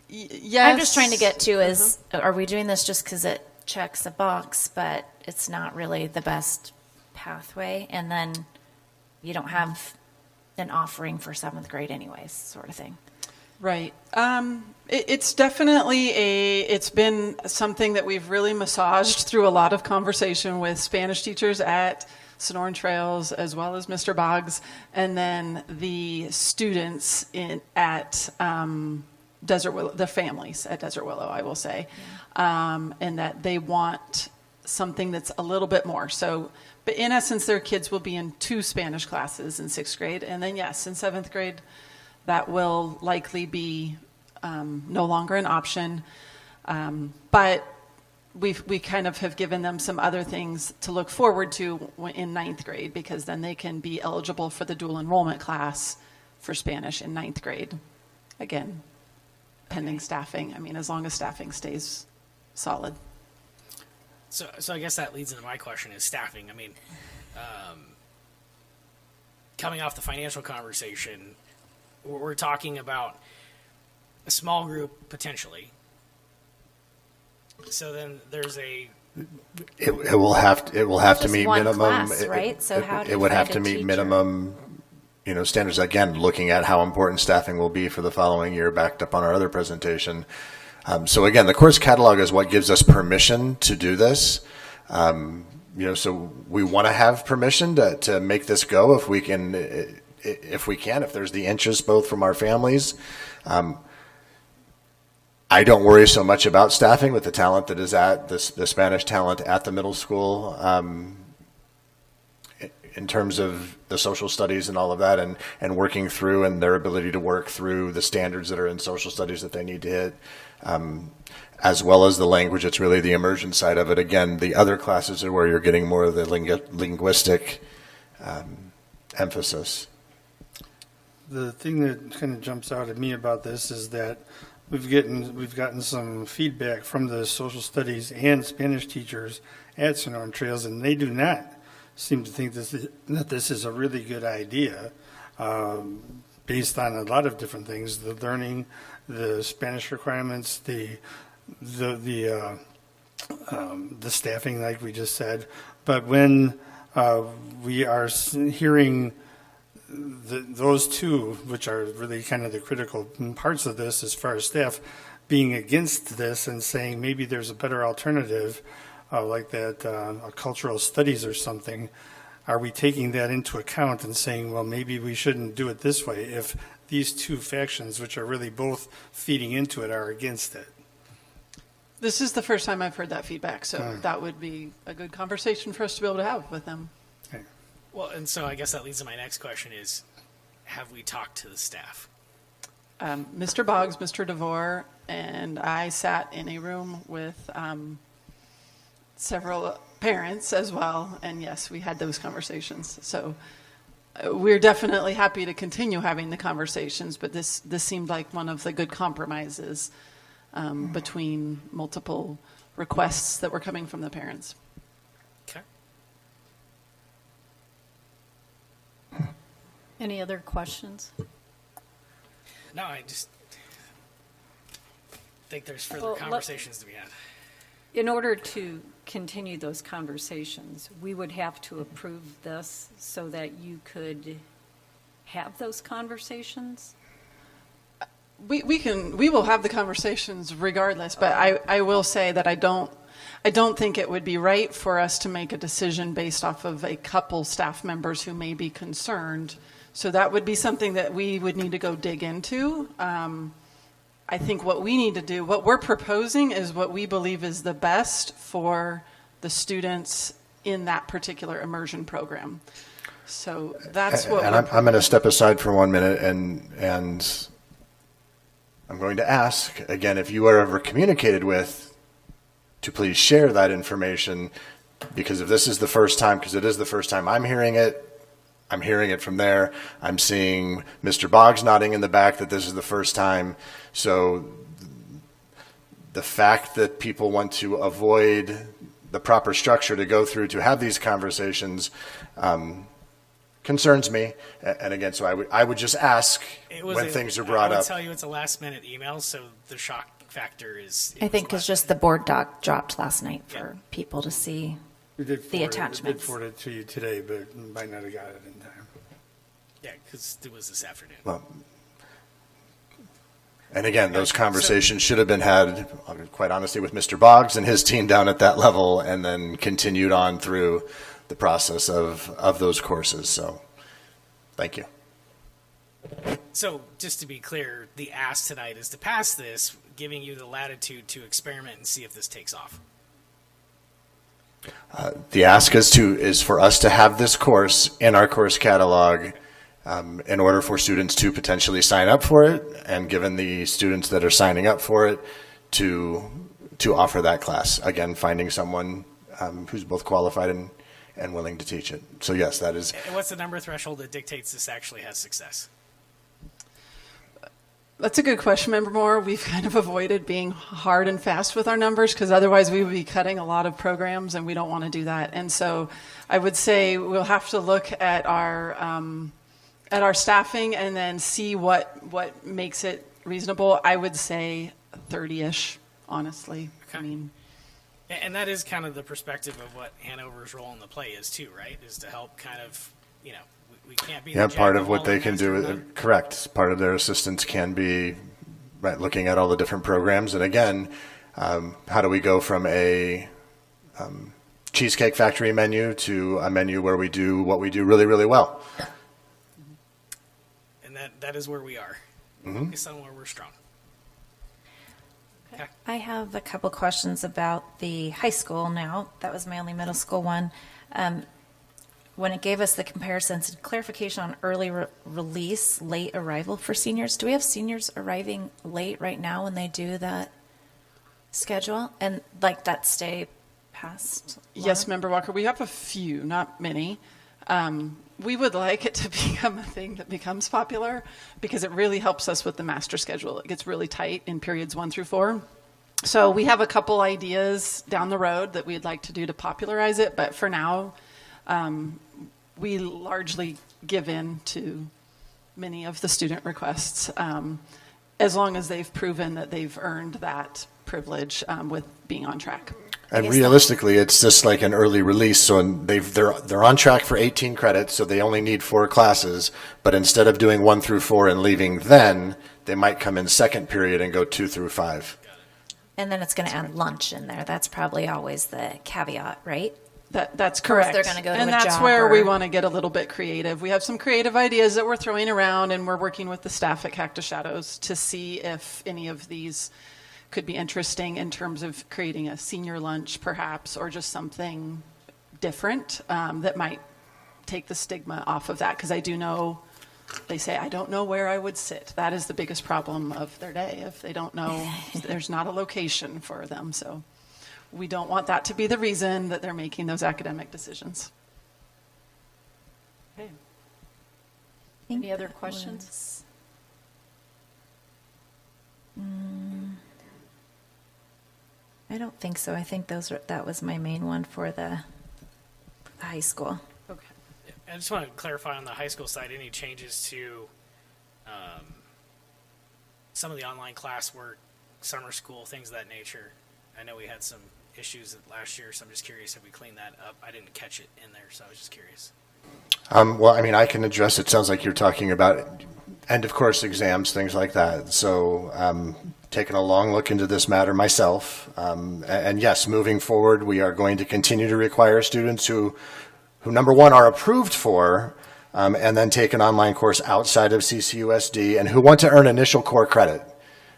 Yes. I'm just trying to get to is, are we doing this just because it checks a box, but it's not really the best pathway, and then you don't have an offering for 7th grade anyways, sort of thing? Right. It's definitely it's been something that we've really massaged through a lot of conversation with Spanish teachers at Sonoran Trails, as well as Mr. Boggs, and then the students at Desert Willow, the families at Desert Willow, I will say, and that they want something that's a little bit more. So, but in essence, their kids will be in 2 Spanish classes in 6th grade, and then yes, in 7th grade, that will likely be no longer an option. But we kind of have given them some other things to look forward to in 9th grade, because then they can be eligible for the dual enrollment class for Spanish in 9th grade. Again, pending staffing. I mean, as long as staffing stays solid. So I guess that leads into my question is staffing. I mean, coming off the financial conversation, we're talking about a small group potentially. So then there's It will have to Just meet one minimum. class, right? So how do It you would have find to a meet teacher? minimum, standards. Again, looking at how important staffing will be for the following year, backed up on our other presentation. So again, the course catalog is what gives us permission to do this. So we want to have permission to make this go if we can, if there's the interest both from our families. I don't worry so much about staffing with the talent that is at the Spanish talent at the middle school, in terms of the social studies and all of that, and working through and their ability to work through the standards that are in social studies that they need to hit, as well as the language. It's really the immersion side of it. Again, the other classes are where you're getting more of the linguistic emphasis. The thing that kind of jumps out at me about this is that we've gotten some feedback from the social studies and Spanish teachers at Sonoran Trails, and they do not seem to think that this is a really good idea, based on a lot of different things: the learning, the Spanish requirements, the staffing, like we just said. But when we are hearing those two, which are really kind of the critical parts of this as far as staff, being against this and saying maybe there's a better alternative, like that, a cultural studies or something, are we taking that into account and saying, well, maybe we shouldn't do it this way if these two factions, which are really both feeding into it, are against it? This is the first time I've heard that feedback, so that would be a good conversation for us to be able to have with them. well, and so I guess that leads to my next question: is have we talked to the staff? Mr. Boggs, Mr. DeVore, and I sat in a room with several parents as well, and yes, we had those conversations. So we're definitely happy to continue having the conversations, but this seemed like one of the good compromises between multiple requests that were coming from the parents. Okay. Any other questions? No, I just think there's further Well, conversations to be had. In order to continue those conversations, we would have to approve this so that you could have those conversations? We will have the conversations regardless, but I will say that I don't think it would be right for us to make a decision based off of a couple staff members who may be concerned. So that would be something that we would need to go dig into. I think what we need to do, what we're proposing, is what we believe is the best for the students in that particular immersion program. So that's what. And I'm going to step aside for 1 minute, and I'm going to ask again, if you are ever communicated with, to please share that information, because if this is the first time, because it is the first time I'm hearing it from there. I'm seeing Mr. Boggs nodding in the back that this is the first time. So the fact that people want to avoid the proper structure to go through to have these conversations concerns me. And again, so I would just ask when things are brought I up. would tell you it's a last-minute email, so the shock factor is. I think it's just the board doc dropped last night for people to see We did the forward attachments. We did forward it to you today, but might not have got it in time. Yeah, because it was this afternoon. Well, and again, those conversations should have been had, quite honestly, with Mr. Boggs and his team down at that level, and then continued on through the process of those courses. So, thank you. So, just to be clear, the ask tonight is to pass this, giving you the latitude to experiment and see if this takes off. The ask is for us to have this course in our course catalog in order for students to potentially sign up for it, and given the students that are signing up for it, to offer that class. Again, finding someone who's both qualified and willing to teach it. So yes, that is. And what's the number threshold that dictates this actually has success? That's a good question, Member Moore. We've kind of avoided being hard and fast with our numbers because otherwise we would be cutting a lot of programs, and we don't want to do that. And so I would say we'll have to look at our staffing and then see what makes it reasonable. I would say 30-ish, honestly. Okay. I mean, And that is kind of the perspective of what Hanover's role in the play is too, right? Is to help kind of, we can't be. Yeah, the part jack of what all they and can master do, of none. correct. Part of their assistance can be right, looking at all the different programs. And again, how do we go from a Cheesecake Factory menu to a menu where we do what we do really, really well? And that is where we are. Focus on where we're strong. Okay. I have a couple questions about the high school now. That was my only middle school one. When it gave us the comparisons, clarification on early release, late arrival for seniors. Do we have seniors arriving late right now when they do that schedule? And like that stay past? yes, Member Walker, we have a few, not many. We would like it to become a thing that becomes popular because it really helps us with the master schedule. It gets really tight in periods 1 through 4. So we have a couple ideas down the road that we'd like to do to popularize it, but for now, we largely give in to many of the student requests, as long as they've proven that they've earned that privilege with being on track. And realistically, it's just like an early release. So they're on track for 18 credits, so they only need 4 classes. But instead of doing 1 through 4 and leaving then, they might come in second period and go 2 through 5. And then it's going to add lunch in there. That's probably always the caveat, right? That's Or if correct. they're gonna go to and a that's job where we or- want to get a little bit creative. We have some creative ideas that we're throwing around, and we're working with the staff at Cactus Shadows to see if any of these could be interesting in terms of creating a senior lunch, perhaps, or just something different that might take the stigma off of that. Because I do know they say, I don't know where I would sit. That is the biggest problem of their day. If they don't know, there's not a location for them. So we don't want that to be the reason that they're making those academic decisions. Okay. Any other questions? I don't think so. I think that was my main one for the high school. Okay. I just want to clarify on the high school side, any changes to some of the online classwork, summer school, things of that nature? I know we had some issues last year, so I'm just curious if we cleaned that up. I didn't catch it in there, so I was just curious. Well, I mean, I can address it. Sounds like you're talking about end of course exams, things like that. So taking a long look into this matter myself. And yes, moving forward, we are going to continue to require students who number one, are approved for and then take an online course outside of CCUSD and who want to earn initial core credit.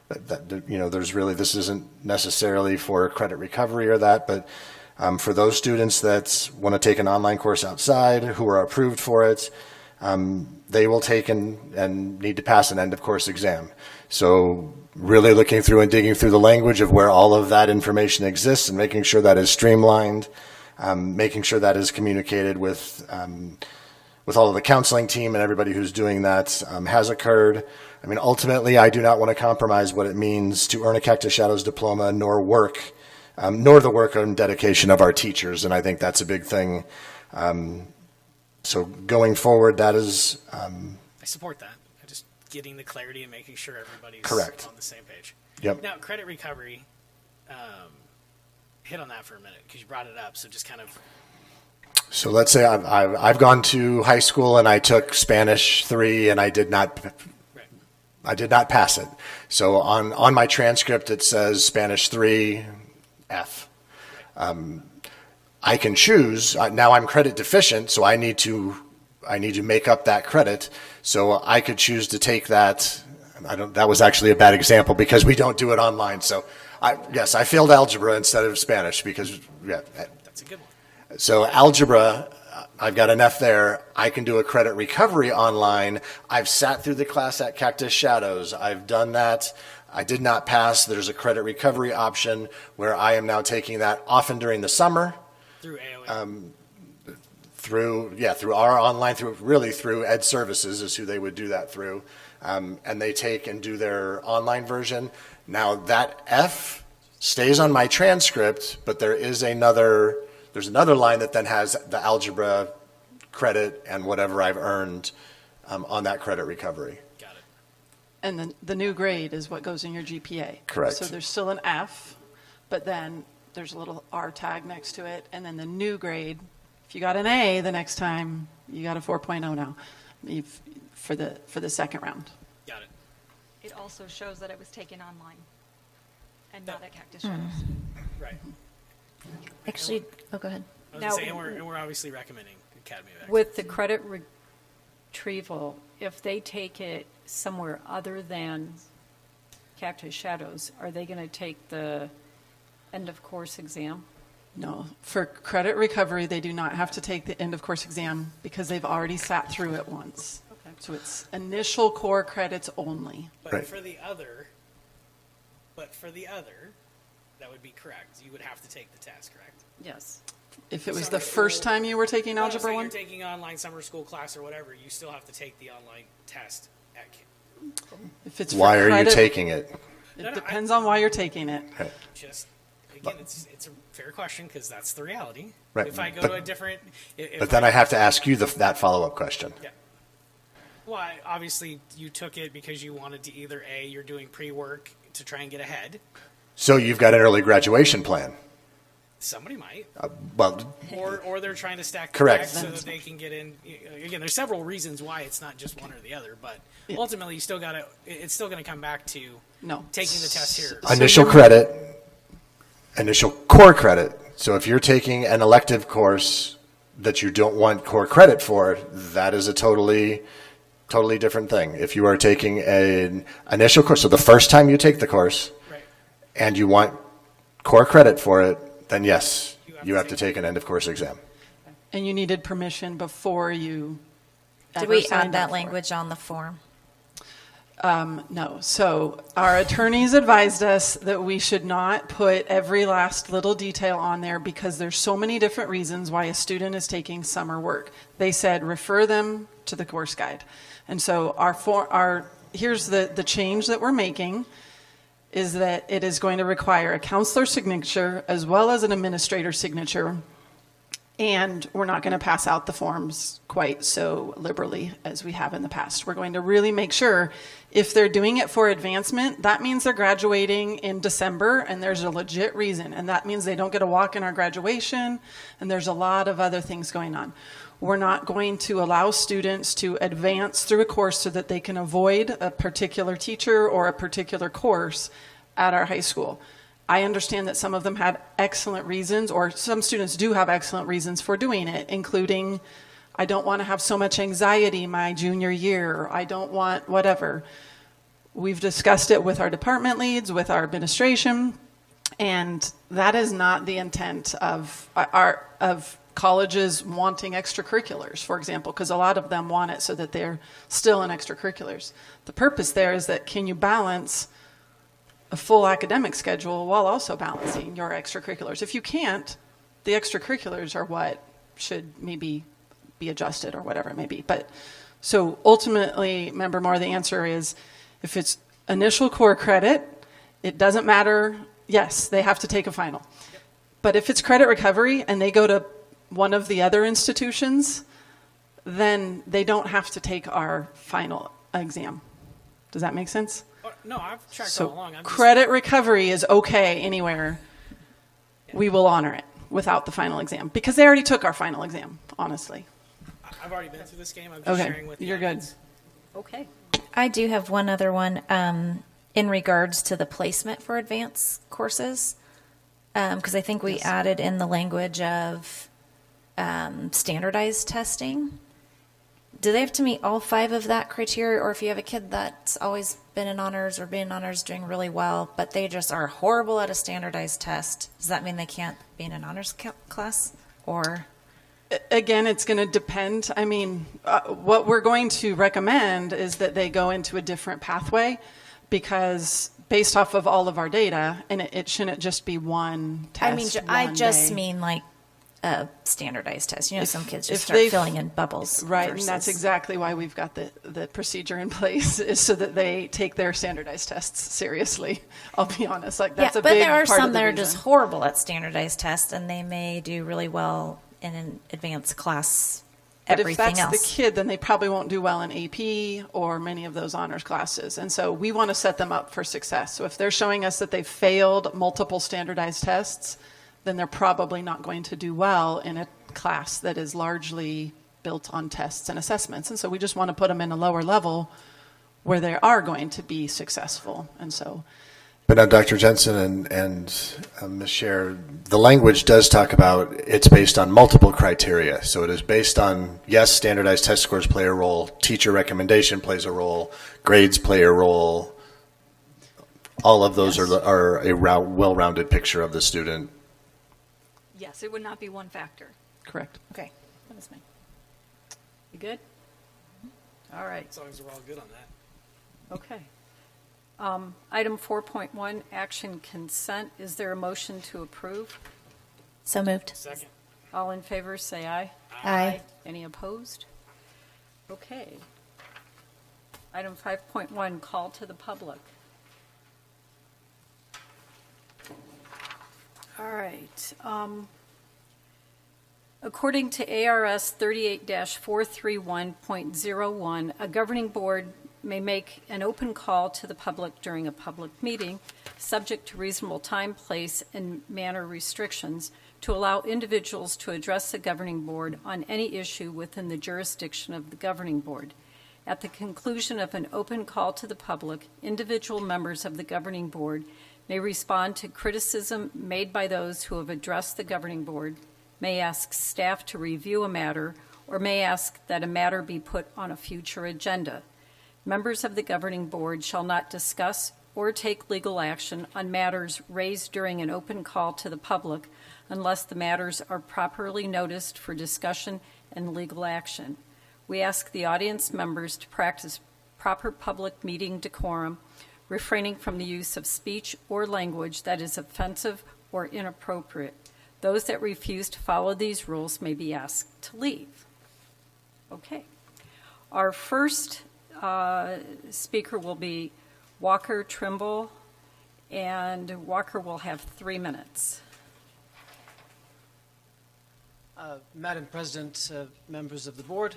There's really, this isn't necessarily for credit recovery or that, but for those students that want to take an online course outside, who are approved for it, they will take and need to pass an end of course exam. So really looking through and digging through the language of where all of that information exists and making sure that is streamlined, making sure that is communicated with all of the counseling team and everybody who's doing that has occurred. I mean, ultimately, I do not want to compromise what it means to earn a Cactus Shadows diploma, nor the work and dedication of our teachers, and I think that's a big thing. So going forward, that is... I support that. Just getting the clarity and making sure everybody's correct. On the same page. Yep. Now, credit recovery, hit on that for a minute because you brought it up, so just kind of... So let's say I've gone to high school and I took Spanish 3 and I did not pass it. So on my transcript it says Spanish 3 F. I can choose. Now I'm credit deficient, so I need to make up that credit. So I could choose to take that. That was actually a bad example because we don't do it online. So I failed algebra instead of Spanish because That's a good one. So algebra, I've got an F there. I can do a credit recovery online. I've sat through the class at Cactus Shadows. I've done that. I did not pass. There's a credit recovery option where I am now taking that often during the summer. Through AOE. Through our online, through Ed Services is who they would do that through. and they take and do their online version. Now that F stays on my transcript, but there's another line that then has the algebra credit and whatever I've earned on that credit recovery. Got it. And then the new grade is what goes in your GPA. Correct. So there's still an F, but then there's a little R tag next to it, and then the new grade, if you got an A the next time, you got a 4.0 now for the second round. Got it. It also shows that it was taken online and not at Cactus Shadows. Right. Actually, oh, go ahead. I was Now- gonna say, and we're obviously recommending Academy of Excellence. With the credit retrieval, if they take it somewhere other than Cactus Shadows, are they going to take the end of course exam? No, for credit recovery, they do not have to take the end of course exam because they've already sat through it once. Okay. So it's initial core credits only. But Right. for the other, that would be correct. You would have to take the test, correct? Yes. If it was Summer the first school- time you were taking No, Algebra say 1? you're taking online summer school class or whatever, you still have to take the online test at If it's Why for are you credit, taking it? It depends on why you're taking it. just again, it's a fair question because that's the reality. Right, If I go but- to a different, But then I have to ask you that follow-up question. yeah. Well, obviously you took it because you wanted to either A, you're doing pre-work to try and get ahead. So you've got an early graduation plan. Somebody might, Well, or they're trying to stack the Correct. deck so that they can get in. Again, there's several reasons why it's not just one or the other, but ultimately you still got to. It's still going to come back to No. taking the test here. initial credit, initial core credit. So if you're taking an elective course that you don't want core credit for, that is a totally different thing. If you are taking an initial course, so the first time you take the course, Right. and you want core credit for it, then yes, you have to take an end of course exam. And you needed permission before you Did ever we signed add that up for it. language on the form? No. So our attorneys advised us that we should not put every last little detail on there because there's so many different reasons why a student is taking summer work. They said refer them to the course guide. And so here's the change that we're making is that it is going to require a counselor signature as well as an administrator signature. And we're not going to pass out the forms quite so liberally as we have in the past. We're going to really make sure if they're doing it for advancement, that means they're graduating in December and there's a legit reason. And that means they don't get a walk in our graduation and there's a lot of other things going on. We're not going to allow students to advance through a course so that they can avoid a particular teacher or a particular course at our high school. I understand that some of them had excellent reasons, or some students do have excellent reasons for doing it, including, I don't want to have so much anxiety my junior year, or I don't want whatever. We've discussed it with our department leads, with our administration, and that is not the intent of colleges wanting extracurriculars, for example, because a lot of them want it so that they're still in extracurriculars. The purpose there is that can you balance a full academic schedule while also balancing your extracurriculars? If you can't, the extracurriculars are what should maybe be adjusted or whatever it may be. But so ultimately, Member Moore, the answer is if it's initial core credit, it doesn't matter. Yes, they have to take a final. But if it's credit recovery and they go to one of the other institutions, then they don't have to take our final exam. Does that make sense? No, I've tracked So all along. I'm credit recovery is okay anywhere. We will honor it without the final exam because they already took our final exam, honestly. I've already been through this game. I'm just Okay, sharing with the you're good. audience. Okay. I do have one other one in regards to the placement for advanced courses, because I think we added in the language of standardized testing. Do they have to meet all 5 of that criteria, or if you have a kid that's always been in honors or been in honors doing really well, but they just are horrible at a standardized test, does that mean they can't be in an honors class? Or Again, it's going to depend. I mean, what we're going to recommend is that they go into a different pathway because based off of all of our data, and it shouldn't just be one test. I one just day. mean like a standardized test. You know, some kids just if start they- filling in bubbles. Right, and that's versus- exactly why we've got the procedure in place, is so that they take their standardized tests seriously. I'll be honest, like that's yeah, a but big there are part some of the that are reason. just horrible at standardized tests, and they may do really well in an advanced class. But if Everything that's else. the kid, then they probably won't do well in AP or many of those honors classes. And so we want to set them up for success. So if they're showing us that they've failed multiple standardized tests, then they're probably not going to do well in a class that is largely built on tests and assessments. And so we just want to put them in a lower level where they are going to be successful. And so But now, Dr. Jensen and Ms. Scher, the language does talk about it's based on multiple criteria. So it is based on, yes, standardized test scores play a role, teacher recommendation plays a role, grades play a role. All of those Yes. are a well-rounded picture of the student. Yes, it would not be one factor. correct. Okay, that was mine. You good? All right, As long as we're all good on that. okay. Item 4.1, action consent. Is there a motion to approve? So moved. Second. All in favor, say aye. Aye. Any opposed? Okay. Item 5.1, call to the public. All right. According to ARS 38-431.01, a governing board may make an open call to the public during a public meeting, subject to reasonable time, place, and manner restrictions, to allow individuals to address the governing board on any issue within the jurisdiction of the governing board. At the conclusion of an open call to the public, individual members of the governing board may respond to criticism made by those who have addressed the governing board, may ask staff to review a matter, or may ask that a matter be put on a future agenda. Members of the governing board shall not discuss or take legal action on matters raised during an open call to the public unless the matters are properly noticed for discussion and legal action. We ask the audience members to practice proper public meeting decorum, refraining from the use of speech or language that is offensive or inappropriate. Those that refuse to follow these rules may be asked to leave. Okay. Our first speaker will be Walker Trimble, and Walker will have 3 minutes. Madam President, members of the board,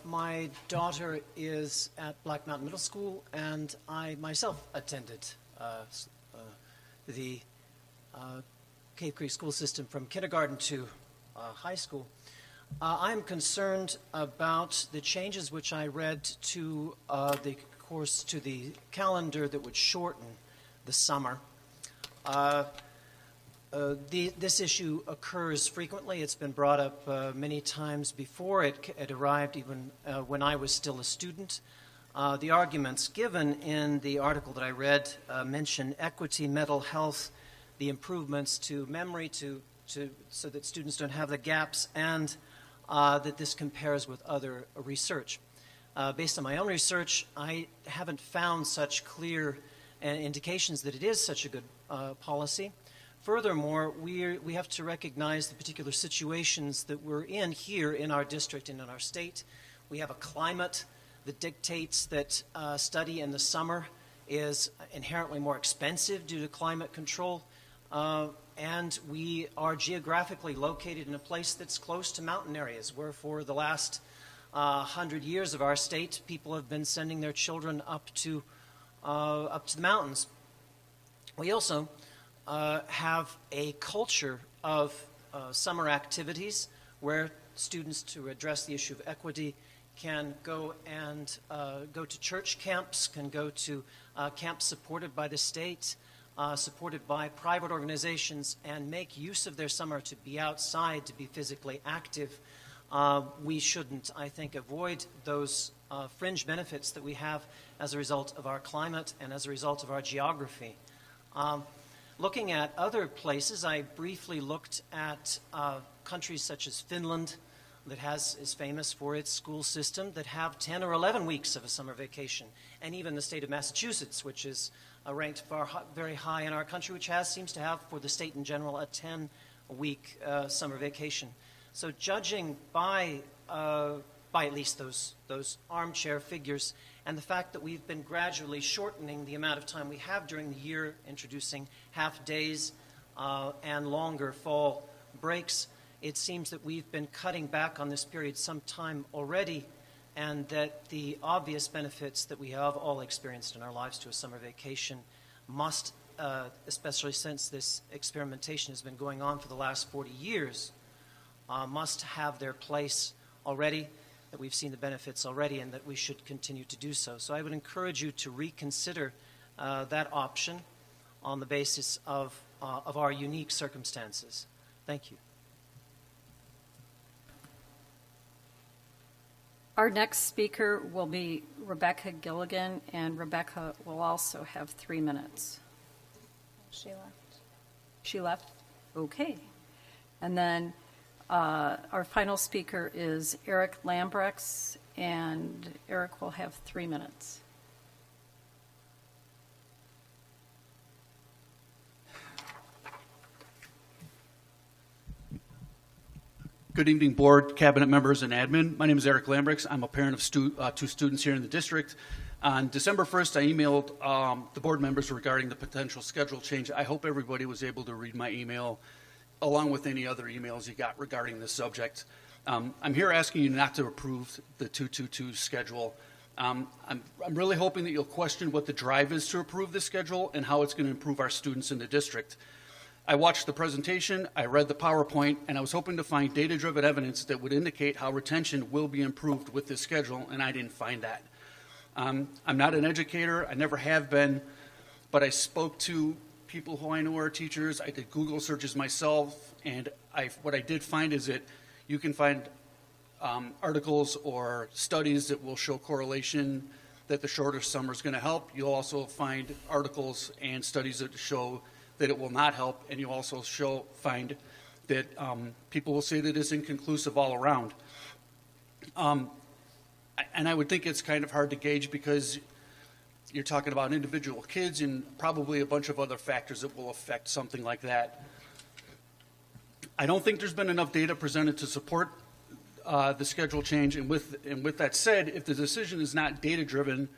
my daughter is at Black Mountain Middle School, and I myself attended the Cave Creek school system from kindergarten to high school. I'm concerned about the changes which I read to the course, to the calendar that would shorten the summer. This issue occurs frequently. It's been brought up many times before. It arrived even when I was still a student. The arguments given in the article that I read mention equity, mental health, the improvements to memory so that students don't have the gaps, and that this compares with other research. Based on my own research, I haven't found such clear indications that it is such a good policy. Furthermore, we have to recognize the particular situations that we're in here in our district and in our state. We have a climate that dictates that study in the summer is inherently more expensive due to climate control. And we are geographically located in a place that's close to mountain areas, where for the last 100 years of our state, people have been sending their children up to the mountains. We also have a culture of summer activities where students, to address the issue of equity, can go and go to church camps, can go to camps supported by the state, supported by private organizations, and make use of their summer to be outside, to be physically active. We shouldn't, I think, avoid those fringe benefits that we have as a result of our climate and as a result of our geography. Looking at other places, I briefly looked at countries such as Finland, that is famous for its school system, that have 10 or 11 weeks of a summer vacation, and even the state of Massachusetts, which is ranked very high in our country, which seems to have, for the state in general, a 10 week summer vacation. So judging by at least those armchair figures and the fact that we've been gradually shortening the amount of time we have during the year, introducing half days and longer fall breaks, it seems that we've been cutting back on this period some time already, and that the obvious benefits that we have all experienced in our lives to a summer vacation must, especially since this experimentation has been going on for the last 40 years, must have their place already, that we've seen the benefits already, and that we should continue to do so. So I would encourage you to reconsider that option on the basis of our unique circumstances. Thank you. Our next speaker will be Rebecca Gilligan, and Rebecca will also have 3 minutes. She left. She left? Okay. And then our final speaker is Eric Lambrex, and Eric will have 3 minutes. Good evening, board, cabinet members, and admin. My name is Eric Lambrex. I'm a parent of two students here in the district. On December 1st, I emailed the board members regarding the potential schedule change. I hope everybody was able to read my email, along with any other emails you got regarding this subject. I'm here asking you not to approve the 222 schedule. I'm really hoping that you'll question what the drive is to approve this schedule and how it's going to improve our students in the district. I watched the presentation, I read the PowerPoint, and I was hoping to find data-driven evidence that would indicate how retention will be improved with this schedule, and I didn't find that. I'm not an educator, I never have been, but I spoke to people who I know are teachers. I did Google searches myself, and what I did find is that you can find articles or studies that will show correlation that the shorter summer is going to help. You'll also find articles and studies that show that it will not help, and you also find that people will say that it's inconclusive all around. And I would think it's kind of hard to gauge because you're talking about individual kids and probably a bunch of other factors that will affect something like that. I don't think there's been enough data presented to support the schedule change, and with that said, if the decision is not data-driven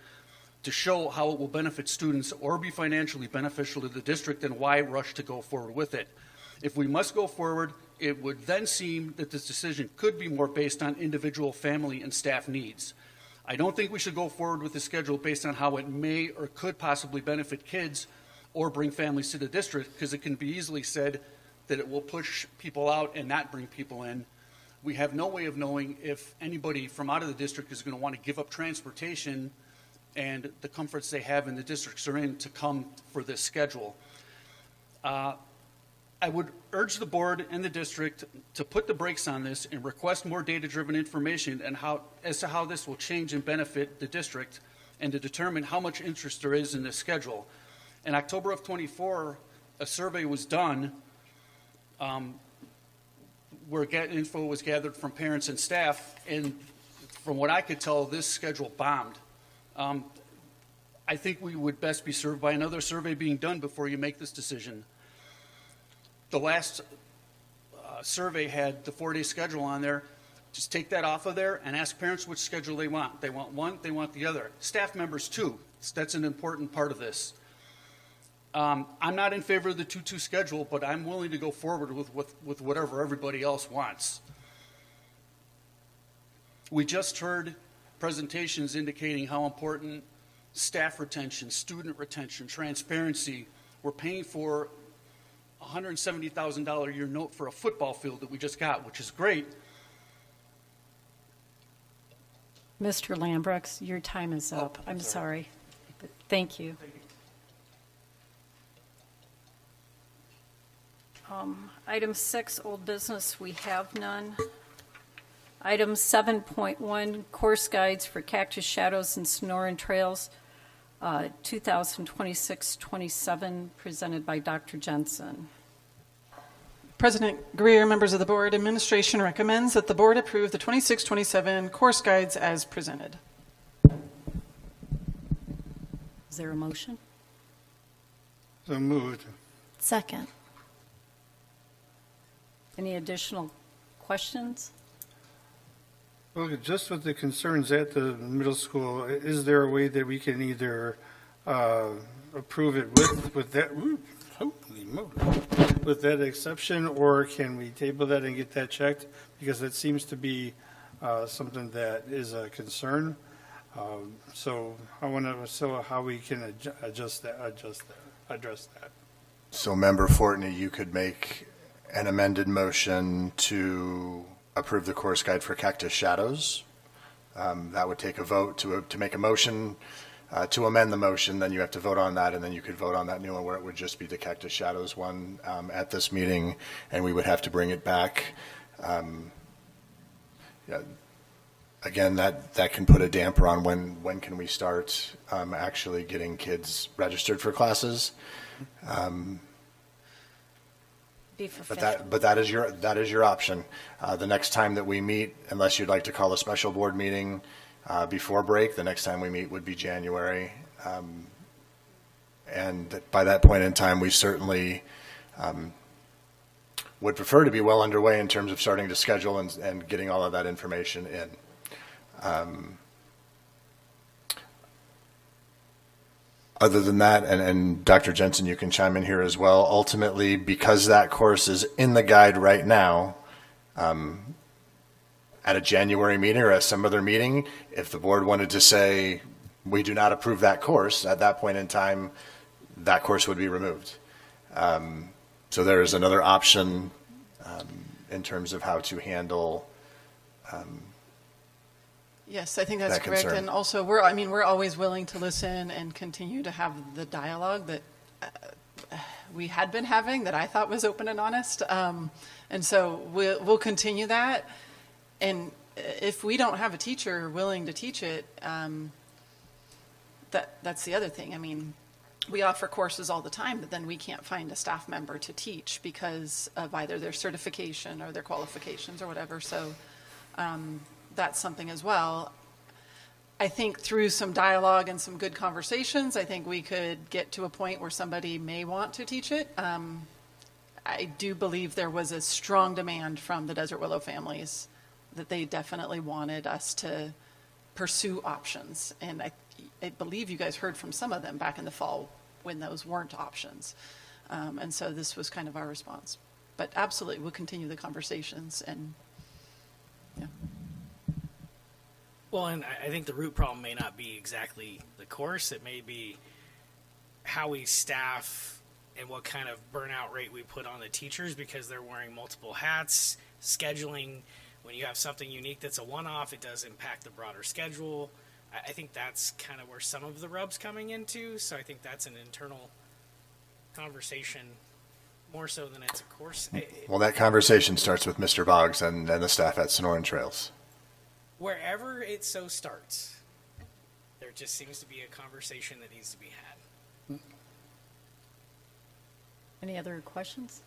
to show how it will benefit students or be financially beneficial to the district, then why rush to go forward with it? If we must go forward, it would then seem that this decision could be more based on individual family and staff needs. I don't think we should go forward with the schedule based on how it may or could possibly benefit kids or bring families to the district, because it can be easily said that it will push people out and not bring people in. We have no way of knowing if anybody from out of the district is going to want to give up transportation and the comforts they have in the districts they're in to come for this schedule. I would urge the board and the district to put the brakes on this and request more data-driven information and as to how this will change and benefit the district, and to determine how much interest there is in this schedule. In October of '24, a survey was done where info was gathered from parents and staff, and from what I could tell, this schedule bombed. I think we would best be served by another survey being done before you make this decision. The last survey had the 4-day schedule on there. Just take that off of there and ask parents which schedule they want. They want one, they want the other. Staff members too. That's an important part of this. I'm not in favor of the 2-2 schedule, but I'm willing to go forward with whatever everybody else wants. We just heard presentations indicating how important staff retention, student retention, transparency. We're paying for a $170,000 a year note for a football field that we just got, which is great. Mr. Lambrex, your time is up. I'm sorry. But thank you. Item 6, old business, we have none. Item 7.1, course guides for Cactus Shadows and Sonoran Trails, 2026-27, presented by Dr. Jensen. President Greer, members of the board, administration recommends that the board approve the 26-27 course guides as presented. Is there a motion? So moved. Second. Any additional questions? Well, just with the concerns at the middle school, is there a way that we can either approve it with that, holy moly, with that exception, or can we table that and get that checked? Because it seems to be something that is a concern. So I want to, so how we can address that. So Member Fortney, you could make an amended motion to approve the course guide for Cactus Shadows. That would take a vote to make a motion, to amend the motion, then you have to vote on that, and then you could vote on that new one where it would just be the Cactus Shadows one at this meeting, and we would have to bring it back. Again, that can put a damper on when can we start actually getting kids registered for classes. But that is your option. The next time that we meet, unless you'd like to call a special board meeting before break, the next time we meet would be January. And by that point in time, we certainly would prefer to be well underway in terms of starting to schedule and getting all of that information in. Other than that, and Dr. Jensen, you can chime in here as well, ultimately, because that course is in the guide right now, at a January meeting or at some other meeting, if the board wanted to say, we do not approve that course, at that point in time, that course would be removed. So there is another option in terms of how to handle Yes, I think that's that correct. concern. And also, we're always willing to listen and continue to have the dialogue that we had been having that I thought was open and honest. And so we'll continue that. And if we don't have a teacher willing to teach it, that's the other thing. I mean, we offer courses all the time, but then we can't find a staff member to teach because of either their certification or their qualifications or whatever. So that's something as well. I think through some dialogue and some good conversations, I think we could get to a point where somebody may want to teach it. I do believe there was a strong demand from the Desert Willow families that they definitely wanted us to pursue options. And I believe you guys heard from some of them back in the fall when those weren't options. And so this was kind of our response. But absolutely, we'll continue the conversations and, yeah. Well, and I think the root problem may not be exactly the course. It may be how we staff and what kind of burnout rate we put on the teachers because they're wearing multiple hats, scheduling. When you have something unique that's a one-off, it does impact the broader schedule. I think that's kind of where some of the rub's coming into. So I think that's an internal conversation more so than it's a course. Well, that conversation starts with Mr. Boggs and the staff at Sonoran Trails. Wherever it so starts, there just seems to be a conversation that needs to be had. Any other questions?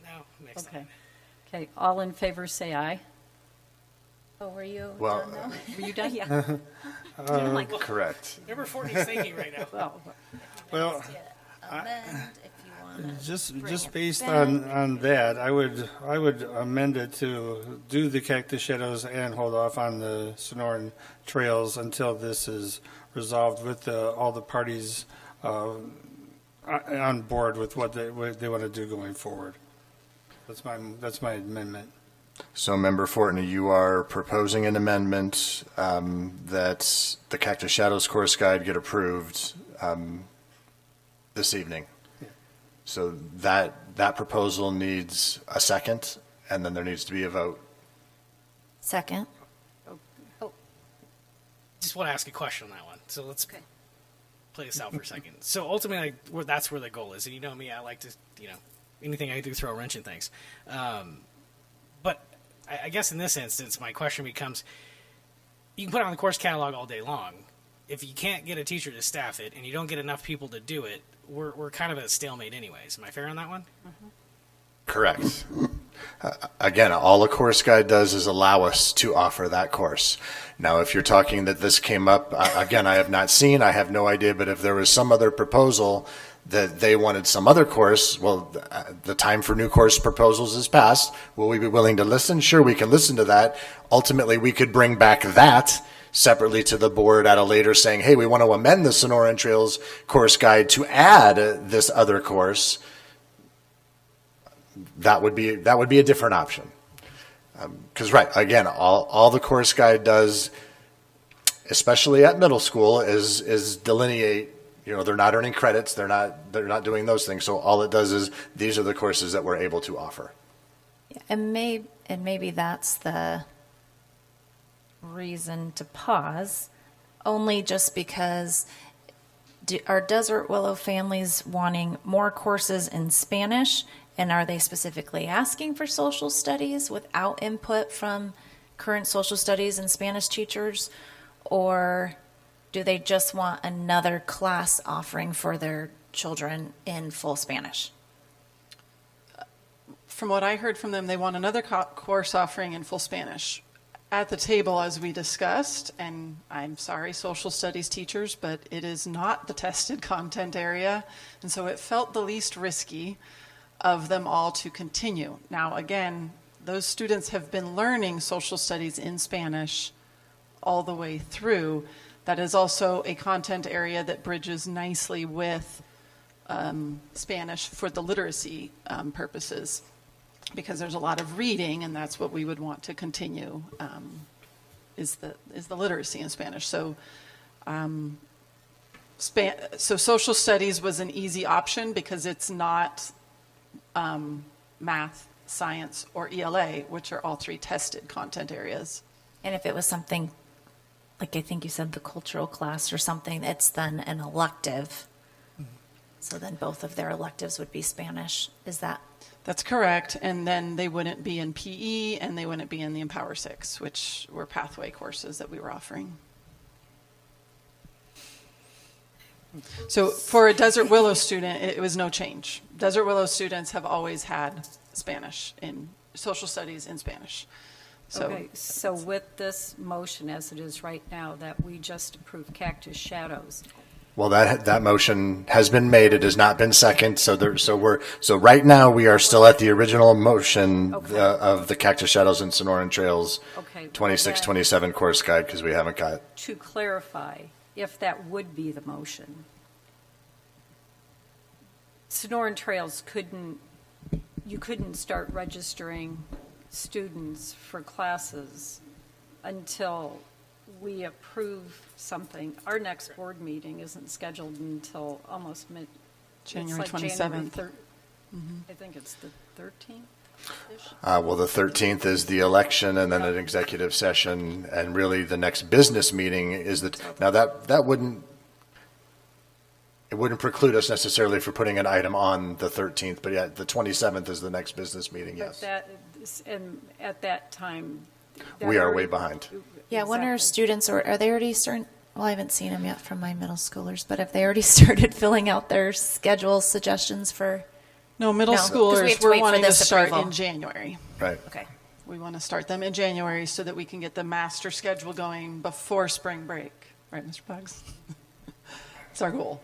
No, next Okay. time. Okay, all in favor say aye. Oh, were you Well, done now? Were you done? Yeah. I'm like, Correct. Number 40 is thinking right now. Well, amend if you want to. just based on that, I would amend it to do the Cactus Shadows and hold off on the Sonoran Trails until this is resolved with all the parties on board with what they want to do going forward. That's my amendment. So, Member Fortney, you are proposing an amendment that the Cactus Shadows course guide get approved this evening. Yeah. So that proposal needs a second, and then there needs to be a vote. Second. Just want to ask a question on that one. So let's play this out for a second. So ultimately, that's where the goal is. And you know me, I like to, anything I do throw a wrench in things. But I guess in this instance, my question becomes, you can put it on the course catalog all day long. If you can't get a teacher to staff it and you don't get enough people to do it, we're kind of at a stalemate anyways. Am I fair on that one? Mm-hmm. Correct. Again, all a course guide does is allow us to offer that course. Now, if you're talking that this came up, again, I have not seen, I have no idea, but if there was some other proposal that they wanted some other course, well, the time for new course proposals is passed. Will we be willing to listen? Sure, we can listen to that. Ultimately, we could bring back that separately to the board at a later saying, hey, we want to amend the Sonoran Trails course guide to add this other course. That would be a different option. Because right, again, all the course guide does, especially at middle school, is delineate. They're not earning credits. They're not doing those things. So all it does is these are the courses that we're able to offer. And maybe that's the reason to pause, only just because are Desert Willow families wanting more courses in Spanish, and are they specifically asking for social studies without input from current social studies and Spanish teachers, or do they just want another class offering for their children in full Spanish? From what I heard from them, they want another course offering in full Spanish. At the table, as we discussed, and I'm sorry, social studies teachers, but it is not the tested content area, and so it felt the least risky of them all to continue. Now, again, those students have been learning social studies in Spanish all the way through. That is also a content area that bridges nicely with Spanish for the literacy purposes, because there's a lot of reading, and that's what we would want to continue, is the literacy in Spanish. So, so social studies was an easy option because it's not math, science, or ELA, which are all three tested content areas. And if it was something, like I think you said, the cultural class or something, it's then an elective. So then both of their electives would be Spanish. Is that? That's correct. And then they wouldn't be in PE, and they wouldn't be in the Empower 6, which were pathway courses that we were offering. So for a Desert Willow student, it was no change. Desert Willow students have always had Spanish in social studies in Spanish. Okay, so with this motion as it is right now, that we just approved Cactus Shadows. Well, that motion has been made. It has not been seconded. So right now we are still at the original motion of the Cactus Shadows and Sonoran Trails 26-27 course guide, because we haven't got. To clarify, if that would be the motion, Sonoran Trails you couldn't start registering students for classes until we approve something. Our next board meeting isn't scheduled until almost January it's like 27th. January I think it's the 13th. Well, the 13th is the election, and then an executive session, and really the next business meeting is now that wouldn't preclude us necessarily for putting an item on the 13th, but yeah, the 27th is the next business meeting. Yes. And at that time, we are way behind. Yeah, when are students, or are they already starting? Well, I haven't seen them yet from my middle schoolers, but have they already started filling out their schedule suggestions for? No, middle 'cause we schoolers, have to we're wait for wanting to this start approval. in January. Right. Okay. We want to start them in January so that we can get the master schedule going before spring break. Right, Mr. Buggs? It's our goal.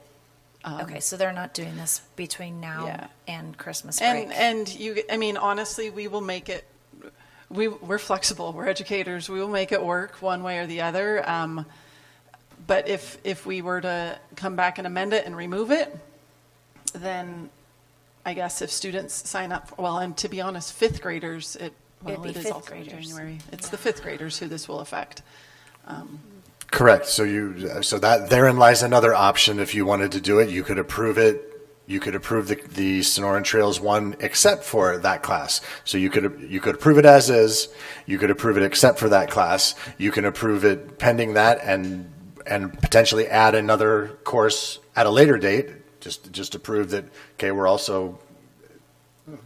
Okay, so they're not doing this between now Yeah. and Christmas break. I mean, honestly, we will make it. We're flexible. We're educators. We will make it work one way or the other. But if we were to come back and amend it and remove it, then I guess if students sign up, well, and to be honest, fifth graders, it is fifth also in graders. January. It's the fifth graders who this will affect. Correct. So that therein lies another option. If you wanted to do it, you could approve it. You could approve the Sonoran Trails one except for that class. So you could approve it as is. You could approve it except for that class. You can approve it pending that and potentially add another course at a later date. Just to prove that, okay, we're also,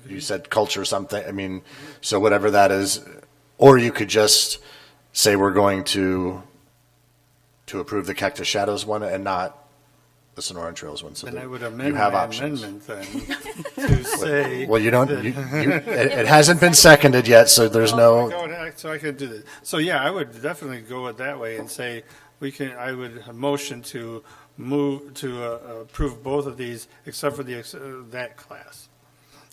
you said culture something. I mean, so whatever that is, or you could just say we're going to approve the Cactus Shadows one and not the Sonoran Trails one. So then I would you amend have my options. amendment then to say. Well, you don't. It hasn't been seconded yet, so there's no. So I could do this. So yeah, I would definitely go it that way and say I would motion to move to approve both of these except for that class,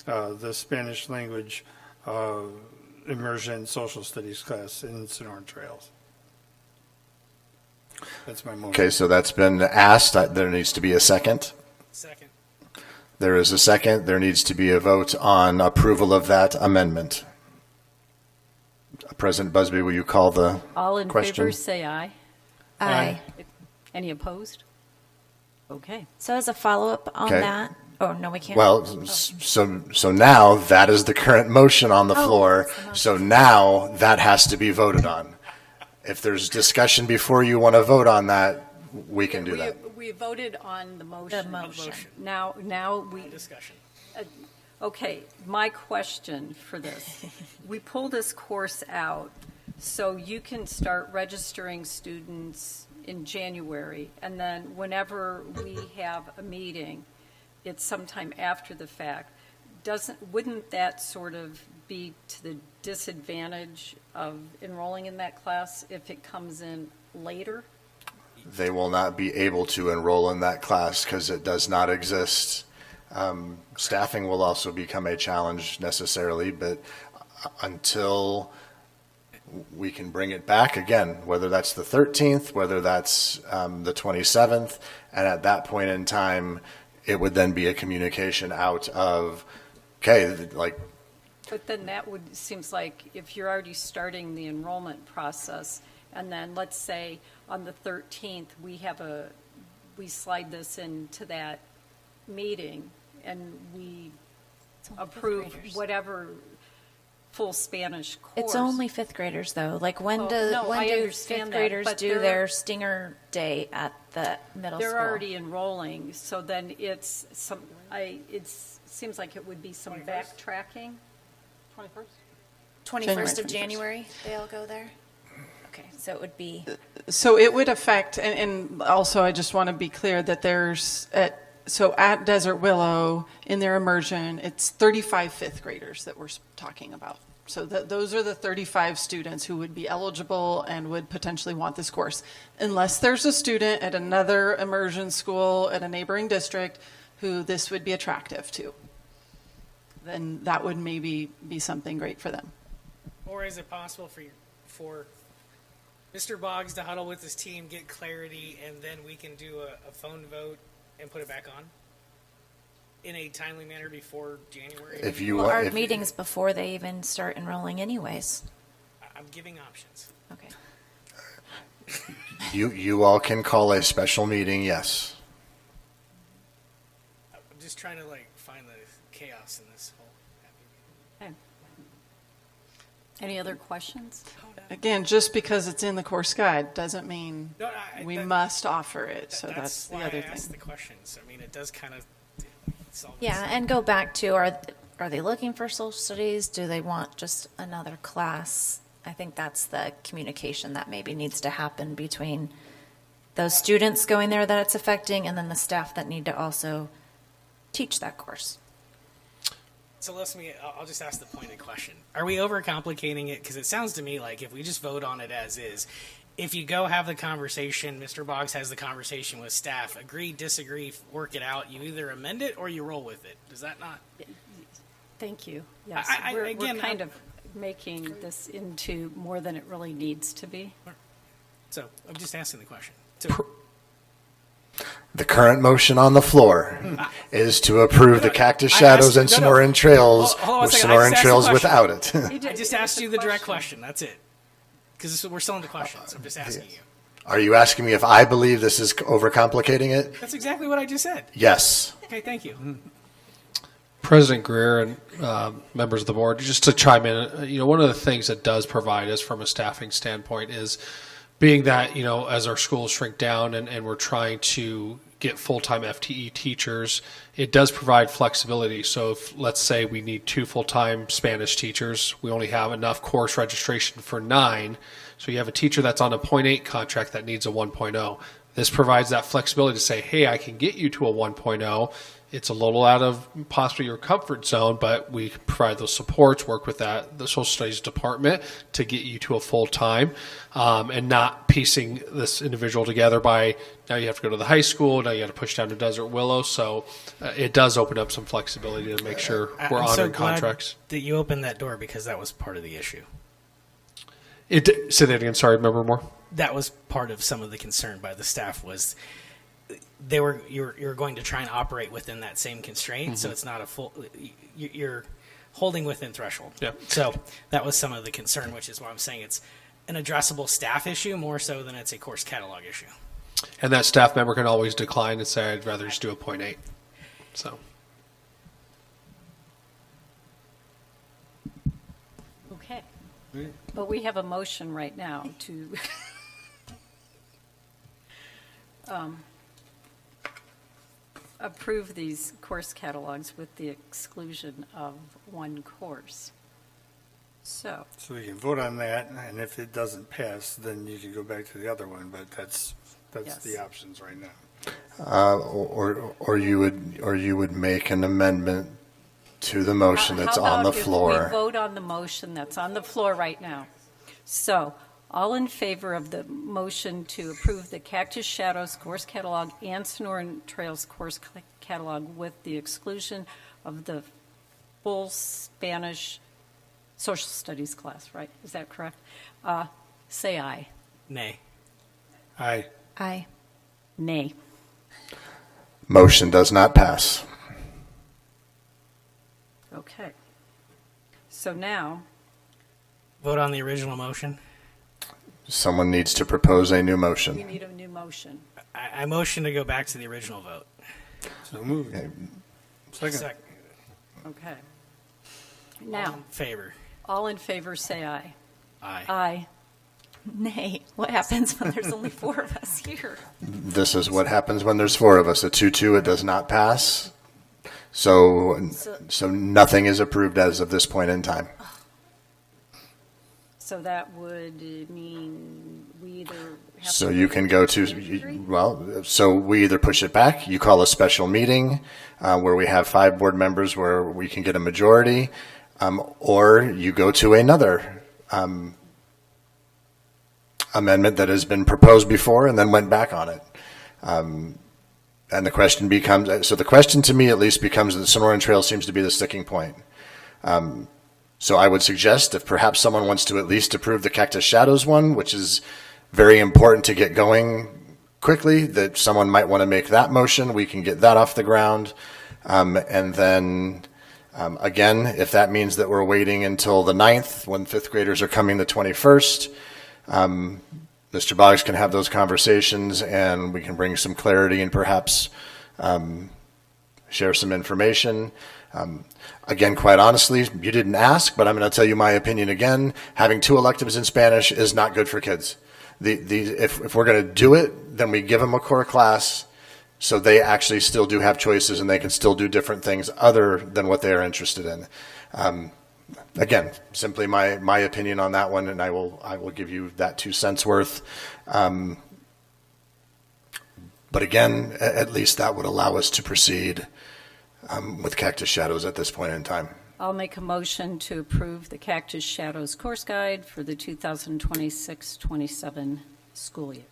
the Spanish language immersion social studies class in Sonoran Trails. That's my motion. Okay, so that's been asked. There needs to be a second. Second. There is a second. There needs to be a vote on approval of that amendment. President Busby, will you call the All in question? favor, say aye. Aye. Any opposed? Okay. So as a follow-up on Okay. that, oh, no, we can't. Well, so now that is the current motion on the Oh, floor. that's the motion. So now that has to be voted on. If there's discussion before you want to vote on that, we can do that. We voted on the motion. The motion. Now we, Discussion. okay, my question for this. We pull this course out, so you can start registering students in January, and then whenever we have a meeting, it's sometime after the fact. Wouldn't that sort of be to the disadvantage of enrolling in that class if it comes in later? They will not be able to enroll in that class because it does not exist. Staffing will also become a challenge necessarily, but until we can bring it back again, whether that's the 13th, whether that's the 27th, and at that point in time, it would then be a communication out of, okay, like, But then that seems like if you're already starting the enrollment process, and then let's say on the 13th, we slide this into that meeting, and we approve whatever full Spanish course. It's only fifth graders, though. Like, when Well, do no, I fifth understand that, graders but do they're- their stinger day at the middle school? They're already enrolling, so then it seems like it would be some 21st? backtracking. 21st? 21st of January. January, they all go there? Okay, so it would be, So it would affect, and also I just want to be clear that at Desert Willow, in their immersion, it's 35 fifth graders that we're talking about. So those are the 35 students who would be eligible and would potentially want this course. Unless there's a student at another immersion school at a neighboring district who this would be attractive to, then that would maybe be something great for them. Or is it possible for Mr. Boggs to huddle with his team, get clarity, and then we can do a phone vote and put it back on in a timely manner before January? if you well, want, our if, meetings before they even start enrolling anyways. I'm giving options. Okay. you all can call a special meeting, yes. I'm just trying to find the chaos in this whole. Okay. Any other questions? Again, just because it's in the course guide doesn't mean No, we must offer it. So That's that's the why other I asked thing. the questions. I mean, it does kind of solve Yeah, and go back to, are they looking for social studies? Do they want just another class? I think that's the communication that maybe needs to happen between those students going there that it's affecting and then the staff that need to also teach that course. So I'll just ask the pointed question. Are we overcomplicating it? Because it sounds to me like if we just vote on it as is, if you go have the conversation, Mr. Boggs has the conversation with staff, agree, disagree, work it out, you either amend it or you roll with it. Does that not? Thank you. Yes, we're kind of making this into more than it really needs to be. So I'm just asking the question. The current motion on the floor is to approve the Cactus Shadows and Sonoran Trails Hold on a with second. I just Sonoran asked Trails the without it. question. I just asked you the direct question. That's it. Because we're still in the questions. I'm just asking you. Are you asking me if I believe this is overcomplicating it? That's exactly what I just said. Yes. Okay, thank you. President Greer and members of the board, just to chime in, one of the things that does provide us from a staffing standpoint is being that, as our schools shrink down and we're trying to get full-time FTE teachers, it does provide flexibility. So if, let's say, we need 2 full-time Spanish teachers, we only have enough course registration for 9. So you have a teacher that's on a 0.8 contract that needs a 1.0. This provides that flexibility to say, hey, I can get you to a 1.0. it's a little out of possibly your comfort zone, but we can provide those supports, work with the social studies department to get you to a full time, and not piecing this individual together by now you have to go to the high school, now you got to push down to Desert Willow. So it does open up some flexibility to make sure we're I'm honoring so glad contracts. that you opened that door, because that was part of the issue. Say that again. Sorry, remember more? That was part of some of the concern by the staff was you're going to try and operate within that same constraint, so it's not a full. You're holding within threshold. Yeah. So that was some of the concern, which is why I'm saying it's an addressable staff issue more so than it's a course catalog issue. And that staff member can always decline and say, I'd rather just do a 0.8. So. Okay. But we have a motion right now to approve these course catalogs with the exclusion of one course. So, So we can vote on that, and if it doesn't pass, then you can go back to the other one, but that's Yes. the options right now. Or you would make an amendment to the motion that's on the How floor. about if we vote on the motion that's on the floor right now? So, all in favor of the motion to approve the Cactus Shadows course catalog and Sonoran Trails course catalog with the exclusion of the full Spanish social studies class, right? Is that correct? Say aye. Nay. Aye. Aye. Nay. Motion does not pass. Okay. So now, Vote on the original motion. Someone needs to propose a new we motion. need a new motion. I motion to go back to the original vote. So moved. Second. Okay. All Now, in favor. all in favor, say aye. Aye. Aye. Nay. What happens when there's only 4 of us here? This is what happens when there's 4 of us. A 2-2, it does not pass. So nothing is approved as of this point in time. So that would mean we either have So to you can go to, so we either push it back, you call a special meeting where we have 5 board members where we can get a majority, or you go to another amendment that has been proposed before and then went back on it. And the question becomes, so the question to me at least becomes that the Sonoran Trail seems to be the sticking point. So I would suggest if perhaps someone wants to at least approve the Cactus Shadows one, which is very important to get going quickly, that someone might want to make that motion. We can get that off the ground. And then, again, if that means that we're waiting until the 9th, when 5th graders are coming the 21st, Mr. Boggs can have those conversations and we can bring some clarity and perhaps share some information. Again, quite honestly, you didn't ask, but I'm going to tell you my opinion again. Having 2 electives in Spanish is not good for kids. If we're going to do it, then we give them a core class so they actually still do have choices and they can still do different things other than what they are interested in. Again, simply my opinion on that one, and I will give you that 2 cents worth. But again, at least that would allow us to proceed with Cactus Shadows at this point in time. I'll make a motion to approve the Cactus Shadows course guide for the 2026-27 school year.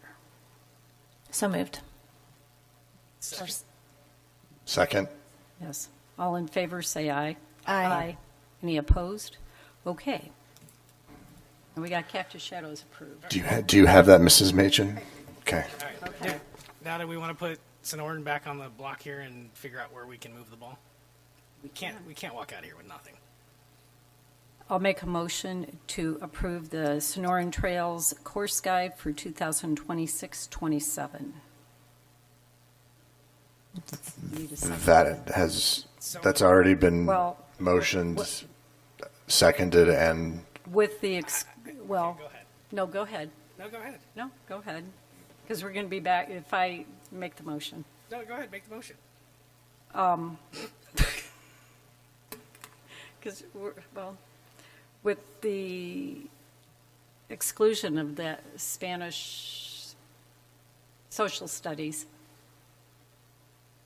So moved. Second. Yes. All in favor, say aye. Aye. Any opposed? Okay. And we got Cactus Shadows approved. Do you have that, Mrs. Machin? Okay. All right. Okay. Now that we want to put Sonoran back on the block here and figure out where we can move the ball, we can't walk out of here with nothing. I'll make a motion to approve the Sonoran Trails course guide for 2026-27. That's already been Well, motioned, seconded, and With the, well, Go ahead. no, go ahead. No, go ahead. No, go ahead. Because we're going to be back if I make the motion. No, go ahead. Make the motion. Because, well, with the exclusion of the Spanish social studies,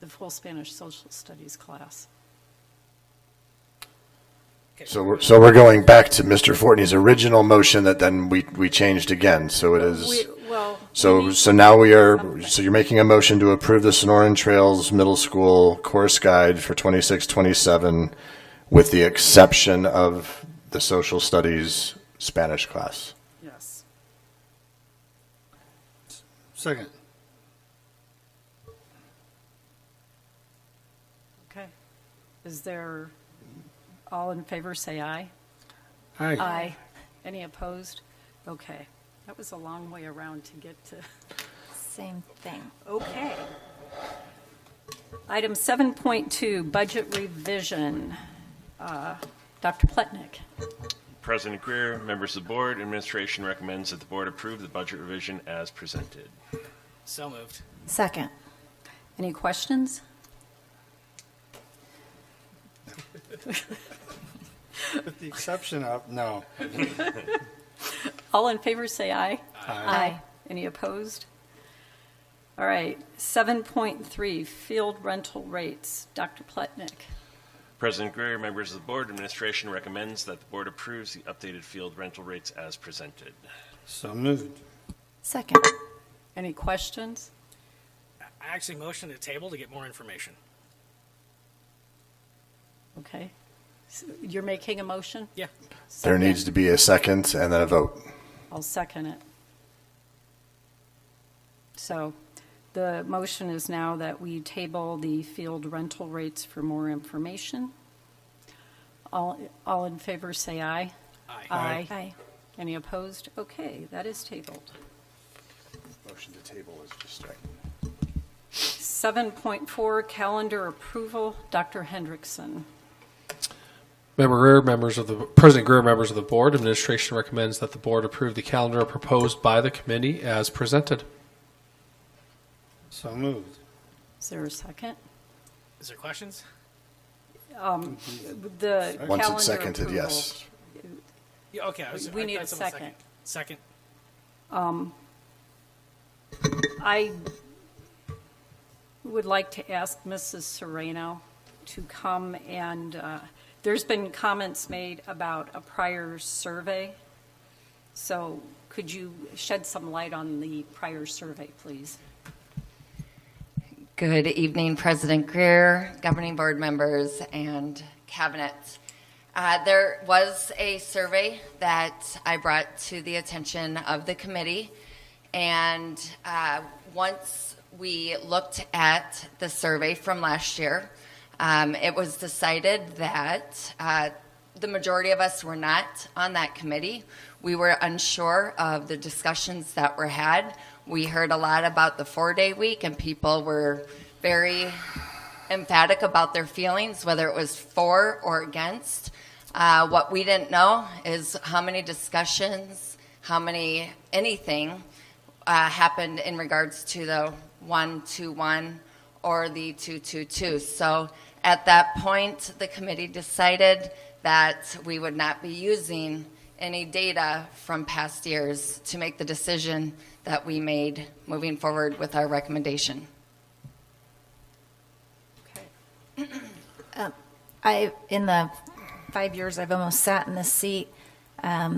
the full Spanish social studies class. So we're going back to Mr. Fortney's original motion that then we changed again. So it is. So now you're making a motion to approve the Sonoran Trails Middle School course guide for 26-27 with the exception of the social studies Spanish class. Yes. Second. Okay. Is there, all in favor, say aye. Aye. Aye. Any opposed? Okay. That was a long way around to get to. Same thing. Okay. Item 7.2, budget revision. Dr. Pletnick. President Greer, members of the board, administration recommends that the board approve the budget revision as presented. So moved. Second. Any questions? With the exception of, no. All in favor, say aye. Aye. Any opposed? All right, 7.3, field rental rates. Dr. Pletnick. President Greer, members of the board, administration recommends that the board approves the updated field rental rates as presented. So moved. Second. Any questions? I actually motioned to table to get more information. Okay. So you're making a motion? Yeah. There Second. needs to be a second and then a vote. I'll second it. So the motion is now that we table the field rental rates for more information. All in favor, say aye. Aye. Aye. Aye. Any opposed? Okay, that is tabled. Motion to table is just right. 7.4, calendar approval. Dr. Hendrickson. President Greer, members of the board, administration recommends that the board approve the calendar proposed by the committee as presented. So moved. Is there a second? Is there questions? The Once calendar it's seconded, approval. yes. Yeah, okay. We need a thought someone second. Second. I would like to ask Mrs. Sereno to come and, there's been comments made about a prior survey. So could you shed some light on the prior survey, please? Good evening, President Greer, governing board members, and cabinet. There was a survey that I brought to the attention of the committee, and once we looked at the survey from last year, it was decided that the majority of us were not on that committee. We were unsure of the discussions that were had. We heard a lot about the 4-day week, and people were very emphatic about their feelings, whether it was for or against. What we didn't know is how many discussions, anything happened in regards to the 1-2-1 or the 2-2-2. So at that point, the committee decided that we would not be using any data from past years to make the decision that we made moving forward with our recommendation. In the 5 years I've almost sat in this seat, I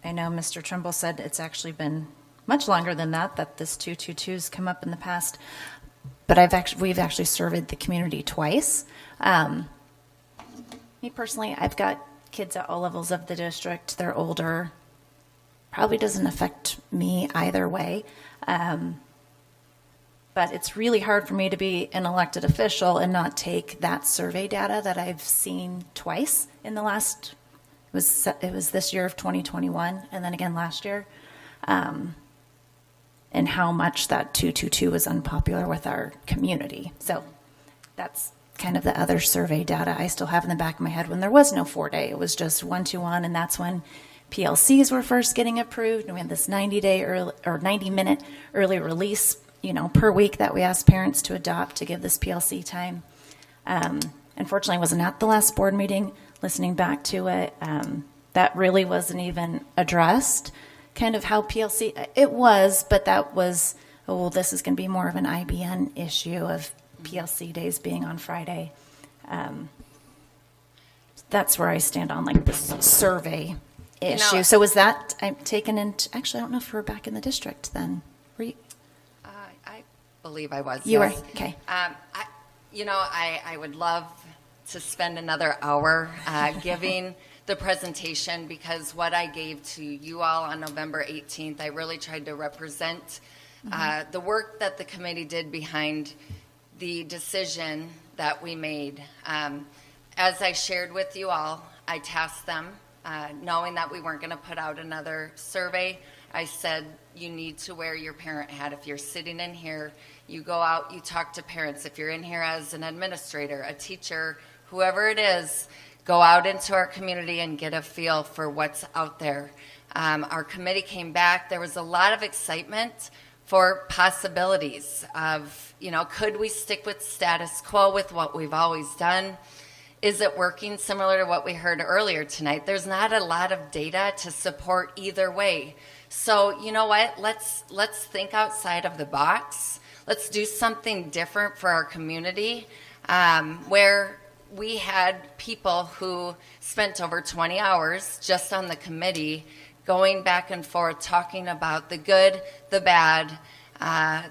know Mr. Trimble said it's actually been much longer than that this 222's come up in the past. But we've actually surveyed the community twice. Me personally, I've got kids at all levels of the district. They're older. Probably doesn't affect me either way. But it's really hard for me to be an elected official and not take that survey data that I've seen twice in the last, it was this year of 2021 and then again last year, and how much that 222 was unpopular with our community. So that's kind of the other survey data I still have in the back of my head when there was no 4-day. It was just 1-2-1, and that's when PLCs were first getting approved, and we had this 90-minute early release, per week that we asked parents to adopt to give this PLC time. Unfortunately, I wasn't at the last board meeting. Listening back to it, that really wasn't even addressed. Kind of how PLC, it was, but that was, this is going to be more of an IBN issue of PLC days being on Friday. That's where I stand on like this survey issue. So was that taken into, actually, I don't know if we're back in the district then. Were you? I believe I was. You yes. were, okay. I would love to spend another hour giving the presentation, because what I gave to you all on November 18th, I really tried to represent the work that the committee did behind the decision that we made. As I shared with you all, I tasked them, knowing that we weren't going to put out another survey. I said, you need to wear your parent hat. If you're sitting in here, you go out, you talk to parents. If you're in here as an administrator, a teacher, whoever it is, go out into our community and get a feel for what's out there. Our committee came back. There was a lot of excitement for possibilities of, could we stick with status quo with what we've always done? Is it working similar to what we heard earlier tonight? There's not a lot of data to support either way. So you know what? Let's think outside of the box. Let's do something different for our community, where we had people who spent over 20 hours just on the committee going back and forth talking about the good, the bad,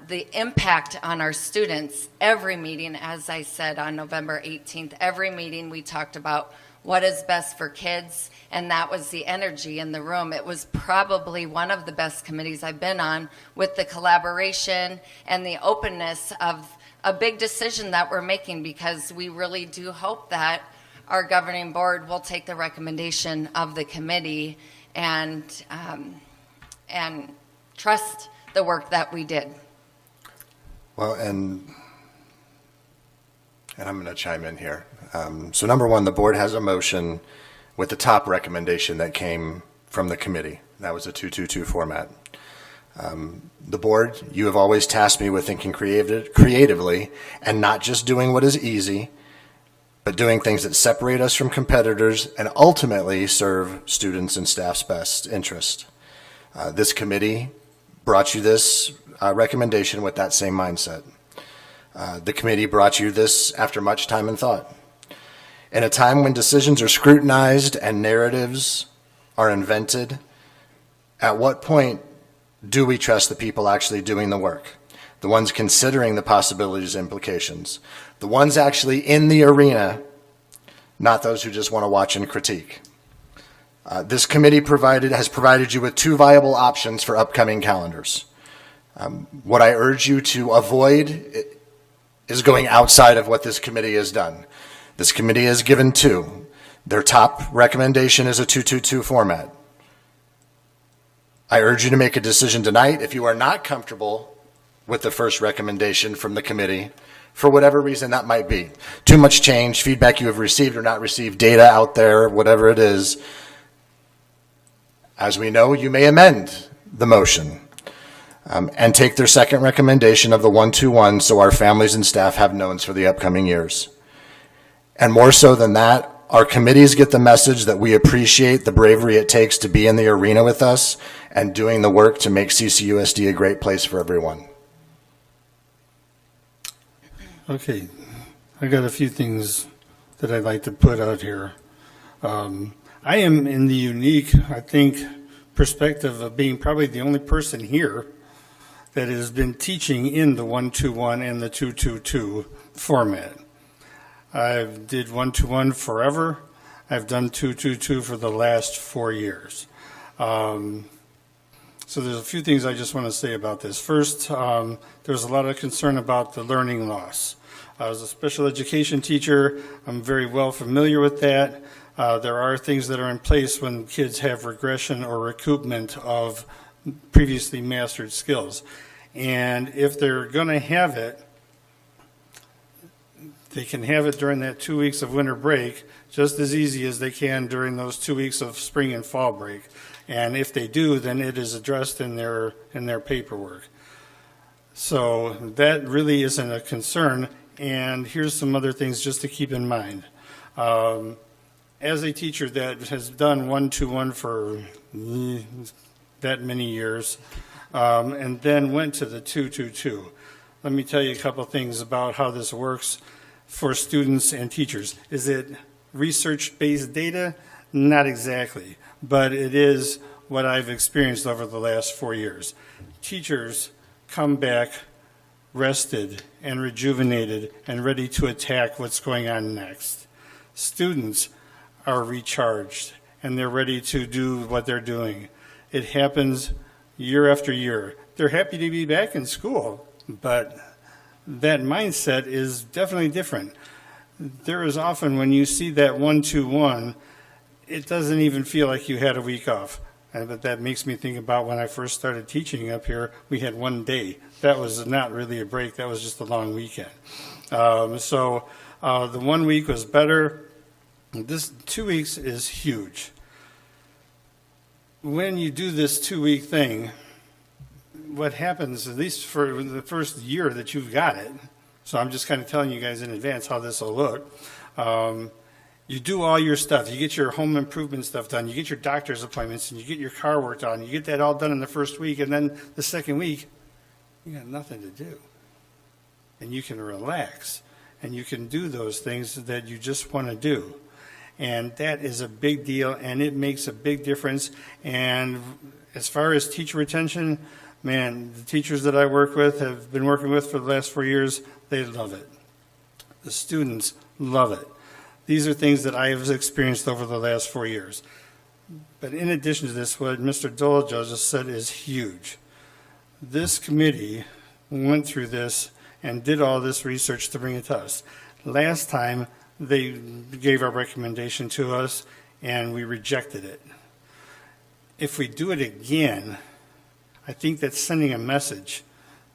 the impact on our students. Every meeting, as I said on November 18th, every meeting we talked about what is best for kids, and that was the energy in the room. It was probably one of the best committees I've been on, with the collaboration and the openness of a big decision that we're making, because we really do hope that our governing board will take the recommendation of the committee and trust the work that we did. Well, and I'm going to chime in here. So number one, the board has a motion with the top recommendation that came from the committee. That was a 2-2-2 format. The board, you have always tasked me with thinking creatively and not just doing what is easy, but doing things that separate us from competitors and ultimately serve students and staff's best interest. This committee brought you this recommendation with that same mindset. The committee brought you this after much time and thought. In a time when decisions are scrutinized and narratives are invented, at what point do we trust the people actually doing the work? The ones considering the possibilities and implications. The ones actually in the arena, not those who just want to watch and critique. This committee has provided you with two viable options for upcoming calendars. What I urge you to avoid is going outside of what this committee has done. This committee has given two. Their top recommendation is a 2-2-2 format. I urge you to make a decision tonight. If you are not comfortable with the first recommendation from the committee, for whatever reason that might be, too much change, feedback you have received or not received, data out there, whatever it is, as we know, you may amend the motion and take their second recommendation of the 1-2-1 so our families and staff have knowns for the upcoming years. And more so than that, our committees get the message that we appreciate the bravery it takes to be in the arena with us and doing the work to make CCUSD a great place for everyone. Okay, I got a few things that I'd like to put out here. I am in the unique, I think, perspective of being probably the only person here that has been teaching in the 1-2-1 and the 2-2-2 format. I did 1-2-1 forever. I've done 2-2-2 for the last 4 years. So there's a few things I just want to say about this. First, there's a lot of concern about the learning loss. I was a special education teacher. I'm very well familiar with that. There are things that are in place when kids have regression or recoupment of previously mastered skills. And if they're going to have it, they can have it during that 2 weeks of winter break just as easy as they can during those 2 weeks of spring and fall break. And if they do, then it is addressed in their paperwork. So that really isn't a concern. And here's some other things just to keep in mind. As a teacher that has done 1-2-1 for that many years, and then went to the 2-2-2, let me tell you a couple things about how this works for students and teachers. Is it research-based data? Not exactly, but it is what I've experienced over the last 4 years. Teachers come back rested and rejuvenated and ready to attack what's going on next. Students are recharged and they're ready to do what they're doing. It happens year after year. They're happy to be back in school, but that mindset is definitely different. There is often when you see that 1-2-1, it doesn't even feel like you had a week off. But that makes me think about when I first started teaching up here, we had 1 day. That was not really a break, that was just a long weekend. The 1 week was better. This 2 weeks is huge. When you do this 2 week thing, what happens, at least for the first year that you've got it, so I'm just kind of telling you guys in advance how this will look. You do all your stuff. You get your home improvement stuff done. You get your doctor's appointments, and you get your car worked on. You get that all done in the first week, and then the second week, you got nothing to do. And you can relax, and you can do those things that you just want to do. And that is a big deal, and it makes a big difference. And as far as teacher retention, man, the teachers that I work with, have been working with for the last 4 years, they love it. The students love it. These are things that I have experienced over the last 4 years. But in addition to this, what Mr. Doljo just said is huge. This committee went through this and did all this research to bring it to us. Last time, they gave our recommendation to us, and we rejected it. If we do it again, I think that's sending a message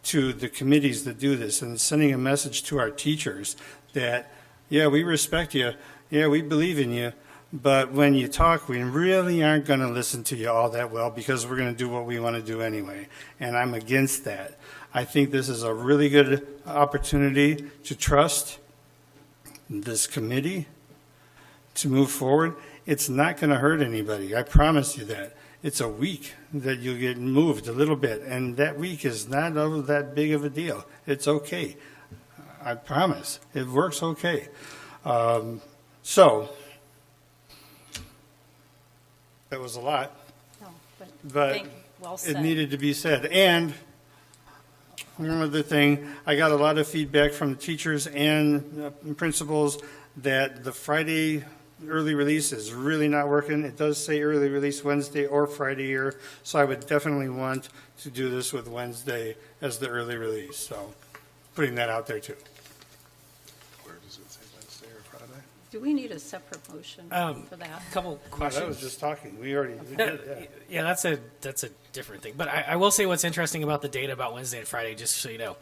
to the committees that do this and sending a message to our teachers that, yeah, we respect you, yeah, we believe in you, but when you talk, we really aren't going to listen to you all that well because we're going to do what we want to do anyway, and I'm against that. I think this is a really good opportunity to trust this committee to move forward. It's not going to hurt anybody, I promise you that. It's a week that you'll get moved a little bit, and that week is not that big of a deal. It's okay. I promise. It works okay. So, that was a lot, No, but well it said. needed to be said. And one other thing, I got a lot of feedback from the teachers and principals that the Friday early release is really not working. It does say early release Wednesday or Friday here, so I would definitely want to do this with Wednesday as the early release. So putting that out there too. Where does it say Wednesday or Friday? Do we need a separate motion for that? A couple questions. I was just talking. We already did that. Yeah, that's a different thing. But I will say what's interesting about the data about Wednesday and Friday, just so you know.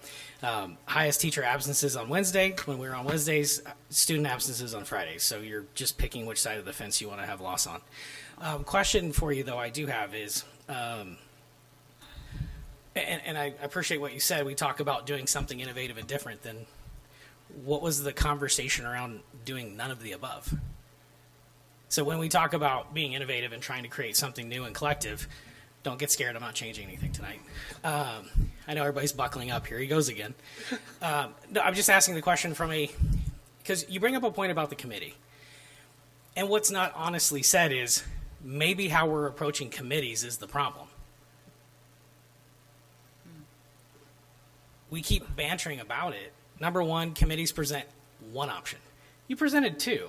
Highest teacher absences on Wednesday. When we're on Wednesdays, student absences on Fridays. So you're just picking which side of the fence you want to have loss on. Question for you, though, I do have is, and I appreciate what you said. We talk about doing something innovative and different. Then what was the conversation around doing none of the above? So when we talk about being innovative and trying to create something new and collective, don't get scared. I'm not changing anything tonight. I know everybody's buckling up. Here he goes again. No, I'm just asking the question because you bring up a point about the committee. And what's not honestly said is maybe how we're approaching committees is the problem. We keep bantering about it. Number one, committees present one option. You presented two,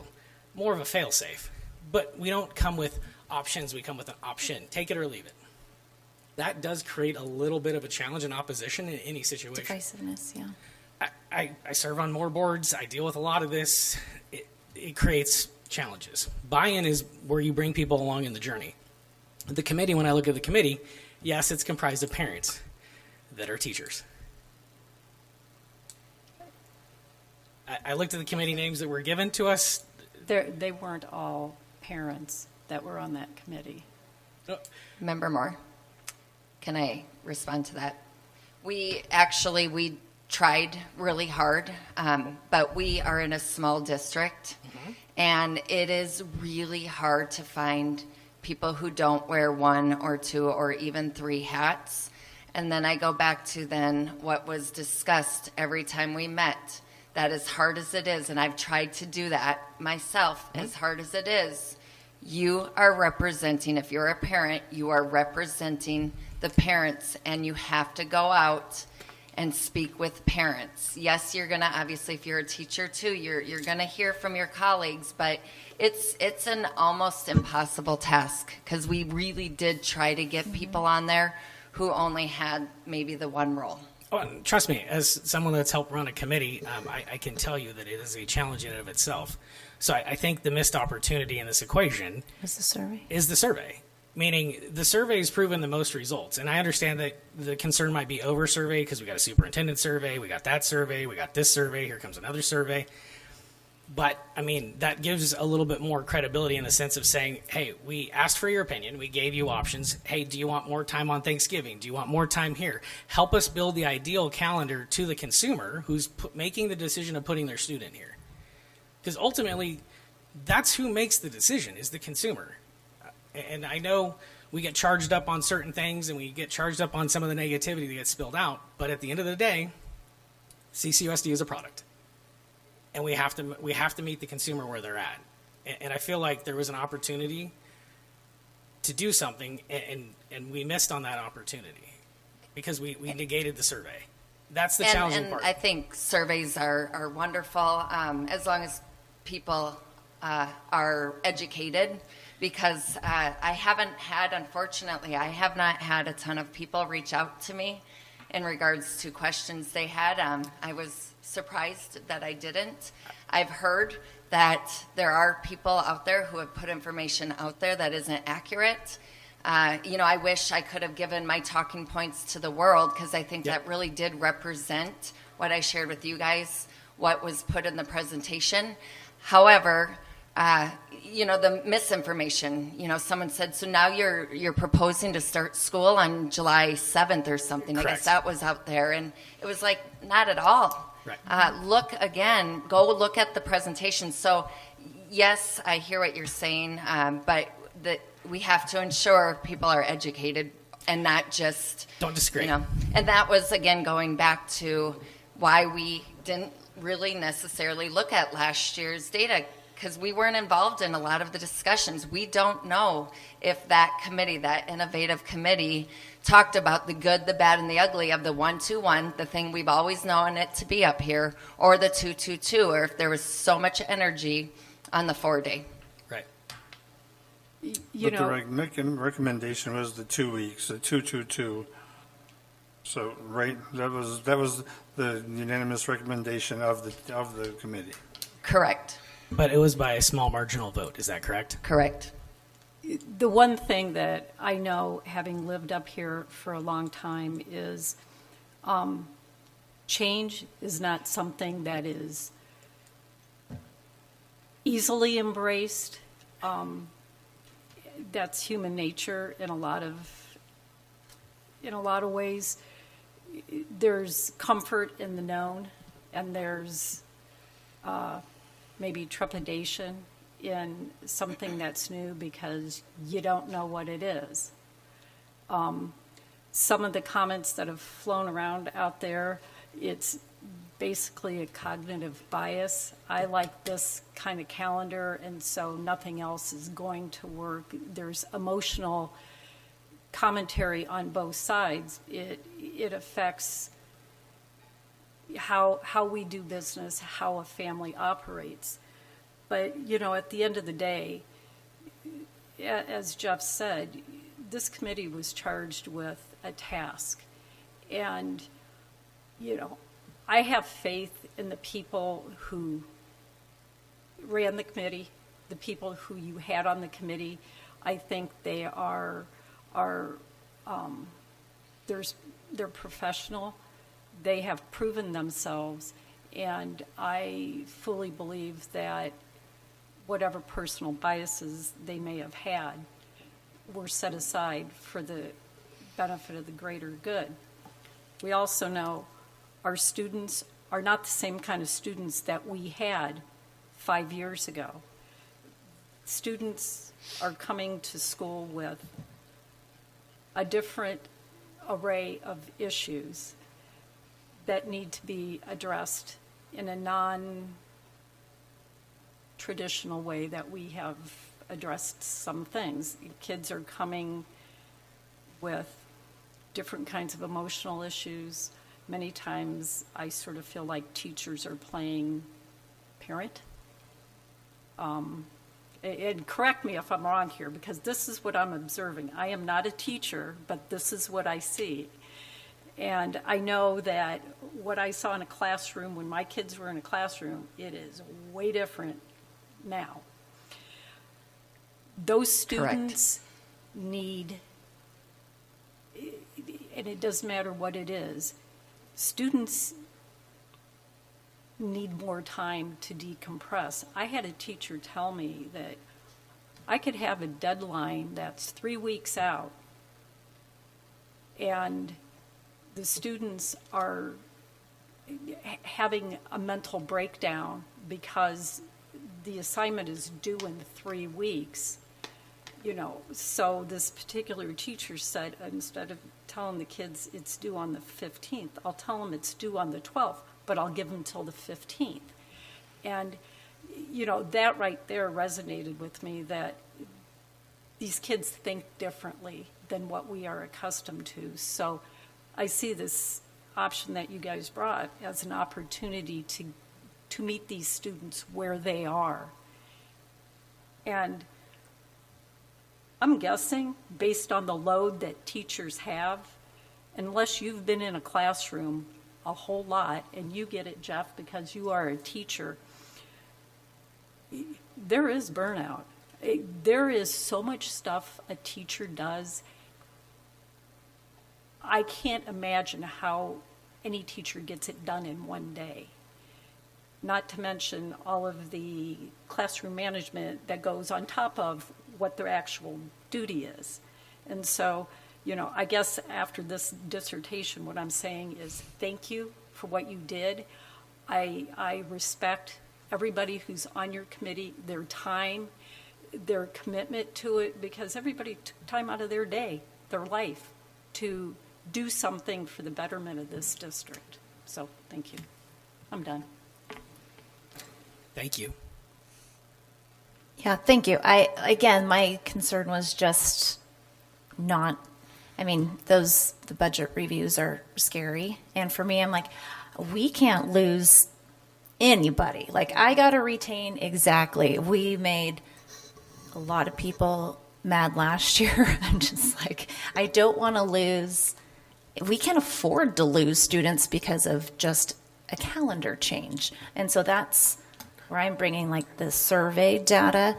more of a fail-safe. But we don't come with options, we come with an option. Take it or leave it. That does create a little bit of a challenge and opposition in any situation. Divisiveness, yeah. I serve on more boards. I deal with a lot of this. It creates challenges. Buy-in is where you bring people along in the journey. The committee, when I look at the committee, yes, it's comprised of parents that are teachers. I looked at the committee names that were given to us. They weren't all parents that were on that committee. Member Moore, can I respond to that? We tried really hard, but we are in a small district, and it is really hard to find people who don't wear one or two or even three hats. And then I go back to then what was discussed every time we met, that as hard as it is, and I've tried to do that myself, as hard as it is, you are representing, if you're a parent, you are representing the parents, and you have to go out and speak with parents. Yes, you're going to, obviously, if you're a teacher too, you're going to hear from your colleagues, but it's an almost impossible task, because we really did try to get people on there who only had maybe the one role. Oh, trust me, as someone that's helped run a committee, I can tell you that it is a challenge in and of itself. So I think the missed opportunity in this equation Is the survey? is the survey. Meaning the survey has proven the most results. And I understand that the concern might be over survey because we got a superintendent survey, we got that survey, we got this survey, here comes another survey. But, I mean, that gives a little bit more credibility in the sense of saying, hey, we asked for your opinion. We gave you options. Hey, do you want more time on Thanksgiving? Do you want more time here? Help us build the ideal calendar to the consumer who's making the decision of putting their student here. Because ultimately, that's who makes the decision, is the consumer. And I know we get charged up on certain things and we get charged up on some of the negativity that gets spilled out. But at the end of the day, CCUSD is a product. And we have to meet the consumer where they're at. And I feel like there was an opportunity to do something, and we missed on that opportunity because we negated the survey. That's the challenging part. I think surveys are wonderful as long as people are educated, because I haven't had, unfortunately, I have not had a ton of people reach out to me in regards to questions they had. I was surprised that I didn't. I've heard that there are people out there who have put information out there that isn't accurate. I wish I could have given my talking points to the world, because I think that really did represent what I shared with you guys, what was put in the presentation. However, the misinformation, someone said, so now you're proposing to start school on July 7th or something. Correct. I guess that was out there. And it was like, not at all. Right. Go look at the presentation. So yes, I hear what you're saying, but we have to ensure people are educated and not just... Don't disagree. And that was, again, going back to why we didn't really necessarily look at last year's data, because we weren't involved in a lot of the discussions. We don't know if that committee, that innovative committee, talked about the good, the bad, and the ugly of the 1-2-1, the thing we've always known it to be up here, or the 2-2-2, or if there was so much energy on the 4-day. Right. The recommendation was the 2 weeks, the 2-2-2. So, right, that was the unanimous recommendation of the committee. Correct. But it was by a small marginal vote. Is that correct? Correct. The one thing that I know, having lived up here for a long time, is change is not something that is easily embraced. That's human nature in a lot of ways. There's comfort in the known, and there's maybe trepidation in something that's new because you don't know what it is. Some of the comments that have flown around out there, it's basically a cognitive bias. I like this kind of calendar, and so nothing else is going to work. There's emotional commentary on both sides. It affects how we do business, how a family operates. But, at the end of the day, as Jeff said, this committee was charged with a task. And, I have faith in the people who ran the committee, the people who you had on the committee. I think they they're professional. They have proven themselves, and I fully believe that whatever personal biases they may have had were set aside for the benefit of the greater good. We also know our students are not the same kind of students that we had 5 years ago. Students are coming to school with a different array of issues that need to be addressed in a non-traditional way that we have addressed some things. Kids are coming with different kinds of emotional issues. Many times I sort of feel like teachers are playing parent. And correct me if I'm wrong here, because this is what I'm observing. I am not a teacher, but this is what I see. And I know that what I saw in a classroom when my kids were in a classroom, it is way different now. Those students need, and it doesn't matter what it is, students need more time to decompress. I had a teacher tell me that I could have a deadline that's 3 weeks out, and the students are having a mental breakdown because the assignment is due in 3 weeks. So this particular teacher said, instead of telling the kids it's due on the 15th, I'll tell them it's due on the 12th, but I'll give them till the 15th. And, that right there resonated with me, that these kids think differently than what we are accustomed to. So I see this option that you guys brought as an opportunity to meet these students where they are. And I'm guessing, based on the load that teachers have, unless you've been in a classroom a whole lot, and you get it, Jeff, because you are a teacher, there is burnout. There is so much stuff a teacher does. I can't imagine how any teacher gets it done in one day. Not to mention all of the classroom management that goes on top of what their actual duty is. And so, I guess after this dissertation, what I'm saying is thank you for what you did. I respect everybody who's on your committee, their time, their commitment to it, because everybody took time out of their day, their life, to do something for the betterment of this district. So thank you. I'm done. Thank you. Yeah, thank you. Again, my concern was just not, the budget reviews are scary. And for me, I'm like, we can't lose anybody. I got to retain exactly. We made a lot of people mad last year. I'm just like, I don't want to lose. We can't afford to lose students because of just a calendar change. And so that's where I'm bringing the survey data.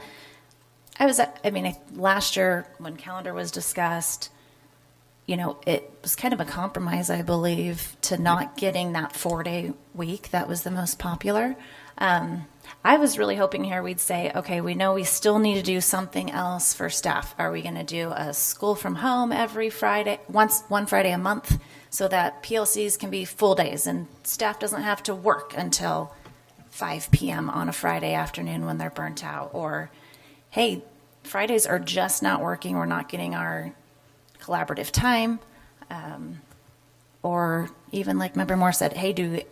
Last year when calendar was discussed, it was kind of a compromise, I believe, to not getting that 4-day week. That was the most popular. I was really hoping here we'd say, okay, we know we still need to do something else for staff. Are we going to do a school from home every Friday, one Friday a month, so that PLCs can be full days and staff doesn't have to work until 5 p.m. on a Friday afternoon when they're burnt out? Or, hey, Fridays are just not working. We're not getting our collaborative time. Or even like Member Moore said, hey,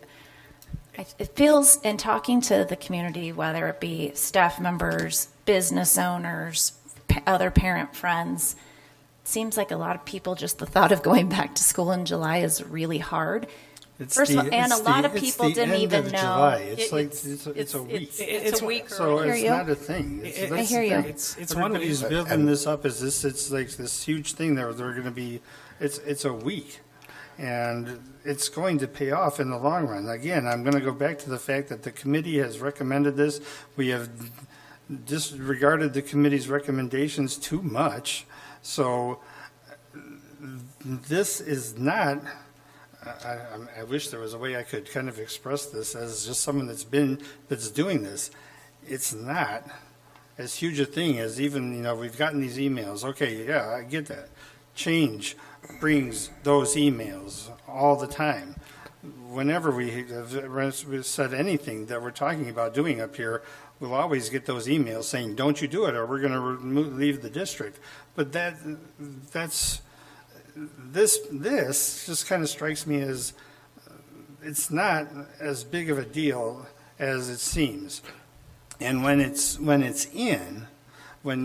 it feels in talking to the community, whether it be staff members, business owners, other parent friends, it seems like a lot of people, just the thought of going back to school in July is really hard. First of all, and a lot of people didn't even know. July. It's a week. It's a week. So it's not a thing. I hear you. It's one week. Everybody's building this up as this. It's like this huge thing. They're going to be. It's a week, and it's going to pay off in the long run. Again, I'm going to go back to the fact that the committee has recommended this. We have disregarded the committee's recommendations too much. So this is not. I wish there was a way I could kind of express this as just someone that's doing this. It's not as huge a thing as even, we've gotten these emails. Okay, yeah, I get that. Change brings those emails all the time. Whenever we have said anything that we're talking about doing up here, we'll always get those emails saying, don't you do it or we're going to leave the district. But that's this just kind of strikes me as it's not as big of a deal as it seems. And when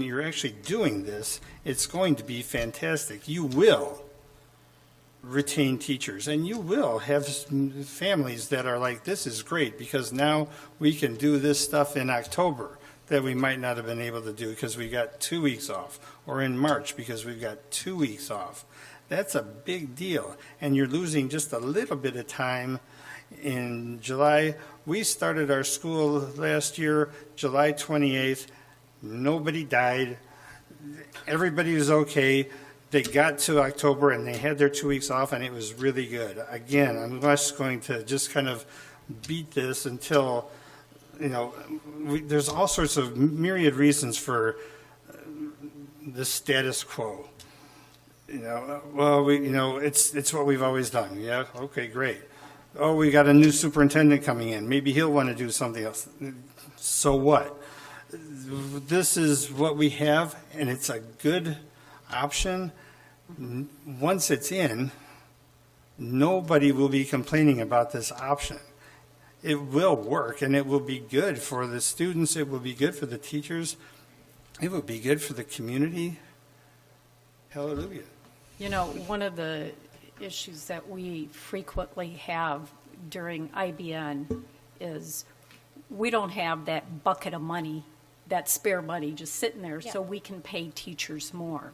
you're actually doing this, it's going to be fantastic. You will retain teachers, and you will have families that are like, this is great because now we can do this stuff in October that we might not have been able to do because we got 2 weeks off, or in March because we've got 2 weeks off. That's a big deal, and you're losing just a little bit of time in July. We started our school last year, July 28th. Nobody died. Everybody was okay. They got to October and they had their 2 weeks off, and it was really good. Again, I'm just going to just kind of beat this until, there's all sorts of myriad reasons for the status quo. It's what we've always done. Yeah, okay, great. Oh, we got a new superintendent coming in. Maybe he'll want to do something else. So what? This is what we have, and it's a good option. Once it's in, nobody will be complaining about this option. It will work, and it will be good for the students. It will be good for the teachers. It will be good for the community. Hallelujah. One of the issues that we frequently have during IBN is we don't have that bucket of money, that spare money just sitting there so we can pay teachers more.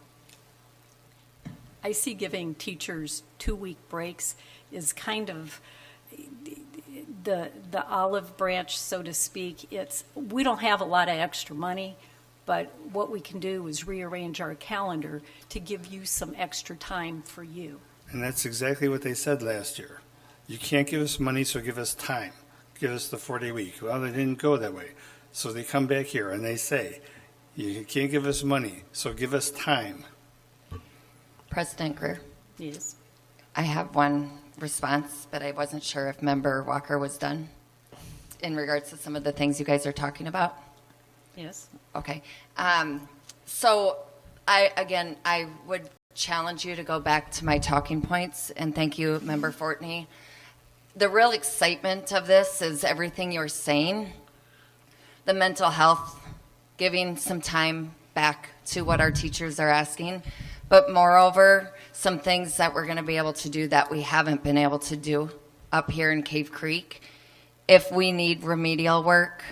I see giving teachers 2-week breaks is kind of the olive branch, so to speak. We don't have a lot of extra money, but what we can do is rearrange our calendar to give you some extra time for you. And that's exactly what they said last year. You can't give us money, so give us time. Give us the 4-day week. Well, they didn't go that way. So they come back here and they say, you can't give us money, so give us time. President Greer. Yes. I have one response, but I wasn't sure if Member Walker was done in regards to some of the things you guys are talking about. Yes. Okay. So I would challenge you to go back to my talking points, and thank you, Member Fortney. The real excitement of this is everything you're saying, the mental health, giving some time back to what our teachers are asking, but moreover, some things that we're going to be able to do that we haven't been able to do up here in Cave Creek. If we need remedial work,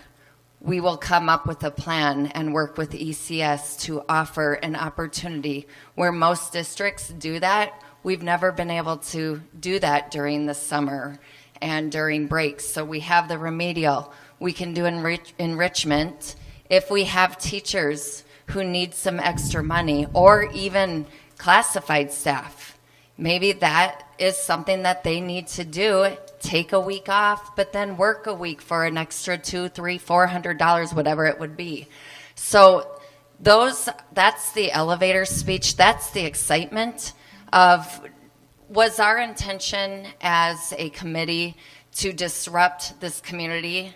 we will come up with a plan and work with ECS to offer an opportunity where most districts do that. We've never been able to do that during the summer and during breaks. So we have the remedial. We can do enrichment. If we have teachers who need some extra money, or even classified staff, maybe that is something that they need to do. Take a week off, but then work a week for an extra $200, $300, $400, whatever it would be. So that's the elevator speech. That's the excitement of, was our intention as a committee to disrupt this community?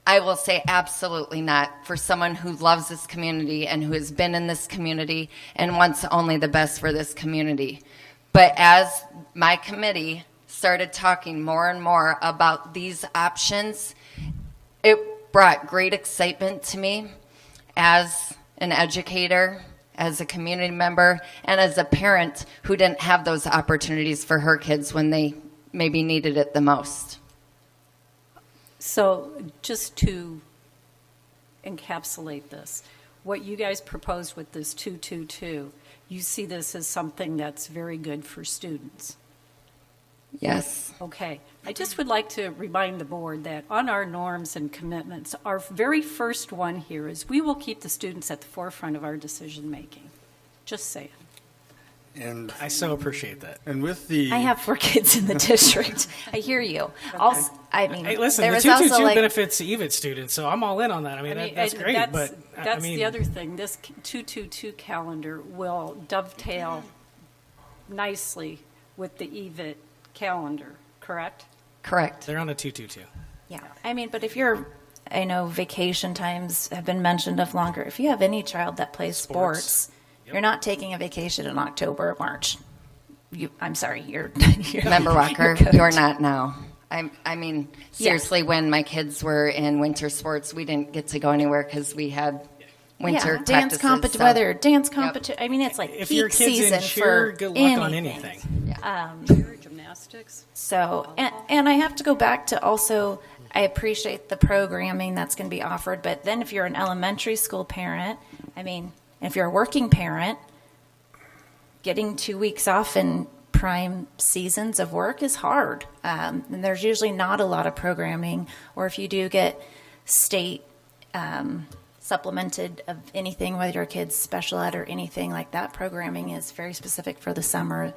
I will say absolutely not, for someone who loves this community and who has been in this community and wants only the best for this community. But as my committee started talking more and more about these options, it brought great excitement to me as an educator, as a community member, and as a parent who didn't have those opportunities for her kids when they maybe needed it the most. So just to encapsulate this, what you guys proposed with this 222, you see this as something that's very good for students? Yes. Okay. I just would like to remind the board that on our norms and commitments, our very first one here is we will keep the students at the forefront of our decision making. Just saying. And I so appreciate that. And with the I have 4 kids in the district. I hear you. Also, I mean, Hey, listen, there the was 222 also, like, benefits EVIT students, so I'm all in on that. I mean, that's great, but that's the other thing. This 222 calendar will dovetail nicely with the EVIT calendar, correct? Correct. They're on a 222. Yeah, I mean, but if you're, I know vacation times have been mentioned of longer. If you have any child that plays sports, Yep. you're not taking a vacation in October or March. I'm sorry, you're Member Walker, you're you're not now. I mean, seriously, when my kids were in winter sports, we didn't get to go anywhere because we had winter dance practices. weather, dance competition. I mean, it's like If peak your kid's season in cheer, for good luck on anything. anything. Gymnastics. So, and I have to go back to also, I appreciate the programming that's going to be offered, but then if you're an elementary school parent, I mean, if you're a working parent, getting 2 weeks off in prime seasons of work is hard. And there's usually not a lot of programming, or if you do get state supplemented of anything, whether your kid's special ed or anything like that, programming is very specific for the summer,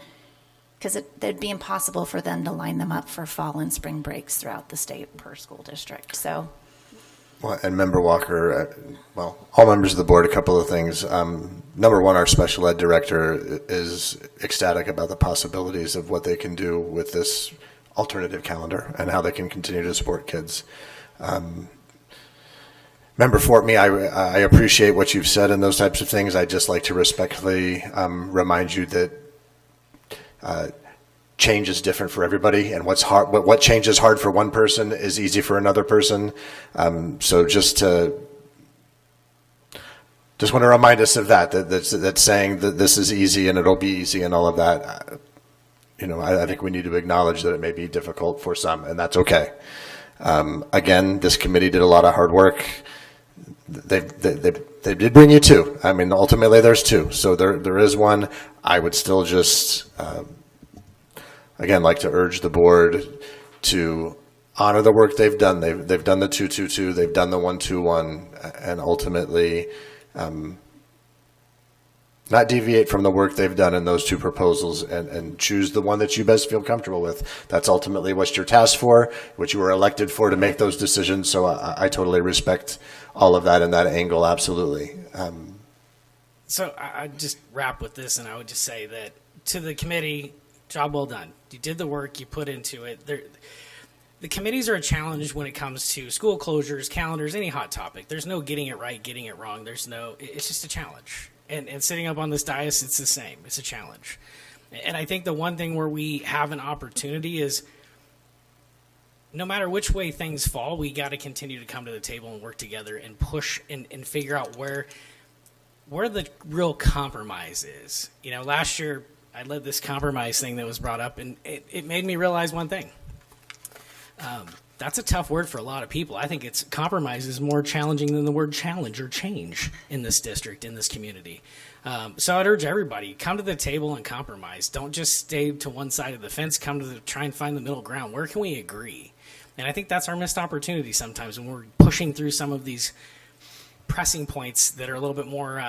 because it'd be impossible for them to line them up for fall and spring breaks throughout the state per school district. So, Well, and Member Walker, all members of the board, a couple of things. Number one, our special ed director is ecstatic about the possibilities of what they can do with this alternative calendar and how they can continue to support kids. Member Fortney, I appreciate what you've said and those types of things. I'd just like to respectfully remind you that change is different for everybody, and what change is hard for one person is easy for another person. So just want to remind us of that saying that this is easy and it'll be easy and all of that. I think we need to acknowledge that it may be difficult for some, and that's okay. Again, this committee did a lot of hard work. They did bring you two. I mean, ultimately there's two. So there is one. I would still just, again, like to urge the board to honor the work they've done. They've done the 2-2-2, they've done the 1-2-1, and ultimately not deviate from the work they've done in those two proposals and choose the one that you best feel comfortable with. That's ultimately what you're tasked for, what you were elected for, to make those decisions. So I totally respect all of that in that angle, absolutely. So I'd just wrap with this, and I would just say that to the committee, job well done. You did the work, you put into it. The committees are a challenge when it comes to school closures, calendars, any hot topic. There's no getting it right, getting it wrong. It's just a challenge. And sitting up on this dais, it's the same. It's a challenge. And I think the one thing where we have an opportunity is no matter which way things fall, we got to continue to come to the table and work together and push and figure out where the real compromise is. Last year I led this compromise thing that was brought up, and it made me realize one thing. That's a tough word for a lot of people. I think compromise is more challenging than the word challenge or change in this district, in this community. So I'd urge everybody, come to the table and compromise. Don't just stay to one side of the fence. Come to try and find the middle ground. Where can we agree? And I think that's our missed opportunity sometimes when we're pushing through some of these pressing points that are a little bit more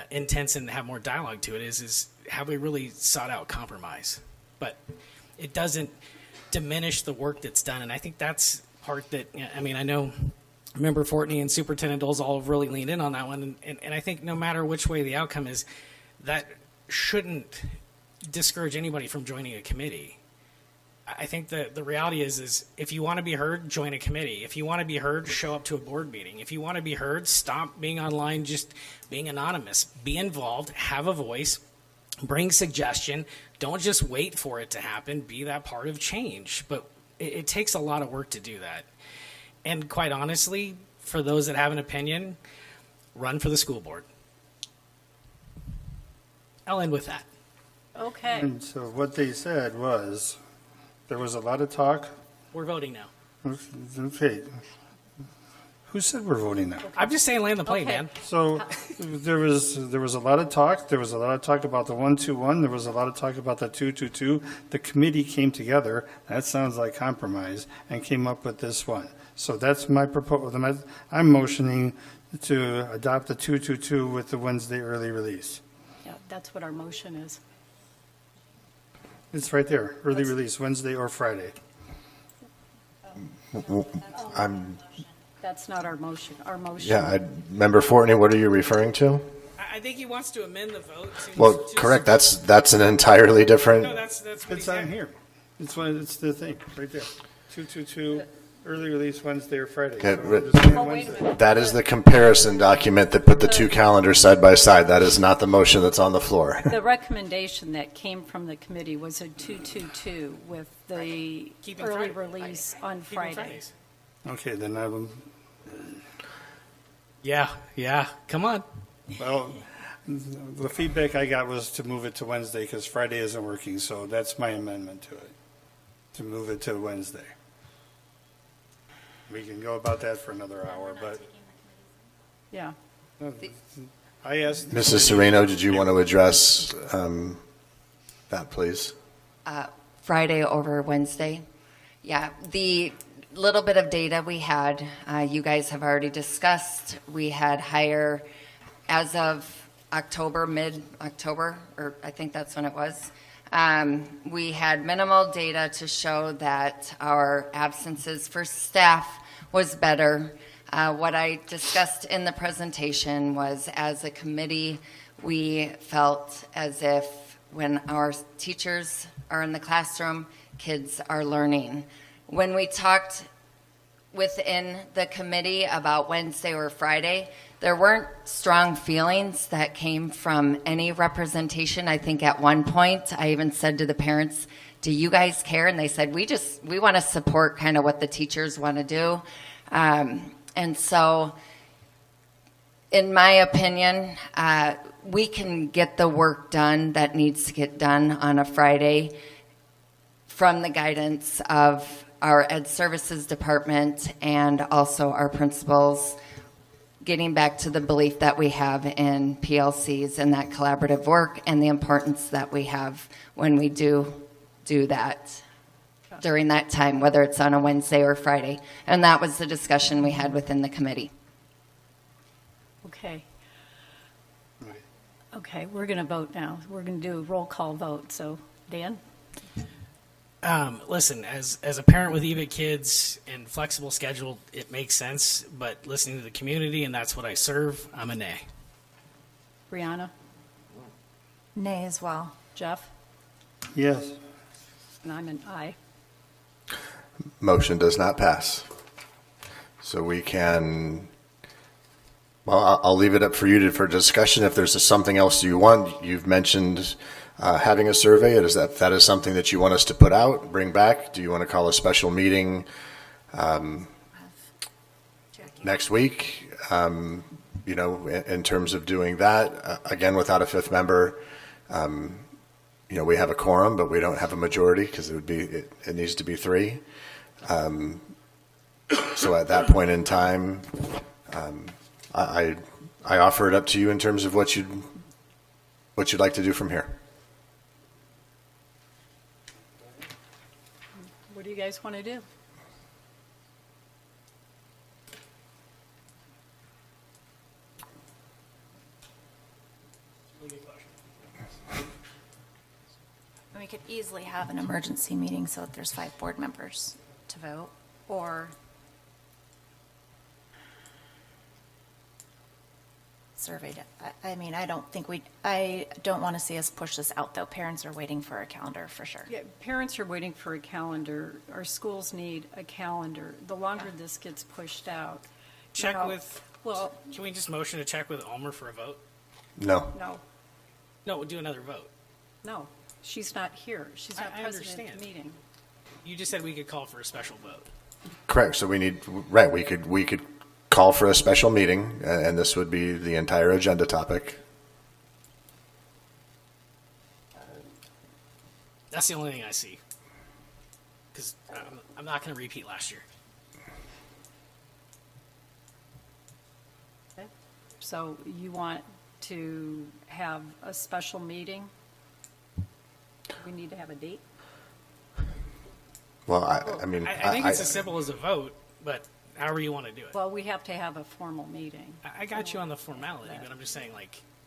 intense and have more dialogue to it is have we really sought out compromise? But it doesn't diminish the work that's done, and I think that's part that, I know Member Fortney and Superintendent Doles all have really leaned in on that one, and I think no matter which way the outcome is, that shouldn't discourage anybody from joining a committee. I think the reality is if you want to be heard, join a committee. If you want to be heard, show up to a board meeting. If you want to be heard, stop being online, just being anonymous. Be involved, have a voice, bring suggestion. Don't just wait for it to happen. Be that part of change. But it takes a lot of work to do that. And quite honestly, for those that have an opinion, run for the school board. I'll end with that. Okay. And so what they said was, there was a lot of talk. We're voting now. Okay. Who said we're voting now? I'm just saying land the plane, Okay. man. So there was a lot of talk. There was a lot of talk about the 1-2-1. There was a lot of talk about the 2-2-2. The committee came together. That sounds like compromise, and came up with this one. So that's my proposal. I'm motioning to adopt the 2-2-2 with the Wednesday early release. Yeah, that's what our motion is. It's right there, early release, Wednesday or Friday. That's not our motion. Our motion. Yeah, Member Fortney, what are you referring to? I think he wants to amend the vote. Well, correct. That's an entirely different. No, that's what It's on here. It's the thing right there. 2-2-2. early release Wednesday or Friday. Okay, So I'm just saying Oh, wait a Wednesday. minute. That is the comparison document that put the two calendars side by side. That is not the motion that's on the floor. The recommendation that came from the committee was a 2-2-2 with the Keeping early Friday. release on Keeping Friday. Fridays. Okay, then I will, Yeah, come on. well, the feedback I got was to move it to Wednesday because Friday isn't working, so that's my amendment to it, to move it to Wednesday. We can go about that for another hour, but Yeah. I asked. Mrs. Sereno, did you want to address that, please? Friday over Wednesday. Yeah, the little bit of data we had, you guys have already discussed. We had higher, as of October, mid-October, or I think that's when it was. We had minimal data to show that our absences for staff was better. What I discussed in the presentation was, as a committee, we felt as if when our teachers are in the classroom, kids are learning. When we talked within the committee about Wednesday or Friday, there weren't strong feelings that came from any representation. I think at one point I even said to the parents, do you guys care? And they said, we want to support kind of what the teachers want to do. And so, in my opinion, we can get the work done that needs to get done on a Friday from the guidance of our Ed Services Department and also our principals, getting back to the belief that we have in PLCs and that collaborative work and the importance that we have when we do that during that time, whether it's on a Wednesday or Friday. And that was the discussion we had within the committee. Okay. Okay, we're going to vote now. We're going to do a roll call vote. So, Dan? Listen, as a parent with EVIT kids and flexible schedule, it makes sense. But listening to the community, and that's what I serve, I'm a nay. Brianna? Nay as well. Jeff? Yes. And I'm an aye. Motion does not pass. So we can, well, I'll leave it up for you for discussion. If there's something else you want, you've mentioned having a survey. That is something that you want us to put out, bring back? Do you want to call a special meeting next week? In terms of doing that, again, without a fifth member, we have a quorum, but we don't have a majority because it needs to be 3. So at that point in time, I offer it up to you in terms of what you'd like to do from here. What do you guys want to do? We could easily have an emergency meeting so that there's 5 board members to vote, or surveyed. I mean, I don't want to see us push this out, though. Parents are waiting for a calendar for sure. Yeah, parents are waiting for a calendar. Our schools need a calendar. The longer this gets pushed out. Check with, Well, can we just motion to check with Ulmer for a vote? No. no, No, we'll do another vote. no. She's not here. She's not I present at understand. the meeting. You just said we could call for a special vote. Correct. So we could call for a special meeting, and this would be the entire agenda topic. That's the only thing I see. Because I'm not going to repeat last year. Okay. So you want to have a special meeting? We need to have a date? Well, I mean, I think it's as simple as a vote, but however you want to do it. Well, we have to have a formal meeting. I got you on the formality, but I'm just saying,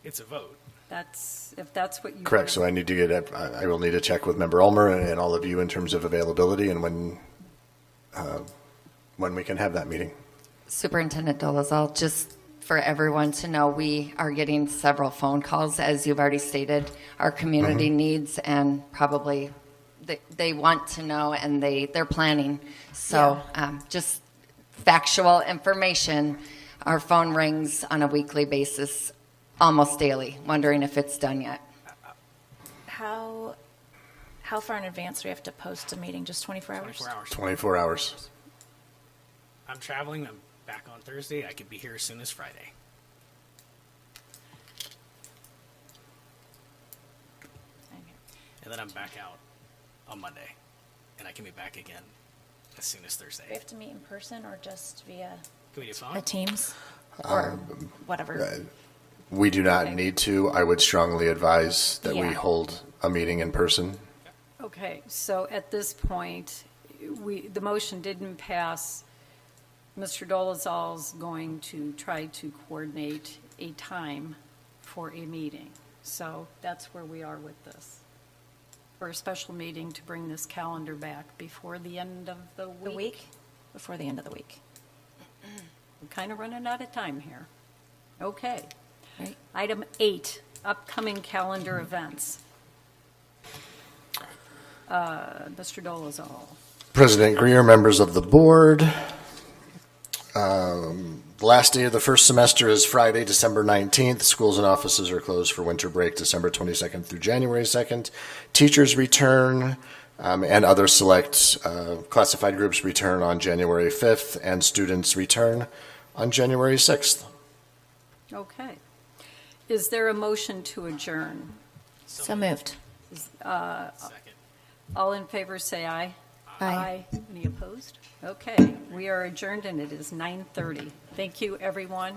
it's a vote. If that's what you. correct. So I need to I will need to check with Member Ulmer and all of you in terms of availability and when we can have that meeting. Superintendent Dolezal, just for everyone to know, we are getting several phone calls, as you've already stated. Our community needs and probably they want to know, and they're planning. So just factual information. Our phone rings on a weekly basis, almost daily, wondering if it's done yet. How far in advance do we have to post a meeting? Just 24 hours? 24 hours. 24 hours. I'm traveling. I'm back on Thursday. I could be here as soon as Friday. And then I'm back out on Monday. And I can be back again as soon as Do we Thursday. have to meet in person or just via Can we do a phone? Teams or whatever? We do not need to. I would strongly advise that we Yeah. hold a meeting in person. Okay, so at this point, the motion didn't pass. Mr. Dolezal's going to try to coordinate a time for a meeting. So that's where we are with this. For a special meeting to bring this calendar back before the end of the week. The week? Before the end of the week. We're kind of running out of time here. Okay. Right. Item 8, upcoming calendar events. Mr. Dolezal. President Greer, members of the board. The last day of the first semester is Friday, December 19th. Schools and offices are closed for winter break, December 22nd through January 2nd. Teachers return and other select classified groups return on January 5th, and students return on January 6th. Okay. Is there a motion to adjourn? So moved. Second. All in favor, say aye. Aye. Any opposed? Okay, we are adjourned and it is 9:30. Thank you, everyone.